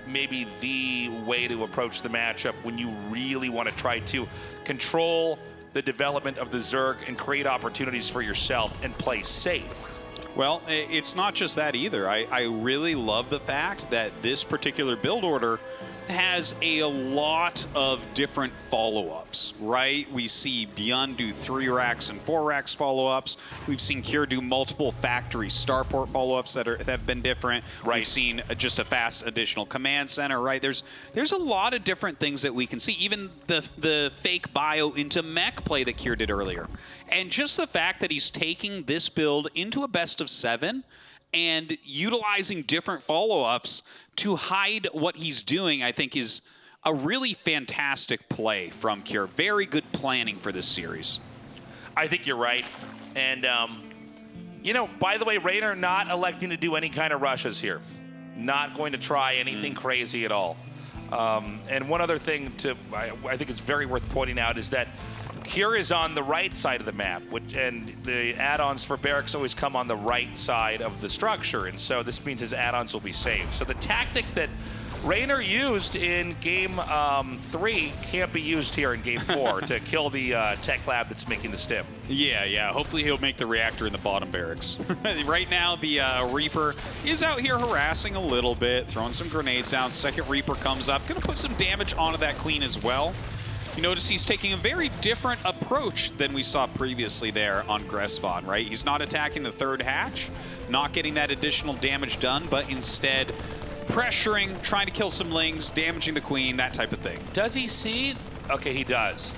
maybe the way to approach the matchup when you really want to try to control the development of the Zerg and create opportunities for yourself and play safe. Well, it's not just that either. I really love the fact that this particular build order has a lot of different follow-ups, right? We see Beyond do 3 racks and 4 racks follow-ups. We've seen Cure do multiple factory starport follow-ups that have been different. Right. We've seen just a fast additional command center, right? There's a lot of different things that we can see. Even the fake bio into mech play that Cure did earlier. And just the fact that he's taking this build into a best of 7 and utilizing different follow-ups to hide what he's doing, I think is a really fantastic play from Cure. Very good planning for this series. I think you're right. And, you know, by the way, Reynor not electing to do any kind of rushes here. Not going to try anything crazy at all. And one other thing I think it's very worth pointing out is that Cure is on the right side of the map, and the add-ons for barracks always come on the right side of the structure, and so this means his add-ons will be safe. So the tactic that Reynor used in Game 3 can't be used here in Game 4 to kill the tech lab that's making the stim. Yeah. Hopefully he'll make the reactor in the bottom barracks. Right now, the Reaper is out here harassing a little bit, throwing some grenades down. Second Reaper comes up, going to put some damage onto that Queen as well. You notice he's taking a very different approach than we saw previously there on Gressvon, right? He's not attacking the third hatch, not getting that additional damage done, but instead pressuring, trying to kill some lings, damaging the Queen, that type of thing. Does he see? Okay, he does.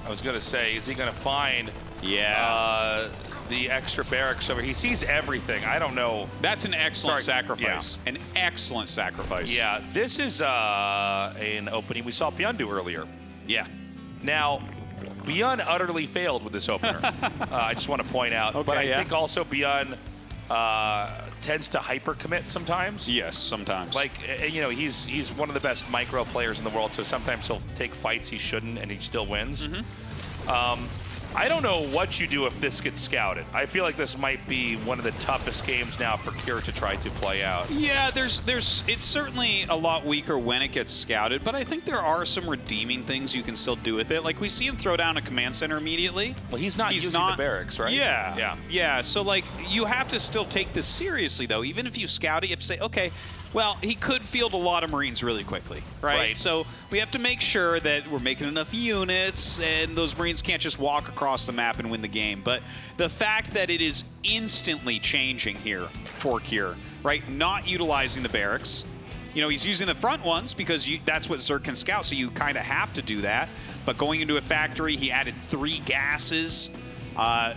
I was going to say, is he going to find the extra barracks over? He sees everything. I don't know. That's an excellent sacrifice. Yeah. An excellent sacrifice. Yeah, this is an opening we saw Beyond do earlier. Yeah. Now, Beyond utterly failed with this opener. I just want to point out. Okay, but I think also Beyond tends to hyper-commit sometimes. Yes, sometimes. Like, you know, he's one of the best micro players in the world, so sometimes he'll take fights he shouldn't, and he still wins. I don't know what you do if this gets scouted. I feel like this might be one of the toughest games now for Cure to try to play out. Yeah, it's certainly a lot weaker when it gets scouted, but I think there are some redeeming things you can still do with it. Like, we see him throw down a command center immediately. Well, he's not using the barracks, right? Yeah. So, like, you have to still take this seriously, though. Even if you scout it, you have to say, okay, well, he could field a lot of Marines really quickly, right? So we have to make sure that we're making enough units and those Marines can't just walk across the map and win the game. But the fact that it is instantly changing here for Cure, right? Not utilizing the barracks. You know, he's using the front ones because that's what Zerg can scout, so you kind of have to do that. But going into a factory, he added 3 gases,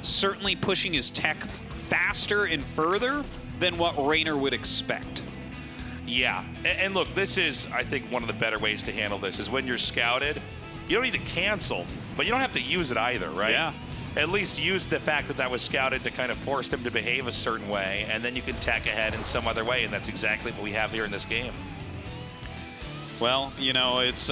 certainly pushing his tech faster and further than what Reynor would expect. Yeah, and look, this is, I think, one of the better ways to handle this is when you're scouted, you don't need to cancel, but you don't have to use it either, right? Yeah. At least use the fact that that was scouted to kind of force them to behave a certain way, and then you can tack ahead in some other way, and that's exactly what we have here in this game. Well, you know, it's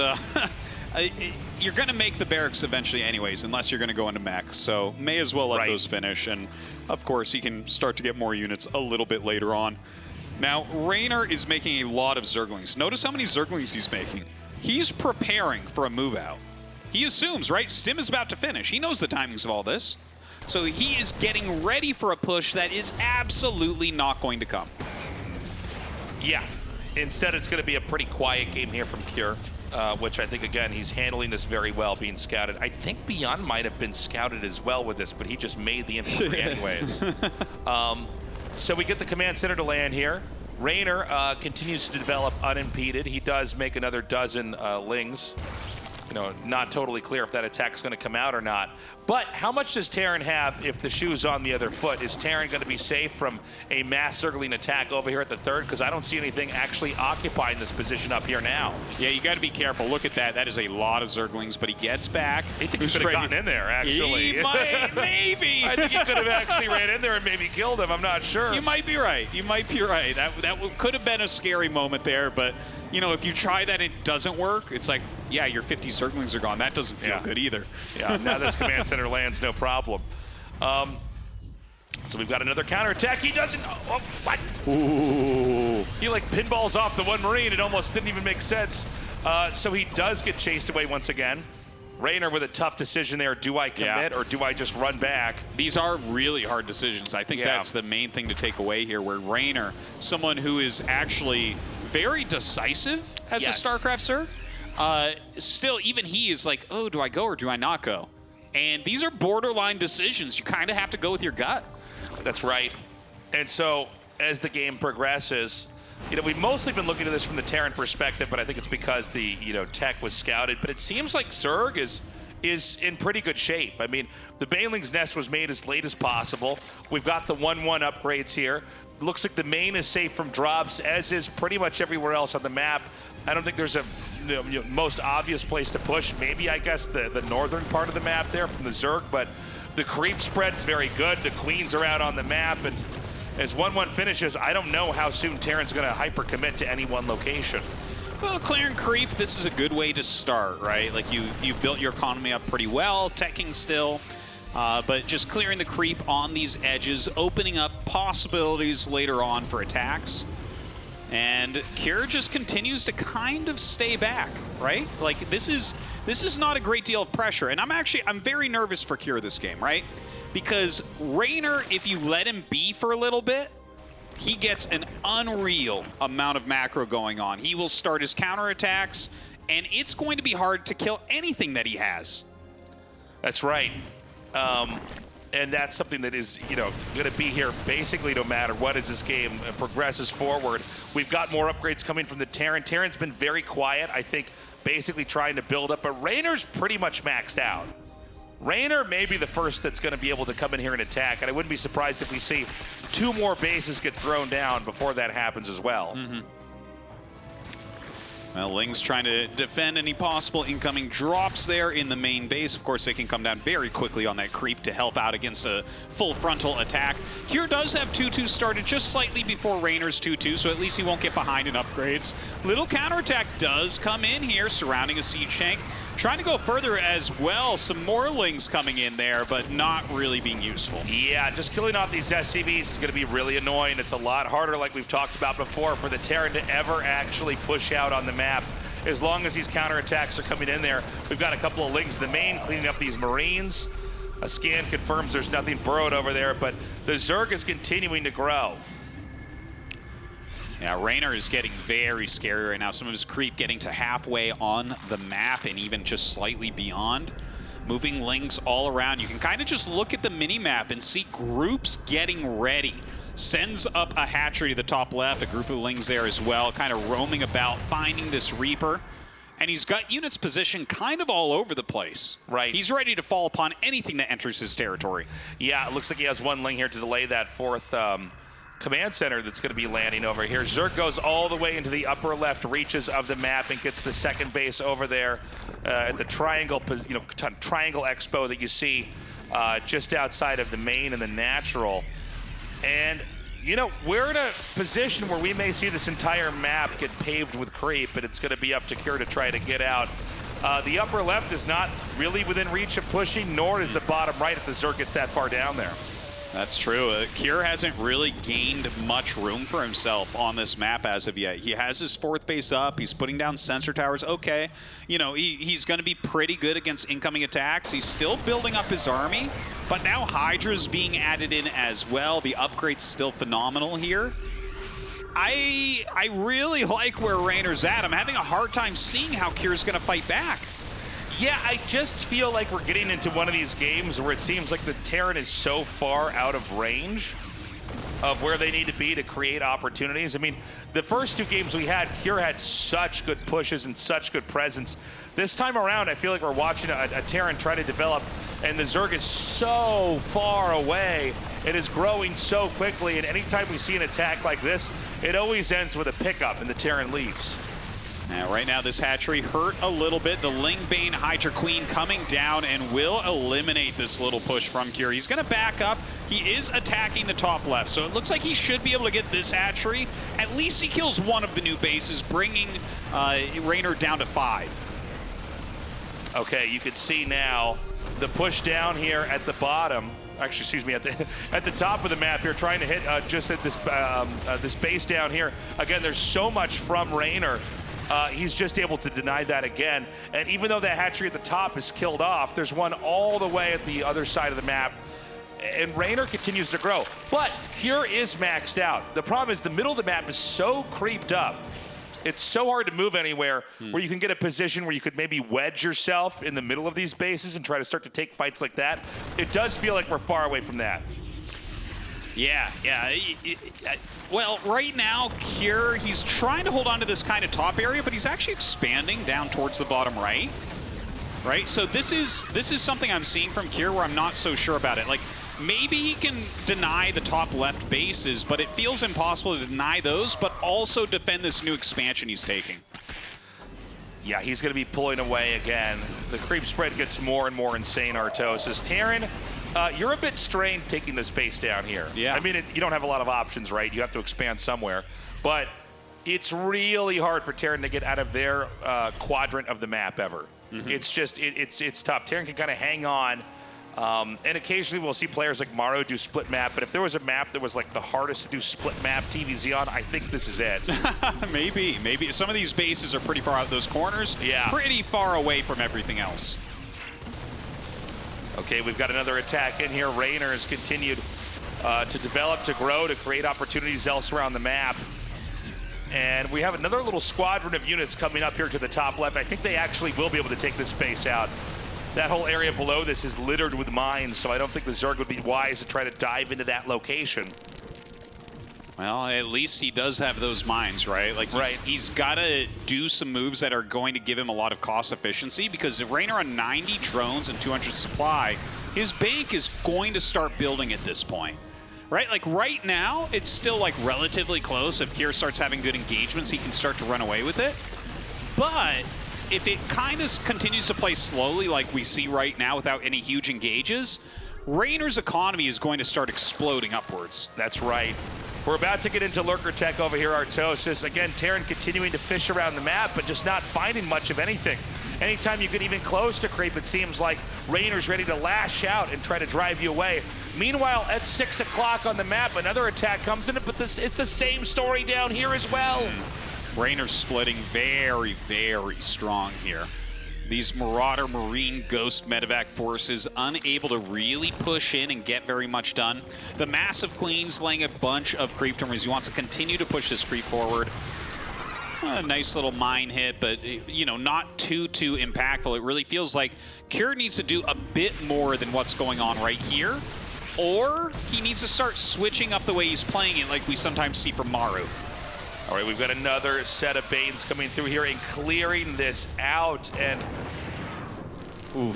you're going to make the barracks eventually anyways, unless you're going to go into mech, so may as well let those finish, and of course he can start to get more units a little bit later on. Now, Reynor is making a lot of Zerglings. Notice how many Zerglings he's making. He's preparing for a move out. He assumes, right, Stim is about to finish. He knows the timings of all this. So he is getting ready for a push that is absolutely not going to come. Yeah. Instead, it's going to be a pretty quiet game here from Cure, which I think, again, he's handling this very well, being scouted. I think Beyond might have been scouted as well with this, but he just made the infantry anyways. So we get the command center to land here. Reynor continues to develop unimpeded. He does make another dozen lings. You know, not totally clear if that attack's going to come out or not. But how much does Terran have if the shoe's on the other foot? Is Terran going to be safe from a mass Zergling attack over here at the third? Because I don't see anything actually occupying this position up here now. Yeah, you got to be careful. Look at that. That is a lot of Zerglings, but he gets back. I think he could have gotten in there, actually. He might, maybe. I think he could have actually ran in there and maybe killed him. I'm not sure. You might be right. You might be right. That could have been a scary moment there, but you know, if you try that and it doesn't work, it's like, yeah, your 50 Zerglings are gone. That doesn't feel good either. Yeah, now this command center lands, no problem. So we've got another counterattack. He doesn't. Oh, what? Ooh. He like pinballs off the one Marine. It almost didn't even make sense. So he does get chased away once again. Reynor with a tough decision there. Do I commit or do I just run back? These are really hard decisions. I think that's the main thing to take away here, where Reynor, someone who is actually very decisive as a StarCraft sir, still, even he is like, oh, do I go or do I not go? And these are borderline decisions. You kind of have to go with your gut. That's right. And so as the game progresses, you know, we've mostly been looking at this from the Terran perspective, but I think it's because the, you know, tech was scouted. But it seems like Zerg is in pretty good shape. I mean, the Baneling's Nest was made as late as possible. We've got the 1-1 upgrades here. Looks like the main is safe from drops, as is pretty much everywhere else on the map. I don't think there's a most obvious place to push. Maybe, I guess, the northern part of the map there from the Zerg, but the creep spread's very good. The Queens are out on the map, and as 1-1 finishes, I don't know how soon Terran's going to hyper-commit to any one location. Well, clearing creep, this is a good way to start, right? Like, you've built your economy up pretty well, teching still, but just clearing the creep on these edges, opening up possibilities later on for attacks. And Kjær just continues to kind of stay back, right? Like, this is not a great deal of pressure. And I'm very nervous for Kjær this game, right? Because Reynor, if you let him be for a little bit, he gets an unreal amount of macro going on. He will start his counterattacks, and it's going to be hard to kill anything that he has. That's right. And that's something that is, you know, going to be here basically no matter what as this game progresses forward. We've got more upgrades coming from the Terran. Terran's been very quiet, I think, basically trying to build up, but Reynor's pretty much maxed out. Reynor may be the first that's going to be able to come in here and attack, and I wouldn't be surprised if we see 2 more bases get thrown down before that happens as well. Well, Ling's trying to defend any possible incoming drops there in the main base. Of course, they can come down very quickly on that creep to help out against a full frontal attack. Kjær does have 2-2 started just slightly before Reynor's 2-2, so at least he won't get behind in upgrades. Little counterattack does come in here, surrounding a siege tank. Trying to go further as well. Some more Lings coming in there, but not really being useful. Yeah, just killing off these SCVs is going to be really annoying. It's a lot harder, like we've talked about before, for the Terran to ever actually push out on the map. As long as these counterattacks are coming in there, we've got a couple of Lings in the main cleaning up these Marines. A scan confirms there's nothing burrowed over there, but the Zerg is continuing to grow. Yeah, Reynor is getting very scary right now. Some of his creep getting to halfway on the map and even just slightly beyond. Moving Lings all around. You can kind of just look at the mini-map and see groups getting ready. Sends up a hatchery to the top left, a group of Lings there as well, kind of roaming about, finding this Reaper. And he's got units positioned kind of all over the place. Right. He's ready to fall upon anything that enters his territory. Yeah, it looks like he has 1 Ling here to delay that 4th command center that's going to be landing over here. Zerg goes all the way into the upper left reaches of the map and gets the 2nd base over there at the triangle, triangle expo that you see just outside of the main and the natural. And, you know, we're in a position where we may see this entire map get paved with creep, and it's going to be up to Kjær to try to get out. The upper left is not really within reach of pushing, nor is the bottom right if the Zerg gets that far down there. That's true. Kjær hasn't really gained much room for himself on this map as of yet. He has his 4th base up. He's putting down sensor towers. Okay, you know, he's going to be pretty good against incoming attacks. He's still building up his army, but now Hydra's being added in as well. The upgrade's still phenomenal here. I really like where Reynor's at. I'm having a hard time seeing how Kjær's going to fight back. Yeah, I just feel like we're getting into one of these games where it seems like the Terran is so far out of range of where they need to be to create opportunities. I mean, the first 2 games we had, Kjær had such good pushes and such good presence. This time around, I feel like we're watching a Terran try to develop, and the Zerg is so far away. It is growing so quickly, and anytime we see an attack like this, it always ends with a pickup, and the Terran leaves. Now, right now, this hatchery hurt a little bit. The Lingbane Hydra Queen coming down and will eliminate this little push from Cure. He's going to back up. He is attacking the top left, so it looks like he should be able to get this hatchery. At least he kills one of the new bases, bringing Reynor down to 5. Okay, you can see now the push down here at the bottom. Actually, excuse me, at the top of the map here, trying to hit just at this this base down here. Again, there's so much from Reynor. He's just able to deny that again. And even though that hatchery at the top is killed off, there's one all the way at the other side of the map. And Reynor continues to grow. But Cure is maxed out. The problem is the middle of the map is so creeped up. It's so hard to move anywhere where you can get a position where you could maybe wedge yourself in the middle of these bases and try to start to take fights like that. It does feel like we're far away from that. Yeah. Well, right now, Cure, he's trying to hold on to this kind of top area, but he's actually expanding down towards the bottom right. Right? So this is something I'm seeing from Cure where I'm not so sure about it. Like, maybe he can deny the top left bases, but it feels impossible to deny those, but also defend this new expansion he's taking. Yeah, he's going to be pulling away again. The creep spread gets more and more insane, Artosis. Terran, you're a bit strained taking this base down here. Yeah. I mean, you don't have a lot of options, right? You have to expand somewhere. But it's really hard for Terran to get out of their quadrant of the map ever. It's just, it's tough. Terran can kind of hang on. And occasionally we'll see players like Maru do split map, but if there was a map that was like the hardest to do split map TVZ on, I think this is it. Maybe. Some of these bases are pretty far out. Those corners, pretty far away from everything else. Okay, we've got another attack in here. Reynor has continued to develop, to grow, to create opportunities elsewhere on the map. And we have another little squadron of units coming up here to the top left. I think they actually will be able to take this base out. That whole area below this is littered with mines, so I don't think the Zerg would be wise to try to dive into that location. Well, at least he does have those mines, right? Like, he's got to do some moves that are going to give him a lot of cost efficiency, because if Reynor on 90 drones and 200 supply, his bank is going to start building at this point. Right? Like, right now, it's still, like, relatively close. If Cure starts having good engagements, he can start to run away with it. But if it kind of continues to play slowly like we see right now without any huge engages, Reynor's economy is going to start exploding upwards. That's right. We're about to get into Lurker Tech over here, Artosis. Again, Terran continuing to fish around the map, but just not finding much of anything. Anytime you get even close to creep, it seems like Reynor's ready to lash out and try to drive you away. Meanwhile, at 6 o'clock on the map, another attack comes in, but it's the same story down here as well. Reynor's splitting very, very strong here. These Marauder Marine Ghost medevac forces unable to really push in and get very much done. The Massive Queen's laying a bunch of creep tumors. He wants to continue to push this creep forward. A nice little mine hit, but, you know, not too impactful. It really feels like Cure needs to do a bit more than what's going on right here, or he needs to start switching up the way he's playing it like we sometimes see from Maru. All right, we've got another set of Banes coming through here and clearing this out. And,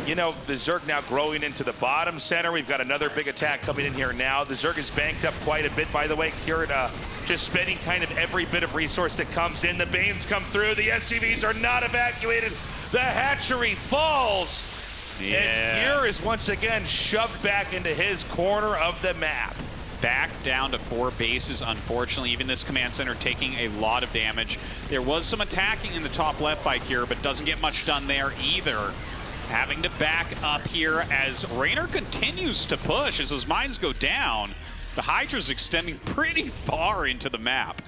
you know, the Zerg now growing into the bottom center. We've got another big attack coming in here now. The Zerg is banked up quite a bit, by the way. Cure just spending kind of every bit of resource that comes in. The Banes come through. The SCVs are not evacuated. The hatchery falls. Yeah. And Cure is once again shoved back into his corner of the map. Back down to 4 bases, unfortunately. Even this command center taking a lot of damage. There was some attacking in the top left by Cure, but doesn't get much done there either. Having to back up here as Reynor continues to push as those mines go down. The Hydra's extending pretty far into the map.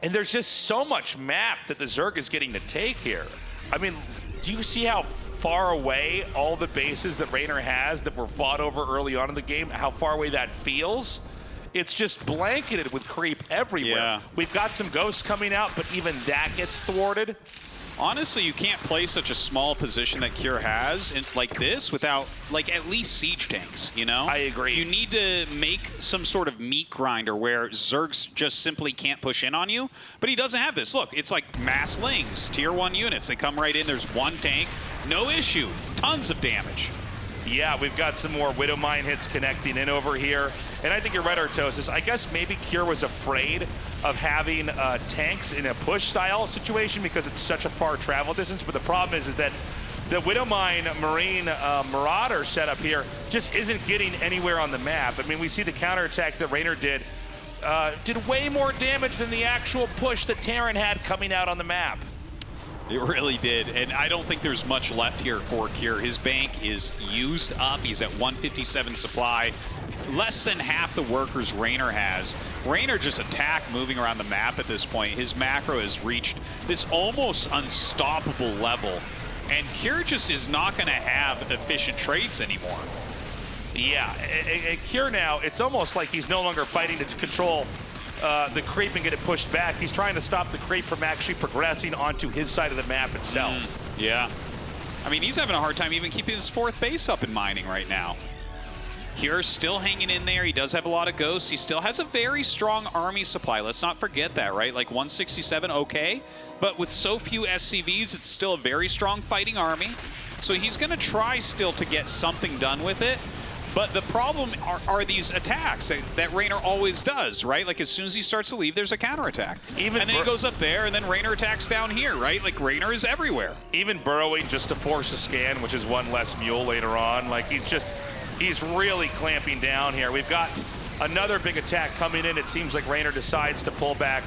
And there's just so much map that the Zerg is getting to take here. I mean, do you see how far away all the bases that Reynor has that were fought over early on in the game, how far away that feels? It's just blanketed with creep everywhere. Yeah. We've got some ghosts coming out, but even that gets thwarted. Honestly, you can't play such a small position that Cure has like this without, like, at least siege tanks, you know? I agree. You need to make some sort of meat grinder where Zergs just simply can't push in on you, but he doesn't have this. Look, it's like mass lings, tier 1 units. They come right in, there's one tank, no issue, tons of damage. Yeah, we've got some more Widow Mine hits connecting in over here. And I think you're right, Artosis. I guess maybe Cure was afraid of having tanks in a push-style situation because it's such a far travel distance. But the problem is that the Widow Mine Marine Marauder setup here just isn't getting anywhere on the map. I mean, we see the counterattack that Reynor did way more damage than the actual push that Terran had coming out on the map. It really did, and I don't think there's much left here for Cure. His bank is used up. He's at 157 supply. Less than half the workers Reynor has. Reynor just attacked moving around the map at this point. His macro has reached this almost unstoppable level, and Cure just is not going to have efficient trades anymore. Yeah, Cure now, it's almost like he's no longer fighting to control the creep and get it pushed back. He's trying to stop the creep from actually progressing onto his side of the map itself. Yeah. I mean, he's having a hard time even keeping his fourth base up in mining right now. Cure's still hanging in there. He does have a lot of ghosts. He still has a very strong army supply. Let's not forget that, right? Like 167, okay. But with so few SCVs, it's still a very strong fighting army. So he's going to try still to get something done with it. But the problem are these attacks that Reynor always does, right? Like as soon as he starts to leave, there's a counterattack. And then he goes up there, and then Reynor attacks down here, right? Like Reynor is everywhere. Even burrowing just to force a scan, which is one less mule later on. Like he's really clamping down here. We've got another big attack coming in. It seems like Reynor decides to pull back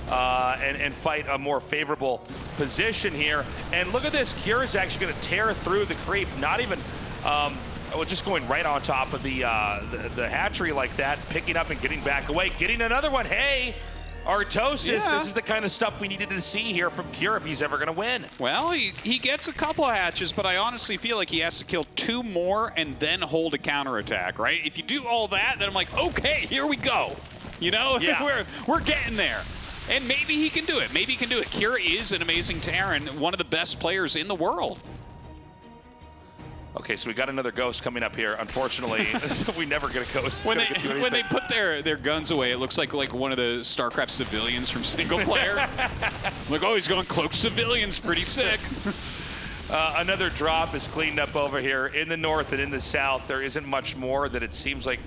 and fight a more favorable position here. And look at this, Cure is actually going to tear through the creep, not even just going right on top of the hatchery like that, picking up and getting back away, getting another one. Hey, Artosis, this is the kind of stuff we needed to see here from Cure if he's ever going to win. Well, he gets a couple of hatches, but I honestly feel like he has to kill 2 more and then hold a counterattack, right? If you do all that, then I'm like, okay, here we go. You know, we're getting there. And maybe he can do it. Maybe he can do it. Cure is an amazing Terran, one of the best players in the world. Okay, so we got another ghost coming up here. Unfortunately, we never get a ghost. When they put their guns away, it looks like one of the StarCraft civilians from single player. Like, oh, he's going cloaked civilians, pretty sick. Another drop is cleaned up over here in the north and in the south. There isn't much more that it seems like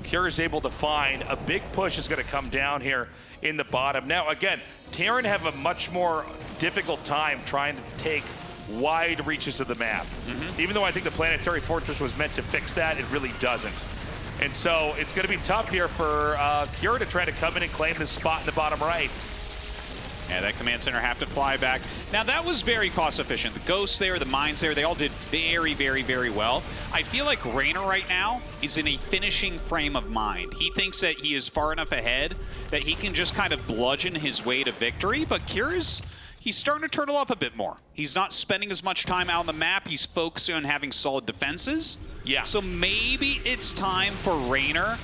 Cure is able to find. A big push is going to come down here in the bottom. Now, again, Terran have a much more difficult time trying to take wide reaches of the map. Even though I think the Planetary Fortress was meant to fix that, it really doesn't. And so it's going to be tough here for Cure to try to come in and claim this spot in the bottom right. Yeah, that command center have to fly back. Now, that was very cost efficient. The ghosts there, the mines there, they all did very, very, very well. I feel like Reynor right now is in a finishing frame of mind. He thinks that he is far enough ahead that he can just kind of bludgeon his way to victory, but Cure's he's starting to turtle up a bit more. He's not spending as much time out on the map. He's focusing on having solid defenses. Yeah. So maybe it's time for Reynor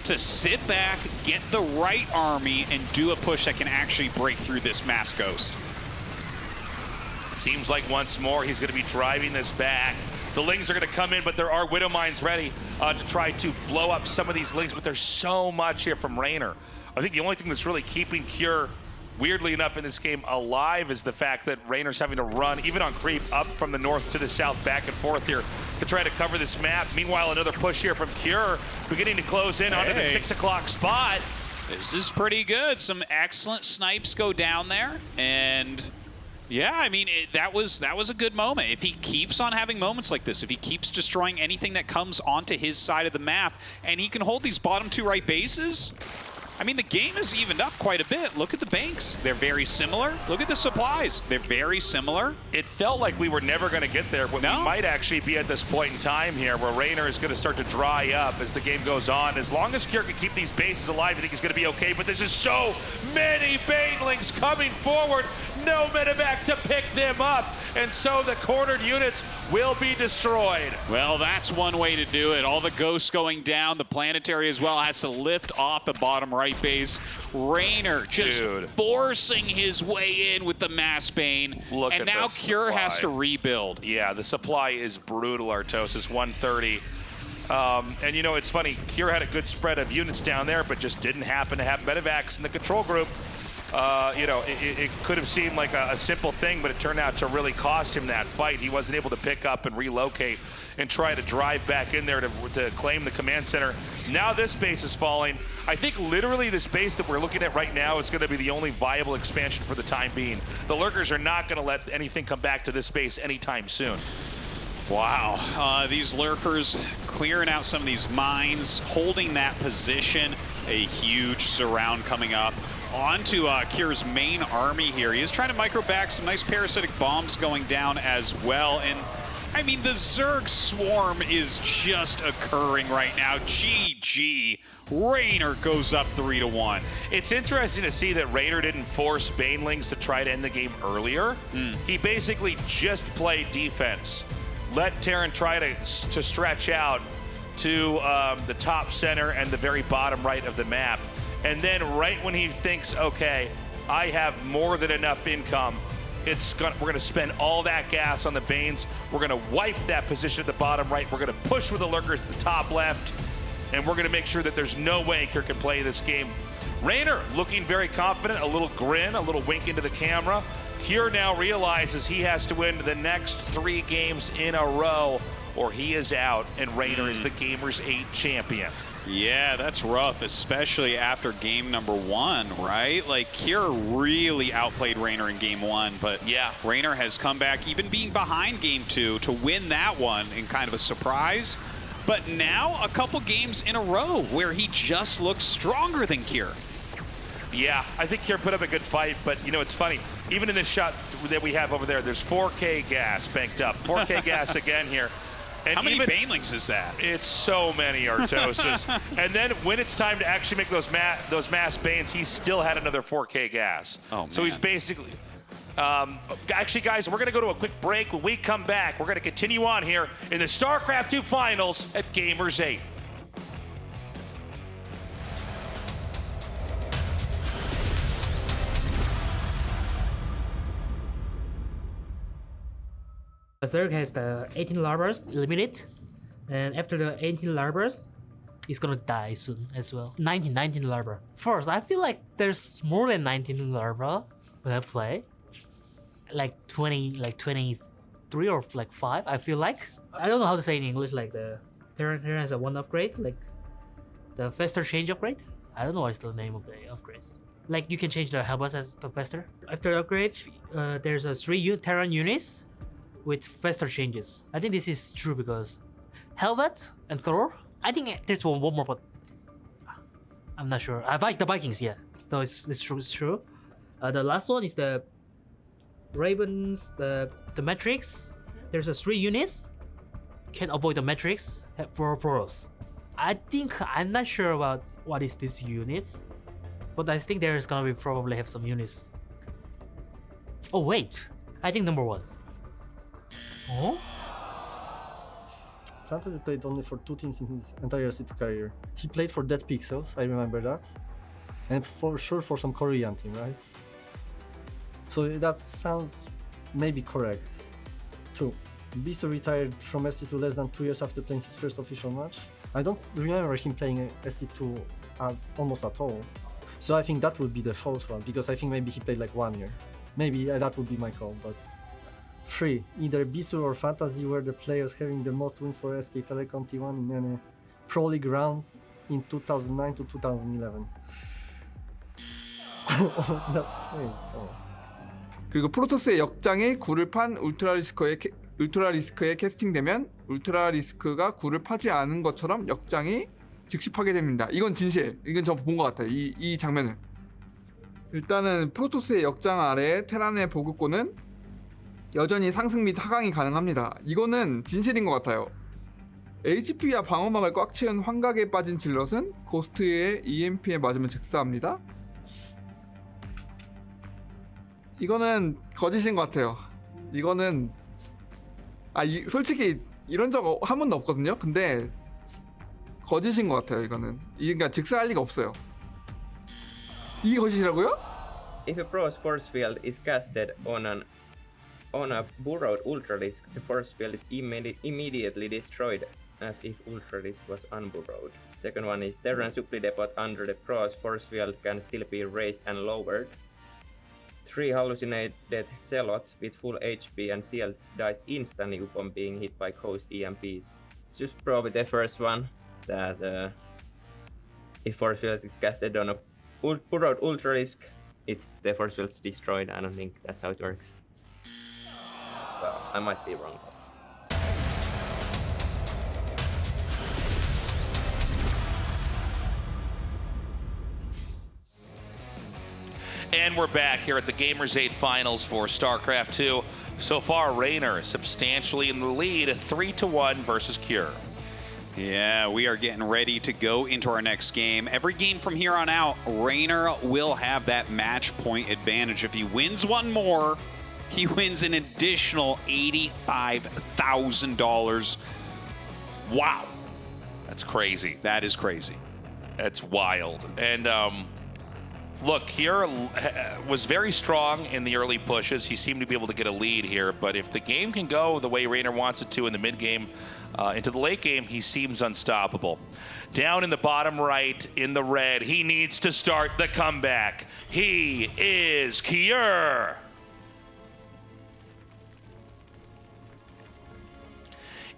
to sit back, get the right army, and do a push that can actually break through this mass ghost. Seems like once more he's going to be driving this back. The Lings are going to come in, but there are Widow Mines ready to try to blow up some of these Lings, but there's so much here from Reynor. I think the only thing that's really keeping Cure, weirdly enough, in this game alive is the fact that Reynor's having to run, even on creep, up from the north to the south, back and forth here to try to cover this map. Meanwhile, another push here from Cure, beginning to close in onto the 6 o'clock spot. This is pretty good. Some excellent snipes go down there, and yeah, I mean, that was a good moment. If he keeps on having moments like this, if he keeps destroying anything that comes onto his side of the map, and he can hold these bottom 2 right bases, I mean, the game has evened up quite a bit. Look at the banks. They're very similar. Look at the supplies. They're very similar. It felt like we were never going to get there, but we might actually be at this point in time here where Reynor is going to start to dry up as the game goes on. As long as Cure can keep these bases alive, I think he's going to be okay, but there's just so many Banelings coming forward. No medevac to pick them up, and so the cornered units will be destroyed. Well, that's one way to do it. All the ghosts going down. The Planetary as well has to lift off the bottom right base. Reynor just forcing his way in with the Mass Bane. And now Cure has to rebuild. Yeah, the supply is brutal, Artosis, 130. And you know, it's funny, Cure had a good spread of units down there, but just didn't happen to have medevacs in the control group. it could have seemed like a simple thing, but it turned out to really cost him that fight. He wasn't able to pick up and relocate and try to drive back in there to claim the command center. Now this base is falling. I think literally this base that we're looking at right now is going to be the only viable expansion for the time being. The Lurkers are not going to let anything come back to this base anytime soon. Wow, these Lurkers clearing out some of these mines, holding that position. A huge surround coming up onto Kier's main army here. He is trying to micro back, some nice parasitic bombs going down as well. And I mean, the Zerg swarm is just occurring right now. GG. Reynor goes up 3-1. It's interesting to see that Reynor didn't force Banelings to try to end the game earlier. He basically just played defense. Let Terran try to stretch out to the top center and the very bottom right of the map. And then right when he thinks, okay, I have more than enough income, we're gonna spend all that gas on the Banes. We're gonna wipe that position at the bottom right. We're gonna push with the Lurkers at the top left. And we're gonna make sure that there's no way Kier can play this game. Reynor looking very confident, a little grin, a little wink into the camera. Kier now realizes he has to win the next 3 games in a row or he is out, and Reynor is the Gamers8 champion. Yeah, that's rough, especially after game number 1, right? Like, Kier really outplayed Reynor in game 1, but yeah, Reynor has come back, even being behind game 2, to win that one in kind of a surprise. But now, a couple games in a row where he just looks stronger than Kier. Yeah, I think Kier put up a good fight, but you know, it's funny. Even in this shot that we have over there, there's 4K gas banked up. 4K gas again here. And how many Banelings is that? It's so many, Artosis. And then when it's time to actually make those mass Banes, he still had another 4K gas. Oh, man. So he's basically... actually, guys, we're going to go to a quick break. When we come back, we're going to continue on here in the StarCraft 2 Finals at Gamers8. Zerg has the 18 larvas eliminate, and after the 18 larvas, it's gonna die soon as well. 19 larva. First, I feel like there's more than 19 larva when I play. Like 23 or like 5, I feel like. I don't know how to say in English, like the Terran has a 1 upgrade, like the faster change upgrade. I don't know what's the name of the upgrades. Like you can change the Helbus as the faster. After the upgrade, there's a 3 Terran units with faster changes. I think this is true because Helvet and Thor, I think there's one more, but I'm not sure. I like the Vikings, yeah. So it's true. The last one is the Ravens, the Matrix. There's a 3 units. Can avoid the Matrix for us. I'm not sure about what is this units, but I think there's gonna be probably have some units. Oh wait, I think number 1. Oh? Fantasy played only for 2 teams in his entire SC2 career. He played for Dead Pixels, I remember that. And for sure for some Korean team, right? So that sounds maybe correct. 2. Bisu retired from SC2 less than 2 years after playing his first official match. I don't remember him playing SC2 almost at all. So I think that would be the false one, because I think maybe he played like 1 year. Maybe that would be my call, but... 3. Either Bisu or Fantasy were the players having the most wins for SK Telecom T1 in any Pro League round in 2009 to 2011. That's crazy. Oh. 그리고 프로토스의 역장에 굴을 판 울트라리스크에 캐스팅되면 울트라리스크가 굴을 파지 않은 것처럼 역장이 즉시 파괴됩니다. 이건 진실. 이건 저 본 것 같아요. 이 장면을. 일단은 프로토스의 역장 아래 테란의 보급고는 여전히 상승 및 하강이 가능합니다. 이거는 진실인 것 같아요. HP와 방어막을 꽉 채운 환각에 빠진 질럿은 고스트의 EMP에 맞으면 즉사합니다. 이거는 거짓인 것 같아요. 이거는 솔직히 이런 적 한 번도 없거든요. 근데 거짓인 것 같아요. 이거는 그러니까 즉사할 리가 없어요. 이게 거짓이라고요? If a pro's force field is casted on a burrowed ultralisk, the force field is immediately destroyed, as if ultralisk was unburrowed. Second one is Terran supply depot under the pro's force field can still be raised and lowered. 3 hallucinated Zealot with full HP and Seals dies instantly upon being hit by Coast EMPs. It's just probably the first one that if Force Field is casted on a Burrowed Ultralisk, it's the Force Field's destroyed. I don't think that's how it works. Well, I might be wrong. And we're back here at the Gamers8 Finals for StarCraft 2. So far, Reynor substantially in the lead, 3-1 versus Cure. Yeah, we are getting ready to go into our next game. Every game from here on out, Reynor will have that match point advantage. If he wins one more, he wins an additional $85,000. Wow. That's crazy. That is crazy. That's wild. And look, Cure was very strong in the early pushes. He seemed to be able to get a lead here, but if the game can go the way Reynor wants it to in the mid game, into the late game, he seems unstoppable. Down in the bottom right, in the red, he needs to start the comeback. He is Cure.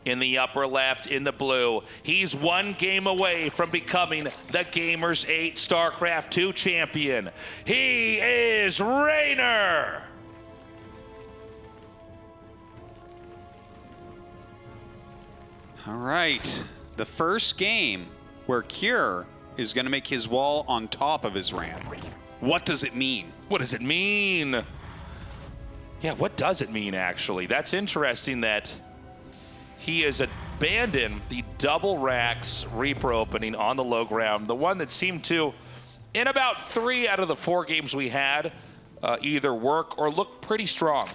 In the upper left, in the blue, he's one game away from becoming the Gamers8 StarCraft 2 champion. He is Reynor. All right, the first game where Cure is going to make his wall on top of his ramp. What does it mean? What does it mean? Yeah, what does it mean, actually? That's interesting that he has abandoned the double racks Reaper opening on the low ground, the one that seemed to, in about 3 out of the 4 games we had, either work or look pretty strong.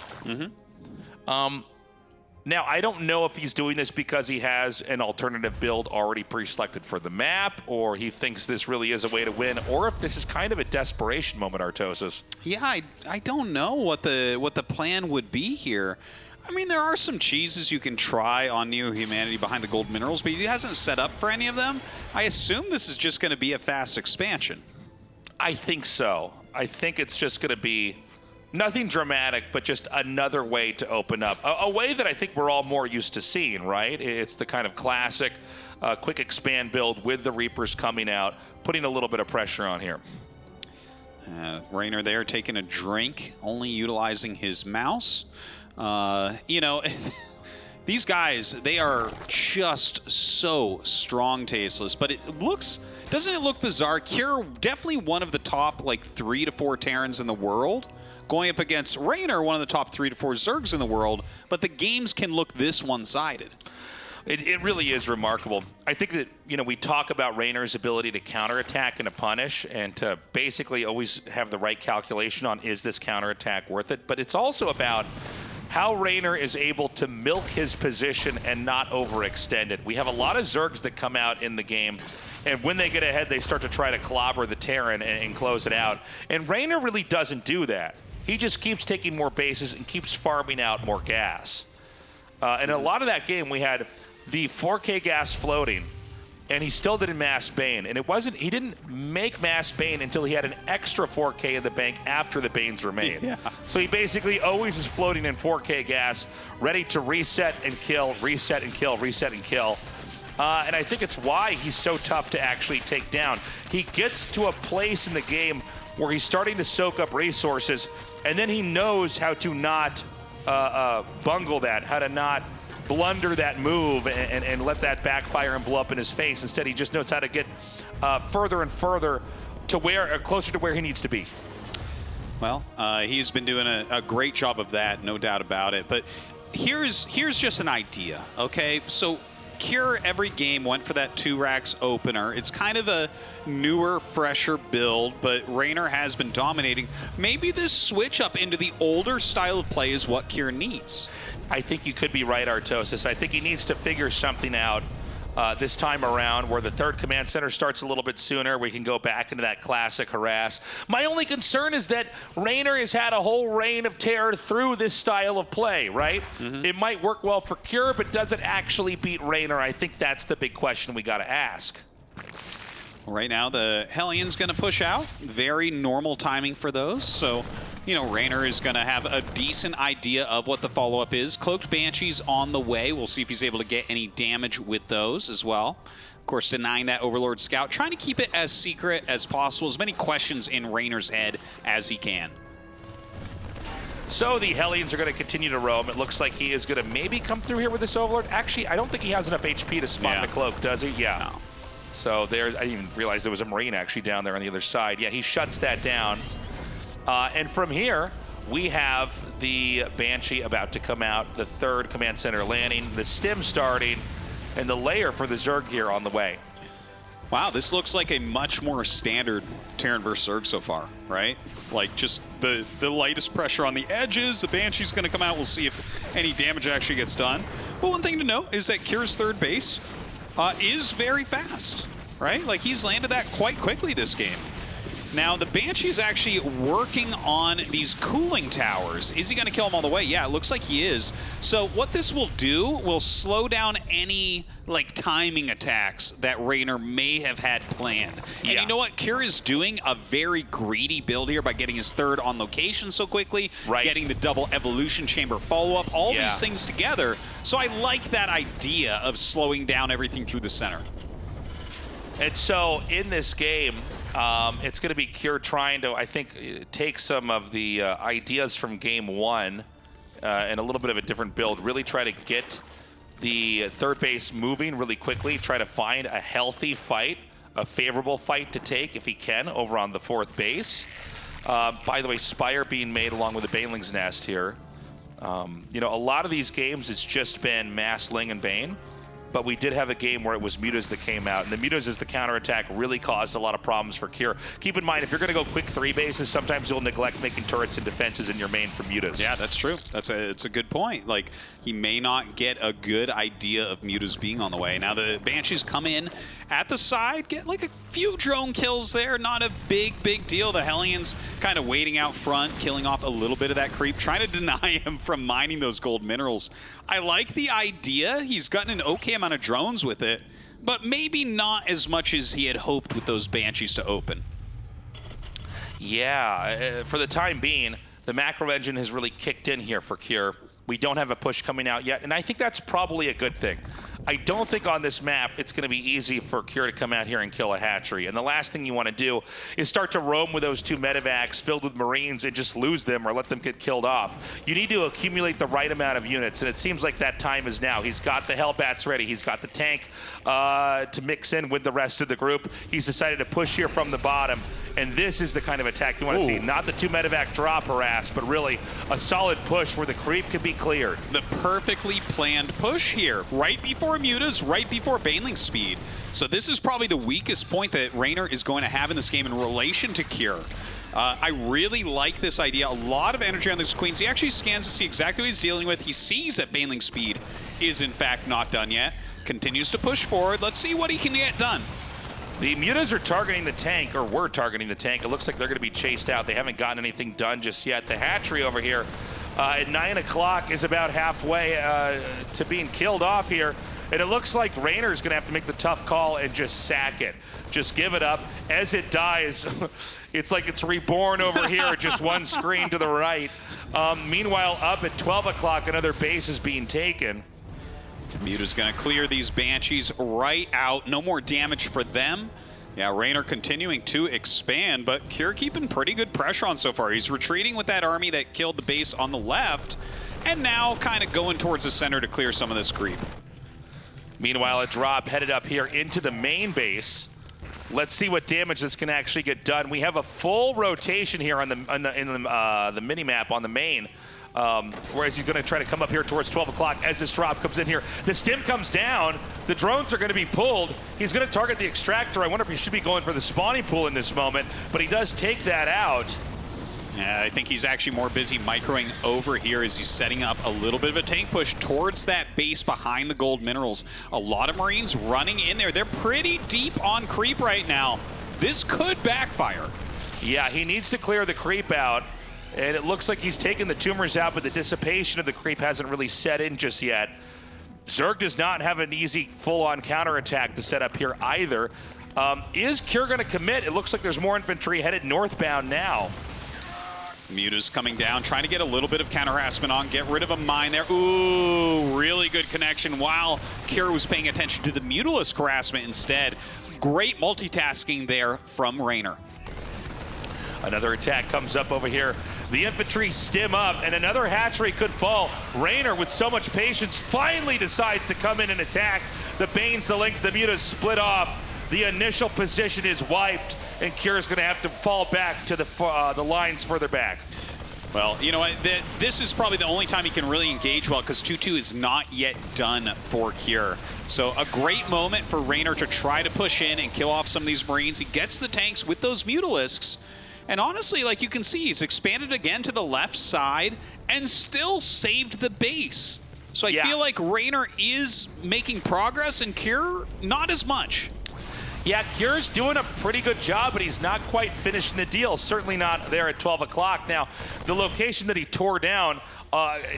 Now, I don't know if he's doing this because he has an alternative build already pre-selected for the map, or he thinks this really is a way to win, or if this is kind of a desperation moment, Artosis. Yeah, I don't know what the plan would be here. I mean, there are some cheeses you can try on Neo Humanity behind the gold minerals, but he hasn't set up for any of them. I assume this is just going to be a fast expansion. I think so. I think it's just going to be nothing dramatic, but just another way to open up. A way that I think we're all more used to seeing, right? It's the kind of classic quick expand build with the Reapers coming out, putting a little bit of pressure on here. Reynor there taking a drink, only utilizing his mouse. You know, these guys, they are just so strong tasteless, but doesn't it look bizarre? Cure, definitely one of the top like 3 to 4 Terrans in the world, going up against Reynor, one of the top 3 to 4 Zergs in the world, but the games can look this one-sided. It really is remarkable. I think that, you know, we talk about Reynor's ability to counterattack and to punish and to basically always have the right calculation on, is this counterattack worth it? But it's also about how Reynor is able to milk his position and not overextend it. We have a lot of Zergs that come out in the game, and when they get ahead, they start to try to clobber the Terran and close it out. And Reynor really doesn't do that. He just keeps taking more bases and keeps farming out more gas. And a lot of that game, we had the 4K gas floating, and he still didn't mass Bane. And he didn't make mass Bane until he had an extra 4K in the bank after the Banes were made. Yeah. So he basically always is floating in 4K gas, ready to reset and kill, reset and kill, reset and kill. And I think it's why he's so tough to actually take down. He gets to a place in the game where he's starting to soak up resources, and then he knows how to not bungle that, how to not blunder that move and let that backfire and blow up in his face. Instead, he just knows how to get further and further to closer to where he needs to be. Well, he's been doing a great job of that, no doubt about it. But here's just an idea, okay? So Cure every game went for that 2 racks opener. It's kind of a newer, fresher build, but Reynor has been dominating. Maybe this switch up into the older style of play is what Cure needs. I think you could be right, Artosis. I think he needs to figure something out this time around where the 3rd command center starts a little bit sooner. We can go back into that classic harass. My only concern is that Reynor has had a whole reign of terror through this style of play, right? It might work well for Cure, but does it actually beat Reynor? I think that's the big question we got to ask. Right now, the Hellion's going to push out. Very normal timing for those. So you know, Reynor is going to have a decent idea of what the follow-up is. Cloaked Banshees on the way. We'll see if he's able to get any damage with those as well. Of course, denying that Overlord Scout, trying to keep it as secret as possible, as many questions in Reynor's head as he can. So the Hellions are going to continue to roam. It looks like he is going to maybe come through here with this Overlord. Actually, I don't think he has enough HP to spawn the Cloak, does he? Yeah. No. So there, I didn't even realize there was a Marine actually down there on the other side. Yeah, he shuts that down. And from here, we have the Banshee about to come out, the third command center landing, the stim starting, and the layer for the Zerg here on the way. Wow, this looks like a much more standard Terran vs. Zerg so far, right? Like just the lightest pressure on the edges. The Banshee's going to come out. We'll see if any damage actually gets done. But one thing to note is that Kira's third base is very fast, right? Like he's landed that quite quickly this game. Now, the Banshee's actually working on these cooling towers. Is he going to kill them all the way? Yeah, it looks like he is. So what this will do will slow down any like timing attacks that Reynor may have had planned. And you know what? Kira's doing a very greedy build here by getting his third on location so quickly, getting the double evolution chamber follow-up, all these things together. So I like that idea of slowing down everything through the center. And so in this game, it's going to be Kira trying to, I think, take some of the ideas from game one and a little bit of a different build. Really try to get the third base moving really quickly. Try to find a healthy fight, a favorable fight to take if he can over on the fourth base. By the way, Spire being made along with the Baneling's Nest here. You know, a lot of these games, it's just been Mass, Ling, and Bane. But we did have a game where it was Mutas that came out, and the Mutas as the counterattack really caused a lot of problems for Kira. Keep in mind, if you're going to go quick three bases, sometimes you'll neglect making turrets and defenses in your main for Mutas. Yeah, that's true. It's a good point. Like, he may not get a good idea of Mutas being on the way. Now, the Banshees come in at the side, get like a few drone kills there. Not a big deal. The Hellions kind of waiting out front, killing off a little bit of that creep, trying to deny him from mining those gold minerals. I like the idea. He's gotten an okay amount of drones with it, but maybe not as much as he had hoped with those Banshees to open. Yeah, for the time being, the macro engine has really kicked in here for Kira. We don't have a push coming out yet, and I think that's probably a good thing. I don't think on this map it's going to be easy for Kira to come out here and kill a hatchery. And the last thing you want to do is start to roam with those two medevacs filled with Marines and just lose them or let them get killed off. You need to accumulate the right amount of units, and it seems like that time is now. He's got the Hellbats ready. He's got the tank to mix in with the rest of the group. He's decided to push here from the bottom. And this is the kind of attack you want to see. Not the two medevac drop harass, but really a solid push where the creep can be cleared. The perfectly planned push here, right before Mutas, right before Baneling speed. So this is probably the weakest point that Reynor is going to have in this game in relation to Kira. I really like this idea. A lot of energy on this Queens. He actually scans to see exactly what he's dealing with. He sees that Baneling speed is in fact not done yet. Continues to push forward. Let's see what he can get done. The Mutas are targeting the tank, or were targeting the tank. It looks like they're going to be chased out. They haven't gotten anything done just yet. The hatchery over here at 9 o'clock is about halfway to being killed off here. And it looks like Reynor's going to have to make the tough call and just sack it. Just give it up. As it dies, it's like it's reborn over here, just one screen to the right. Meanwhile, up at 12 o'clock, another base is being taken. Muta's going to clear these Banshees right out. No more damage for them. Yeah, Reynor continuing to expand, but Kira keeping pretty good pressure on so far. He's retreating with that army that killed the base on the left, and now kind of going towards the center to clear some of this creep. Meanwhile, a drop headed up here into the main base. Let's see what damage this can actually get done. We have a full rotation here on the mini-map on the main. Whereas he's going to try to come up here towards 12 o'clock as this drop comes in here. The stim comes down. The drones are going to be pulled. He's going to target the extractor. I wonder if he should be going for the spawning pool in this moment, but he does take that out. Yeah, I think he's actually more busy microing over here as he's setting up a little bit of a tank push towards that base behind the gold minerals. A lot of Marines running in there. They're pretty deep on creep right now. This could backfire. Yeah, he needs to clear the creep out. And it looks like he's taken the tumors out, but the dissipation of the creep hasn't really set in just yet. Zerg does not have an easy full-on counterattack to set up here either. Is Kira going to commit? It looks like there's more infantry headed northbound now. Muta's coming down, trying to get a little bit of counter harassment on, get rid of a mine there. Ooh, really good connection while Kira was paying attention to the Mutalisk harassment instead. Great multitasking there from Reynor. Another attack comes up over here. The infantry stim up, and another hatchery could fall. Reynor, with so much patience, finally decides to come in and attack. The Banes, the Lynx, the Mutas split off. The initial position is wiped, and Kira's going to have to fall back to the lines further back. Well, you know what? This is probably the only time he can really engage well, because 2-2 is not yet done for Cure. So a great moment for Reynor to try to push in and kill off some of these Marines. He gets the tanks with those Mutalisks. And honestly, like you can see, he's expanded again to the left side and still saved the base. So I feel like Reynor is making progress and Cure not as much. Yeah, Cure's doing a pretty good job, but he's not quite finishing the deal. Certainly not there at 12 o'clock. Now, the location that he tore down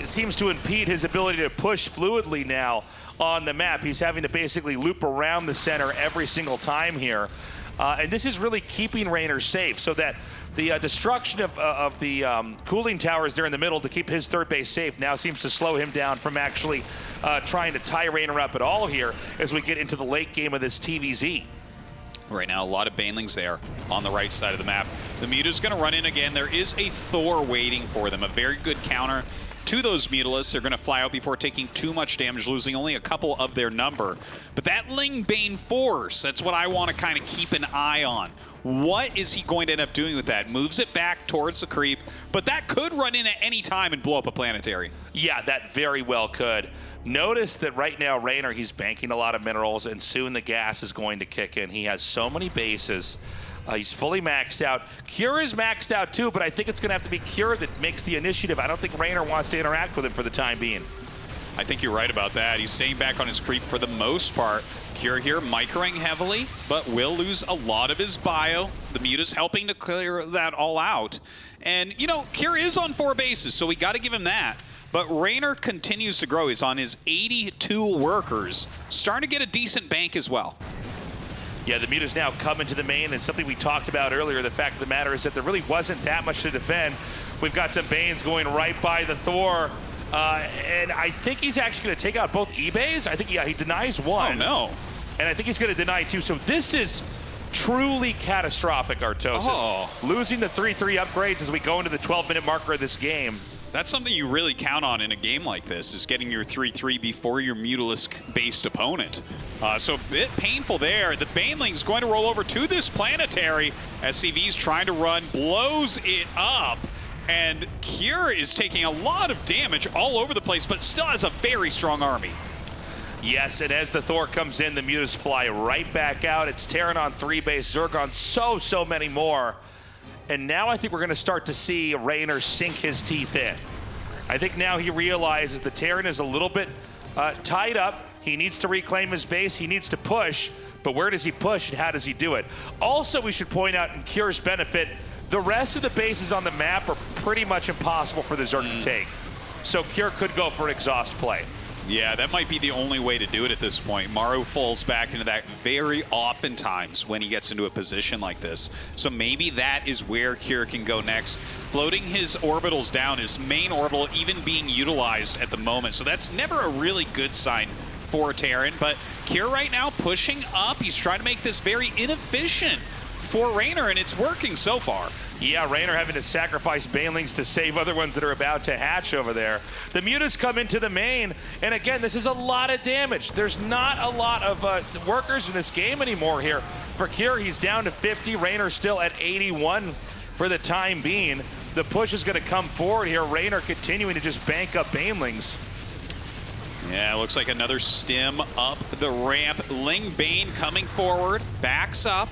seems to impede his ability to push fluidly now on the map. He's having to basically loop around the center every single time here. And this is really keeping Reynor safe, so that the destruction of the cooling towers there in the middle to keep his third base safe now seems to slow him down from actually trying to tie Reynor up at all here as we get into the late game of this TVZ. Right now, a lot of Banelings there on the right side of the map. The Muta's going to run in again. There is a Thor waiting for them. A very good counter to those Mutalisks. They're going to fly out before taking too much damage, losing only a couple of their number. But that Ling Bane Force, that's what I want to kind of keep an eye on. What is he going to end up doing with that? Moves it back towards the creep, but that could run in at any time and blow up a planetary. Yeah, that very well could. Notice that right now, Reynor, he's banking a lot of minerals, and soon the gas is going to kick in. He has so many bases. He's fully maxed out. Cure is maxed out too, but I think it's going to have to be Cure that makes the initiative. I don't think Reynor wants to interact with him for the time being. I think you're right about that. He's staying back on his creep for the most part. Cure here microing heavily, but will lose a lot of his bio. The Muta's helping to clear that all out. And, you know, Cure is on 4 bases, so we got to give him that. But Reynor continues to grow. He's on his 82 workers, starting to get a decent bank as well. Yeah, the Muta's now coming to the main, and something we talked about earlier, the fact of the matter is that there really wasn't that much to defend. We've got some Banes going right by the Thor, and I think he's actually going to take out both eBays. I think, yeah, he denies one. Oh, no. And I think he's going to deny two. So this is truly catastrophic, Artosis. Oh. Losing the 3-3 upgrades as we go into the 12-minute marker of this game. That's something you really count on in a game like this, is getting your 3-3 before your Mutalisk-based opponent. So a bit painful there. The Baneling's going to roll over to this planetary. SCV's trying to run, blows it up. And Cure is taking a lot of damage all over the place, but still has a very strong army. Yes, and as the Thor comes in, the Mutas fly right back out. It's Terran on 3 base, Zerg on so many more. And now I think we're going to start to see Reynor sink his teeth in. I think now he realizes the Terran is a little bit tied up. He needs to reclaim his base. He needs to push. But where does he push and how does he do it? Also, we should point out in Cure's benefit, the rest of the bases on the map are pretty much impossible for the Zerg to take. So Cure could go for an exhaust play. Yeah, that might be the only way to do it at this point. Maru falls back into that very oftentimes when he gets into a position like this. So maybe that is where Cure can go next. Floating his orbitals down, his main orbital even being utilized at the moment. So that's never a really good sign for Terran. But Cure right now pushing up. He's trying to make this very inefficient for Reynor, and it's working so far. Yeah, Reynor having to sacrifice Banelings to save other ones that are about to hatch over there. The Mutas come into the main, and again, this is a lot of damage. There's not a lot of workers in this game anymore here. For Cure, he's down to 50. Reynor still at 81 for the time being. The push is going to come forward here. Reynor continuing to just bank up Banelings. Yeah, it looks like another stim up the ramp. Ling Bane coming forward, backs up.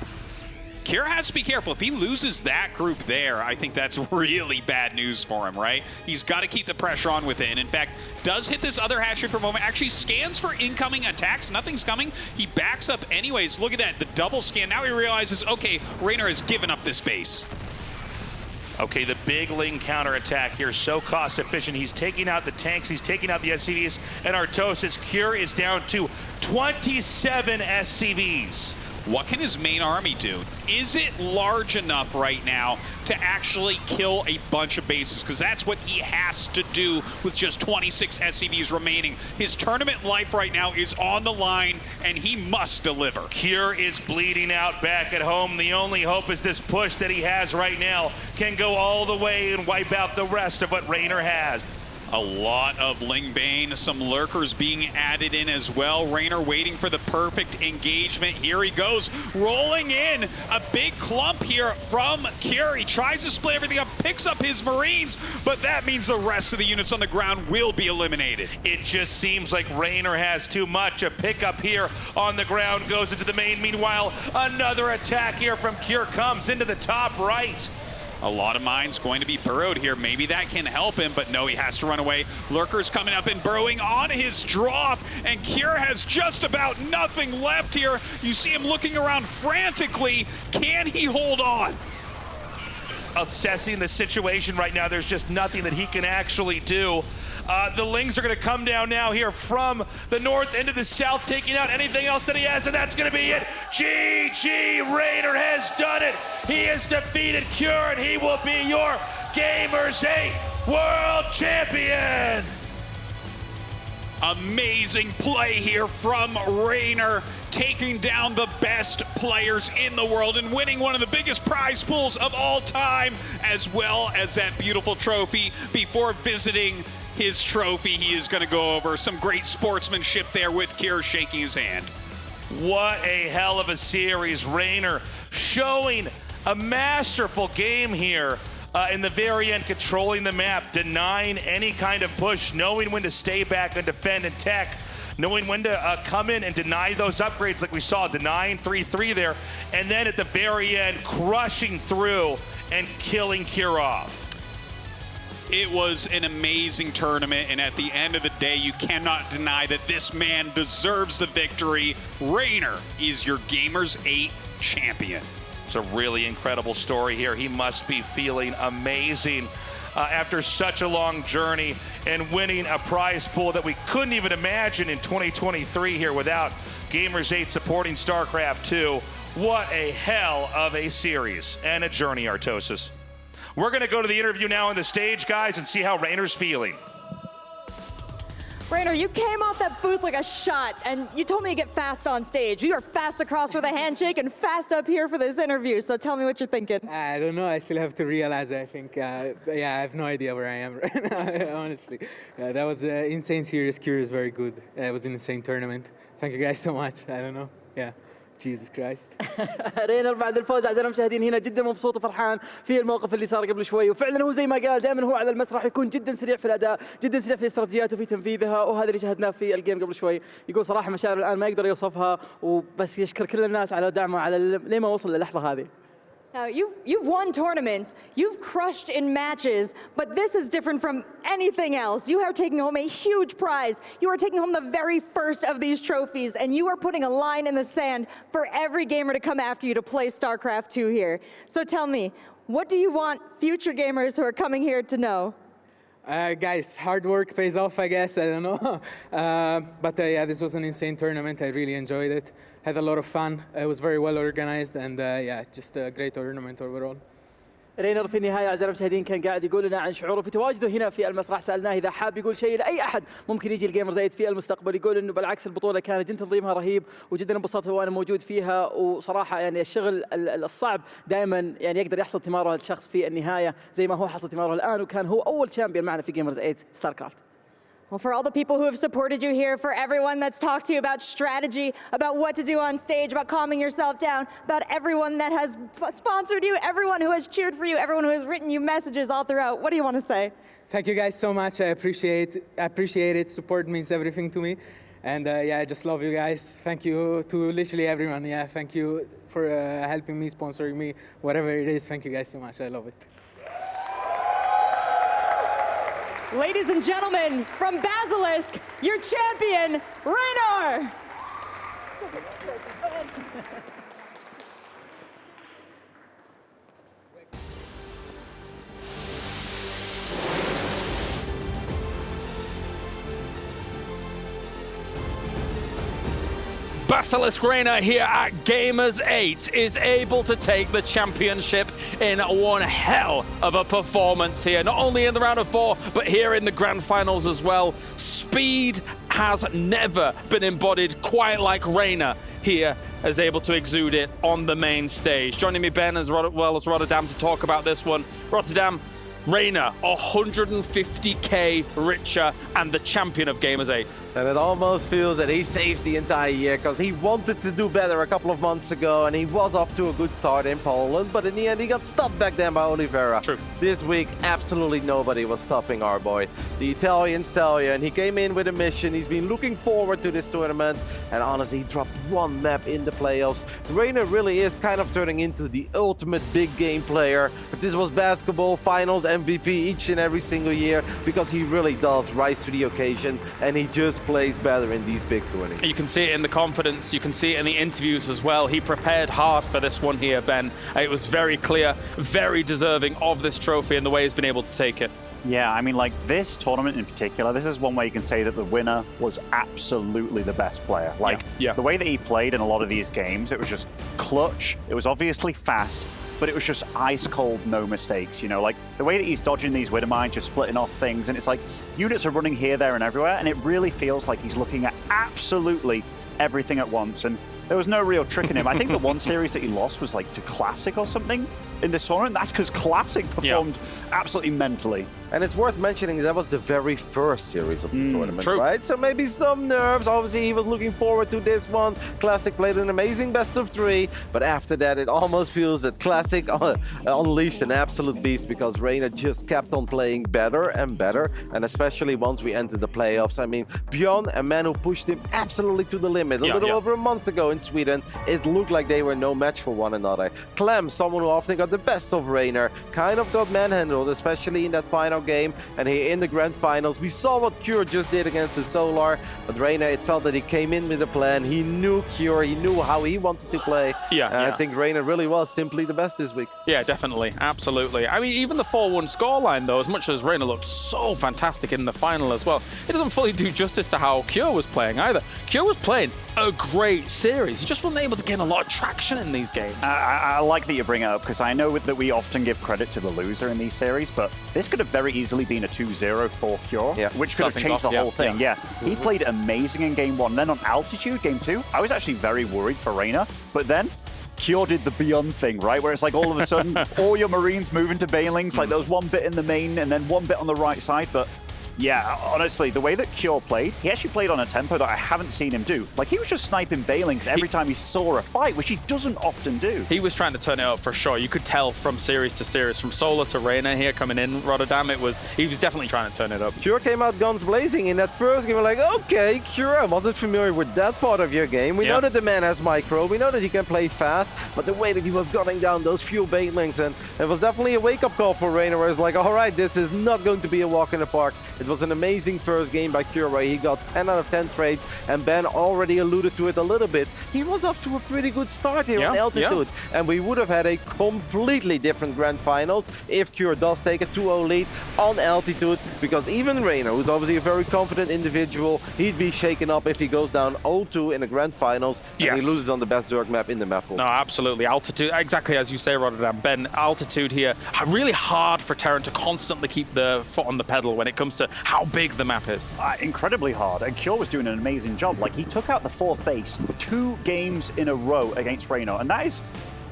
Cure has to be careful. If he loses that group there, I think that's really bad news for him, right? He's got to keep the pressure on within. In fact, does hit this other hatchery for a moment, actually scans for incoming attacks. Nothing's coming. He backs up anyways. Look at that, the double scan. Now he realizes, okay, Reynor has given up this base. Okay, the big Ling counterattack here, so cost efficient. He's taking out the tanks, he's taking out the SCVs, and Artosis, Cure is down to 27 SCVs. What can his main army do? Is it large enough right now to actually kill a bunch of bases, because that's what he has to do with just 26 SCVs remaining. His tournament life right now is on the line, and he must deliver. Cure is bleeding out back at home. The only hope is this push that he has right now can go all the way and wipe out the rest of what Reynor has. A lot of Lingbane, some lurkers being added in as well. Reynor waiting for the perfect engagement. Here he goes, rolling in. A big clump here from Cure. He tries to split everything up, picks up his Marines, but that means the rest of the units on the ground will be eliminated. It just seems like Reynor has too much. A pickup here on the ground goes into the main. Meanwhile, another attack here from Cure comes into the top right. A lot of mines going to be burrowed here. Maybe that can help him, but no, he has to run away. Lurkers coming up and burrowing on his drop, and Cure has just about nothing left here. You see him looking around frantically. Can he hold on? Assessing the situation right now, there's just nothing that he can actually do. The Lings are going to come down now here from the north into the south, taking out anything else that he has, and that's going to be it. GG, Reynor has done it. He has defeated Cure, and he will be your Gamers8 World Champion. Amazing play here from Reynor, taking down the best players in the world and winning one of the biggest prize pools of all time, as well as that beautiful trophy. Before visiting his trophy, he is going to go over some great sportsmanship there with Cure shaking his hand. What a hell of a series. Reynor showing a masterful game here in the very end, controlling the map, denying any kind of push, knowing when to stay back and defend and tech, knowing when to come in and deny those upgrades like we saw, denying 3-3 there, and then at the very end, crushing through and killing Cure off. It was an amazing tournament, and at the end of the day, you cannot deny that this man deserves the victory. Reynor is your Gamers8 champion. It's a really incredible story here. He must be feeling amazing after such a long journey and winning a prize pool that we couldn't even imagine in 2023 here without Gamers8 supporting StarCraft 2. What a hell of a series and a journey, Artosis. We're going to go to the interview now on the stage, guys, and see how Reynor's feeling. Reynor, you came off that booth like a shot, and you told me to get fast on stage. You are fast across for the handshake and fast up here for this interview, so tell me what you're thinking. I don't know. I still have to realize, I think. Yeah, I have no idea where I am right now, honestly. That was an insane series. Cure is very good. It was an insane tournament. Thank you guys so much. I don't know. Yeah. Jesus Christ. رينر بعد الفوز اعزائنا المشاهدين هنا جدا مبسوط وفرحان في الموقف اللي صار قبل شوي، وفعلا هو زي ما قال دائما هو على المسرح يكون جدا سريع في الاداء، جدا سريع في استراتيجياته وفي تنفيذها، وهذا اللي شاهدناه في الجيم قبل شوي. يقول صراحه مشاعر الان ما يقدر يوصفها، وبس يشكر كل الناس على دعمه على لما وصل للحظه هذه. Now, you've won tournaments, you've crushed in matches, but this is different from anything else. You are taking home a huge prize. You are taking home the very first of these trophies, and you are putting a line in the sand for every gamer to come after you to play StarCraft 2 here. So tell me, what do you want future gamers who are coming here to know? Guys, hard work pays off, I guess. I don't know. But yeah, this was an insane tournament. I really enjoyed it. Had a lot of fun. It was very well organized, and yeah, just a great tournament overall. رينر في النهايه اعزائنا المشاهدين كان قاعد يقول لنا عن شعوره في تواجده هنا في المسرح. سالناه اذا حاب يقول شيء لاي احد ممكن يجي الجيمرز8 في المستقبل. يقول انه بالعكس البطوله كانت تنظيمها رهيب وجدا انبسطت وانا موجود فيها، وصراحه يعني الشغل الصعب دائما يعني يقدر يحصل ثماره الشخص في النهايه زي ما هو حصل ثماره الان، وكان هو اول شامبيون معنا في Gamers8 StarCraft. Well, for all the people who have supported you here, for everyone that's talked to you about strategy, about what to do on stage, about calming yourself down, about everyone that has sponsored you, everyone who has cheered for you, everyone who has written you messages all throughout, what do you want to say? Thank you guys so much. I appreciate it. Support means everything to me. And yeah, I just love you guys. Thank you to literally everyone. Yeah, thank you for helping me, sponsoring me, whatever it is. Thank you guys so much. I love it. Ladies and gentlemen, from Basilisk, your champion, Reynor! Basilisk Reynor here at Gamers8 is able to take the championship in one hell of a performance here. Not only in the round of 4, but here in the grand finals as well. Speed has never been embodied quite like Reynor here, is able to exude it on the main stage. Joining me, Ben, as well as Rotterdam, to talk about this one. Rotterdam, Reynor, 150k richer and the champion of Gamers8. And it almost feels that he saves the entire year, because he wanted to do better a couple of months ago and he was off to a good start in Poland, but in the end he got stopped back then by Oliveira. True. This week, absolutely nobody was stopping our boy, the Italian stallion. He came in with a mission. He's been looking forward to this tournament, and honestly, he dropped one map in the playoffs. Reynor really is kind of turning into the ultimate big game player. If this was basketball, finals, MVP each and every single year, because he really does rise to the occasion and he just plays better in these big tournaments. You can see it in the confidence, you can see it in the interviews as well. He prepared hard for this one here, Ben. It was very clear, very deserving of this trophy and the way he's been able to take it. Yeah, I mean, like, this tournament in particular, this is one way you can say that the winner was absolutely the best player. Like, the way that he played in a lot of these games, it was just clutch, it was obviously fast, but it was just ice cold, no mistakes, you know? Like, the way that he's dodging these Widow Mines, just splitting off things, and it's like, units are running here, there, and everywhere, and it really feels like he's looking at absolutely everything at once, and there was no real trick in him. I think the one series that he lost was, like, to Classic or something in this tournament. That's because Classic performed absolutely mentally. And it's worth mentioning that was the very first series of the tournament, right? So maybe some nerves. Obviously, he was looking forward to this one. Classic played an amazing best of 3, but after that, it almost feels that Classic unleashed an absolute beast, because Reynor just kept on playing better and better, and especially once we entered the playoffs. I mean, Bjorn, a man who pushed him absolutely to the limit. A little over a month ago in Sweden, it looked like they were no match for one another. Clem, someone who often got the best of Reynor, kind of got manhandled, especially in that final game, and here in the grand finals we saw what Cure just did against the Solar, but Reynor, it felt that he came in with a plan. He knew Cure, he knew how he wanted to play. I think Reynor really was simply the best this week. Yeah, definitely, absolutely. I mean, even the 4-1 scoreline though, as much as Reynor looked so fantastic in the final as well, it doesn't fully do justice to how Cure was playing either. Cure was playing a great series. He just wasn't able to gain a lot of traction in these games. I like that you bring it up, because I know that we often give credit to the loser in these series, but this could have very easily been a 2-0 for Cure, which could have changed the whole thing. He played amazing in game 1. Then on Altitude, game 2, I was actually very worried for Reynor, but then Cure did the Beyond thing, right? Where it's like all of a sudden, all your Marines move into Banelings, like there was one bit in the main and then one bit on the right side, but yeah, honestly, the way that Cure played, he actually played on a tempo that I haven't seen him do. Like, he was just sniping Banelings every time he saw a fight, which he doesn't often do. He was trying to turn it up for sure. You could tell from series to series, from Solar to Reynor here coming in Rotterdam, he was definitely trying to turn it up. Cure came out guns blazing in that first game. We're like, okay, Cure, I wasn't familiar with that part of your game. We know that the man has micro, we know that he can play fast, but the way that he was gunning down those few Banelings, and it was definitely a wake-up call for Reynor, where it's like, all right, this is not going to be a walk in the park. It was an amazing first game by Cure, where he got 10 out of 10 trades, and Ben already alluded to it a little bit. He was off to a pretty good start here on Altitude, and we would have had a completely different grand finals if Cure does take a 2-0 lead on Altitude, because even Reynor, who's obviously a very confident individual, he'd be shaken up if he goes down 0-2 in the grand finals and he loses on the best Zerg map in the map pool. No, absolutely. Altitude, exactly as you say, Rotterdam. Ben, Altitude here, really hard for Terran to constantly keep the foot on the pedal when it comes to how big the map is. Incredibly hard, and Cure was doing an amazing job. Like, he took out the 4th base 2 games in a row against Reynor, and that is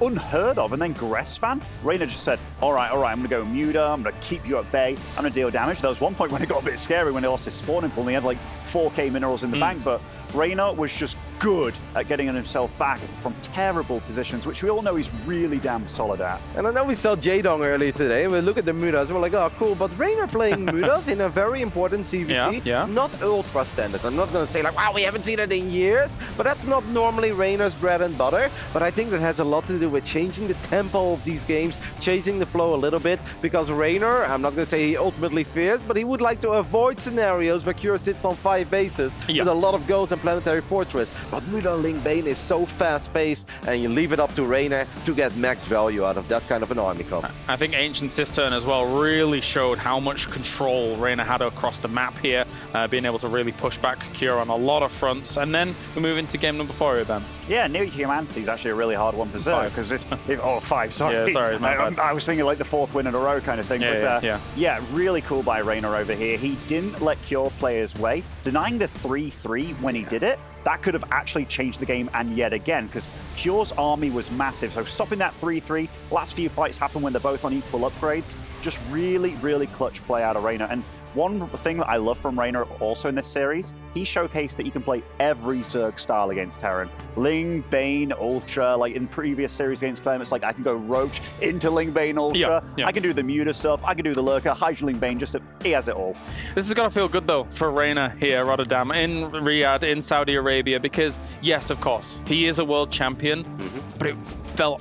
unheard of. And then Gressfan, Reynor just said, all right, I'm going to go Muda, I'm going to keep you at bay, I'm going to deal damage. There was one point when it got a bit scary when he lost his spawning pool and he had like 4k minerals in the bank, but Reynor was just good at getting himself back from terrible positions, which we all know he's really damn solid at. And I know we saw Jaedong earlier today, and we look at the Mudas, and we're like, oh, cool, but Reynor playing Mudas in a very important CVP, not ultra standard. I'm not going to say like, wow, we haven't seen it in years, but that's not normally Reynor's bread and butter, but I think that has a lot to do with changing the tempo of these games, changing the flow a little bit, because Reynor, I'm not going to say he ultimately fears, but he would like to avoid scenarios where Cure sits on 5 bases with a lot of goals and Planetary Fortress. but Ling Bane is so fast-paced, and you leave it up to Reynor to get max value out of that kind of an army comp. I think Ancient Cistern as well really showed how much control Reynor had across the map here, being able to really push back Cure on a lot of fronts. And then we move into game number 4 here, Ben. Yeah, New Humanity is actually a really hard one for Zerg because oh, 5, sorry. Yeah, sorry, my bad. I was thinking like the 4th win in a row kind of thing. Yeah, really cool by Reynor over here. He didn't let Cure play his way, denying the 3-3 when he did it. That could have actually changed the game, and yet again, because Cure's army was massive. So stopping that 3-3, last few fights happen when they're both on equal upgrades. Just really, really clutch play out of Reynor. And one thing that I love from Reynor also in this series, he showcased that he can play every Zerg style against Terran. Ling, Bane, Ultra, like in previous series against Clem, it's like I can go Roach into Ling, Bane, Ultra. I can do the Muta stuff, I can do the Lurker, Hydra, Ling, Bane, he has it all. This is going to feel good though for Reynor here, Rotterdam, in Riyadh, in Saudi Arabia, because yes, of course, he is a world champion, but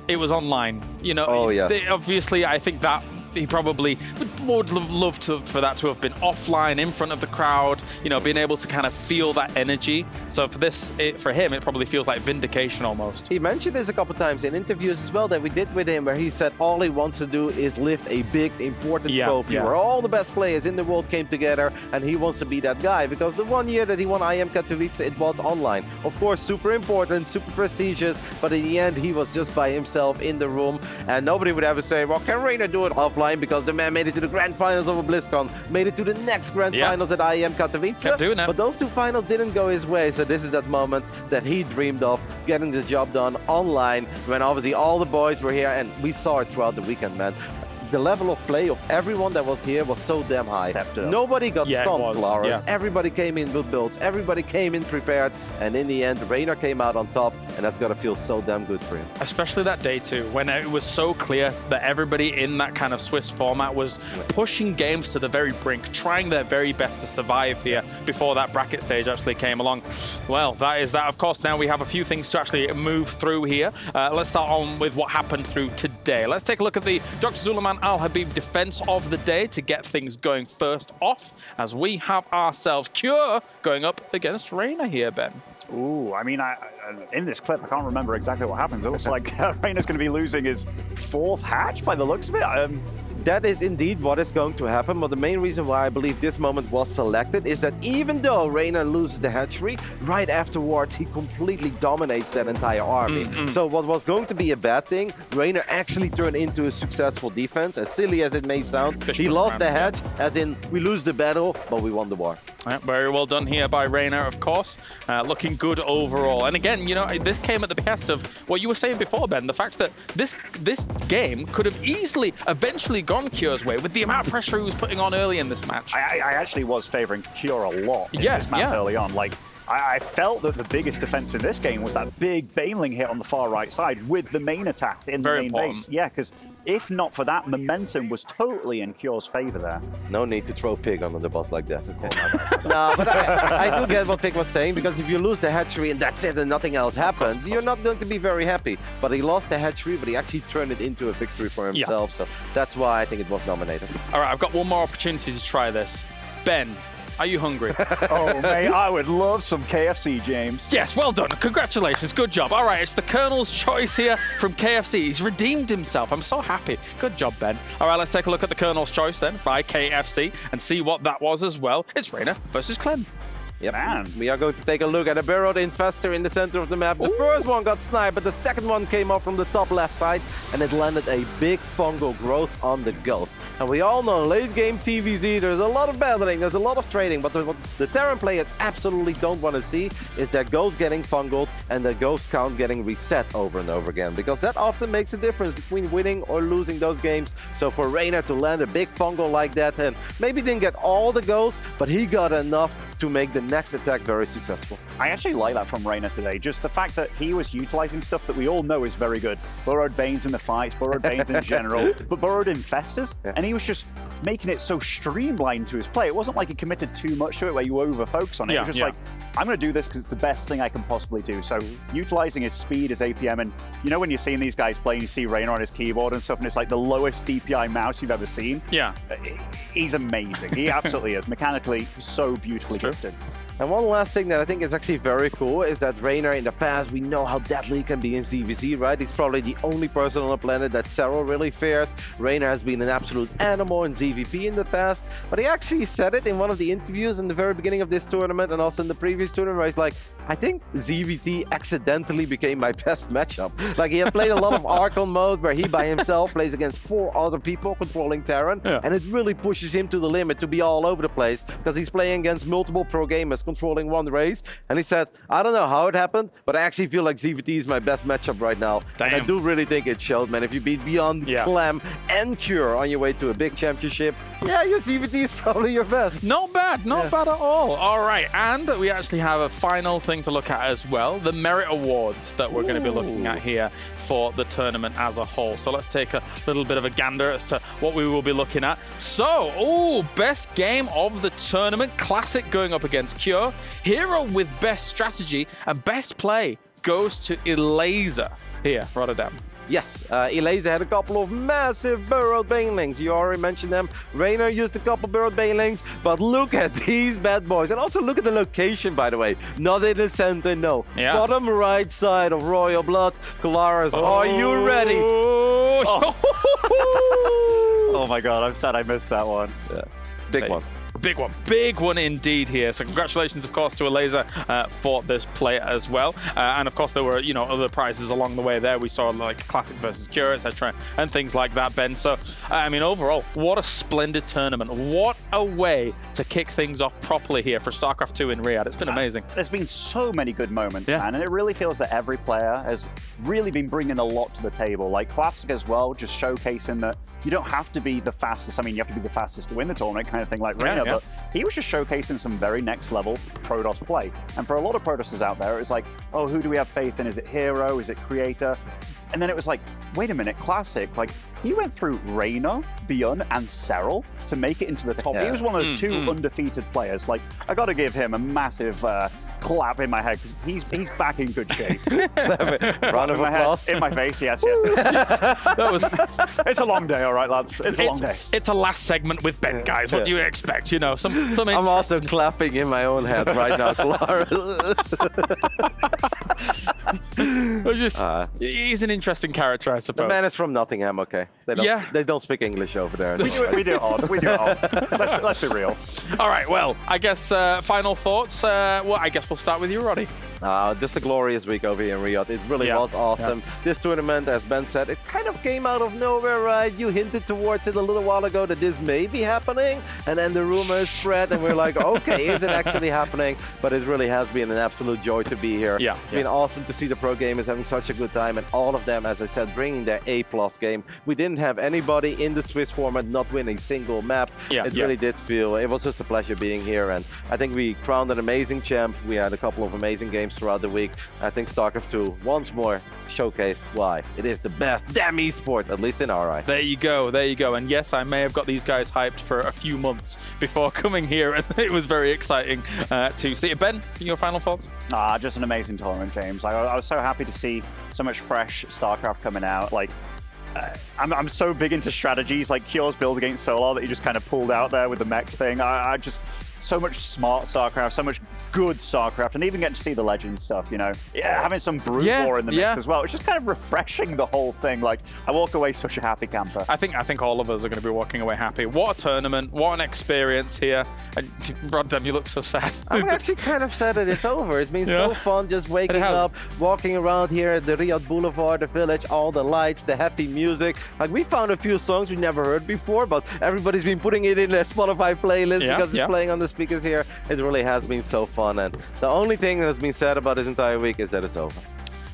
it was online. You know, obviously I think that he probably would love for that to have been offline, in front of the crowd, you know, being able to kind of feel that energy. So for him, it probably feels like vindication almost. He mentioned this a couple times in interviews as well that we did with him, where he said all he wants to do is lift a big, important trophy where all the best players in the world came together, and he wants to be that guy. Because the one year that he won IM Katowice, it was online. Of course, super important, super prestigious, but in the end, he was just by himself in the room, and nobody would ever say, well, can Reynor do it offline? Because the man made it to the grand finals of a BlizzCon, made it to the next grand finals at IM Katowice. Kept doing it. But those 2 finals didn't go his way, so this is that moment that he dreamed of, getting the job done online, when obviously all the boys were here, and we saw it throughout the weekend, man. The level of play of everyone that was here was so damn high. Nobody got stomped, Laurus. Everybody came in with builds. Everybody came in prepared. And in the end, Reynor came out on top. And that's got to feel so damn good for him. Especially that day two, when it was so clear that everybody in that kind of Swiss format was pushing games to the very brink, trying their very best to survive here before that bracket stage actually came along. Well, that is that. Of course, now we have a few things to actually move through here. Let's start on with what happened through today. Let's take a look at the Dr. Zulaman Al Habib defense of the day to get things going first off, as we have ourselves Cure going up against Reynor here, Ben. Ooh, I mean, in this clip, I can't remember exactly what happens. It looks like Reynor's going to be losing his 4th hatch by the looks of it. That is indeed what is going to happen, but the main reason why I believe this moment was selected is that even though Reynor loses the hatchery, right afterwards he completely dominates that entire army. So what was going to be a bad thing, Reynor actually turned into a successful defense. As silly as it may sound, he lost the hatch, as in we lose the battle, but we won the war. Yeah, very well done here by Reynor, of course. Looking good overall. And again, you know, this came at the behest of what you were saying before, Ben, the fact that this game could have easily eventually gone Cure's way with the amount of pressure he was putting on early in this match. I actually was favoring Cure a lot in this match early on. Like, I felt that the biggest defense in this game was that big Baneling hit on the far right side with the main attack in the main base. Yeah, because if not for that, momentum was totally in Cure's favor there. No need to throw Pig under the bus like that. No, but I do get what Pig was saying, because if you lose the hatchery and that's it and nothing else happens, you're not going to be very happy. But he lost the hatchery, but he actually turned it into a victory for himself. So that's why I think it was nominated. All right, I've got one more opportunity to try this. Ben, are you hungry? Oh, mate, I would love some KFC, James. Yes, well done. Congratulations. Good job. All right, it's the Colonel's choice here from KFC. He's redeemed himself. I'm so happy. Good job, Ben. All right, let's take a look at the Colonel's choice then by KFC and see what that was as well. It's Reynor versus Clem. Yep. Man. We are going to take a look at a burrowed infestor in the center of the map. The first one got sniped, but the second one came off from the top left side, and it landed a big fungal growth on the Ghost. And we all know late game TVZ, there's a lot of battling, there's a lot of trading, but what the Terran players absolutely don't want to see is that Ghost getting fungled and the Ghost count getting reset over and over again, because that often makes a difference between winning or losing those games. So for Reynor to land a big fungal like that, and maybe didn't get all the Ghosts, but he got enough to make the next attack very successful. I actually like that from Reynor today. Just the fact that he was utilizing stuff that we all know is very good. Burrowed Banes in the fights, Burrowed Banes in general, but Burrowed Infestors, and he was just making it so streamlined to his play. It wasn't like he committed too much to it where you over-focus on it. It was just like, I'm going to do this because it's the best thing I can possibly do. So utilizing his speed, his APM, and you know when you're seeing these guys play and you see Reynor on his keyboard and stuff, and it's like the lowest DPI mouse you've ever seen. Yeah. He's amazing. He absolutely is. Mechanically, so beautifully gifted. And one last thing that I think is actually very cool is that Reynor in the past, we know how deadly he can be in ZVZ, right? He's probably the only person on the planet that Serral really fears. Reynor has been an absolute animal in ZVP in the past, but he actually said it in one of the interviews in the very beginning of this tournament and also in the previous tournament where he's like, I think ZVT accidentally became my best matchup. Like, he had played a lot of Archon mode where he by himself plays against 4 other people controlling Terran, and it really pushes him to the limit to be all over the place because he's playing against multiple pro gamers controlling one race. And he said, I don't know how it happened, but I actually feel like ZVT is my best matchup right now. And I do really think it showed, man. If you beat Beyond, Clam, and Cure on your way to a big championship, yeah, your ZVT is probably your best. Not bad, not bad at all. All right, and we actually have a final thing to look at as well, the merit awards that we're going to be looking at here for the tournament as a whole. So let's take a little bit of a gander as to what we will be looking at. So, best game of the tournament, Classic going up against Cure. Hero with best strategy and best play goes to Elaser here, Rotterdam. Yes, Elaser had a couple of massive burrowed banelings. You already mentioned them. Reynor used a couple burrowed banelings, but look at these bad boys. And also look at the location, by the way. Not in the center, no. Bottom right side of Royal Blood. Kolaris, are you ready? Oh my god, I'm sad I missed that one. Yeah. Big one. Big one indeed here. So congratulations, of course, to Elaser for this play as well. And of course, there were, you know, other prizes along the way there. We saw like Classic versus Cure, etc., and things like that, Ben. So, I mean, overall, what a splendid tournament. What a way to kick things off properly here for StarCraft 2 in Riyadh. It's been amazing. There's been so many good moments, man, and it really feels that every player has really been bringing a lot to the table. Like Classic as well, just showcasing that you don't have to be the fastest. I mean, you have to be the fastest to win the tournament, kind of thing, like Reynor. But he was just showcasing some very next level Protoss play. And for a lot of Protosses out there, it was like, oh, who do we have faith in? Is it Hero? Is it Creator? And then it was like, wait a minute, Classic, like, he went through Reynor, Beyond, and Serral to make it into the top. He was one of those 2 undefeated players. Like, I got to give him a massive clap in my head because he's back in good shape. Round of applause. In my face, yes. That was. It's a long day, all right, lads. It's a long day. It's a last segment with Ben, guys. What do you expect? You know, some I'm also clapping in my own head right now, he's an interesting character, I suppose. The man is from Nottingham, okay? They don't speak English over there. We do it odd. Let's be real. All right, well, I guess final thoughts. Well, I guess we'll start with you, Roddy. Just a glorious week over here in Riyadh. It really was awesome. This tournament, as Ben said, it kind of came out of nowhere, right? You hinted towards it a little while ago that this may be happening, and then the rumors spread, and we're like, okay, is it actually happening? But it really has been an absolute joy to be here. It's been awesome to see the pro gamers having such a good time, and all of them, as I said, bringing their A+ game. We didn't have anybody in the Swiss format not win a single map. It really did feel, it was just a pleasure being here, and I think we crowned an amazing champ. We had a couple of amazing games throughout the week. I think StarCraft 2 once more showcased why it is the best damn esport, at least in our eyes. There you go, there you go. And yes, I may have got these guys hyped for a few months before coming here, and it was very exciting to see it. Ben, your final thoughts? Just an amazing tournament, James. I was so happy to see so much fresh StarCraft coming out. Like, I'm so big into strategies, like Cure's build against Solar that he just kind of pulled out there with the mech thing. I just so much smart StarCraft, so much good StarCraft, and even getting to see the Legends stuff, you know. Having some Brood War in the mix as well. It's just kind of refreshing, the whole thing. Like, I walk away such a happy camper. I think all of us are going to be walking away happy. What a tournament, what an experience here. And Roddam, you look so sad. I'm actually kind of sad that it's over. It's been so fun just waking up, walking around here at the Riyadh Boulevard, the village, all the lights, the happy music. Like, we found a few songs we never heard before, but everybody's been putting it in their Spotify playlist because it's playing on the speakers here. It really has been so fun, and the only thing that has been said about this entire week is that it's over.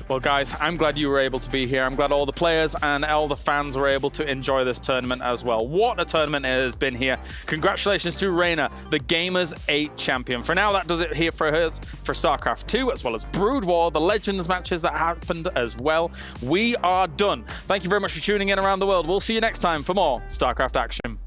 Well, guys, I'm glad you were able to be here. I'm glad all the players and all the fans were able to enjoy this tournament as well. What a tournament it has been here. Congratulations to Reynor, the Gamers8 champion. For now, that does it here for us for StarCraft 2, as well as Brood War, the Legends matches that happened as well. We are done. Thank you very much for tuning in around the world. We'll see you next time for more StarCraft action.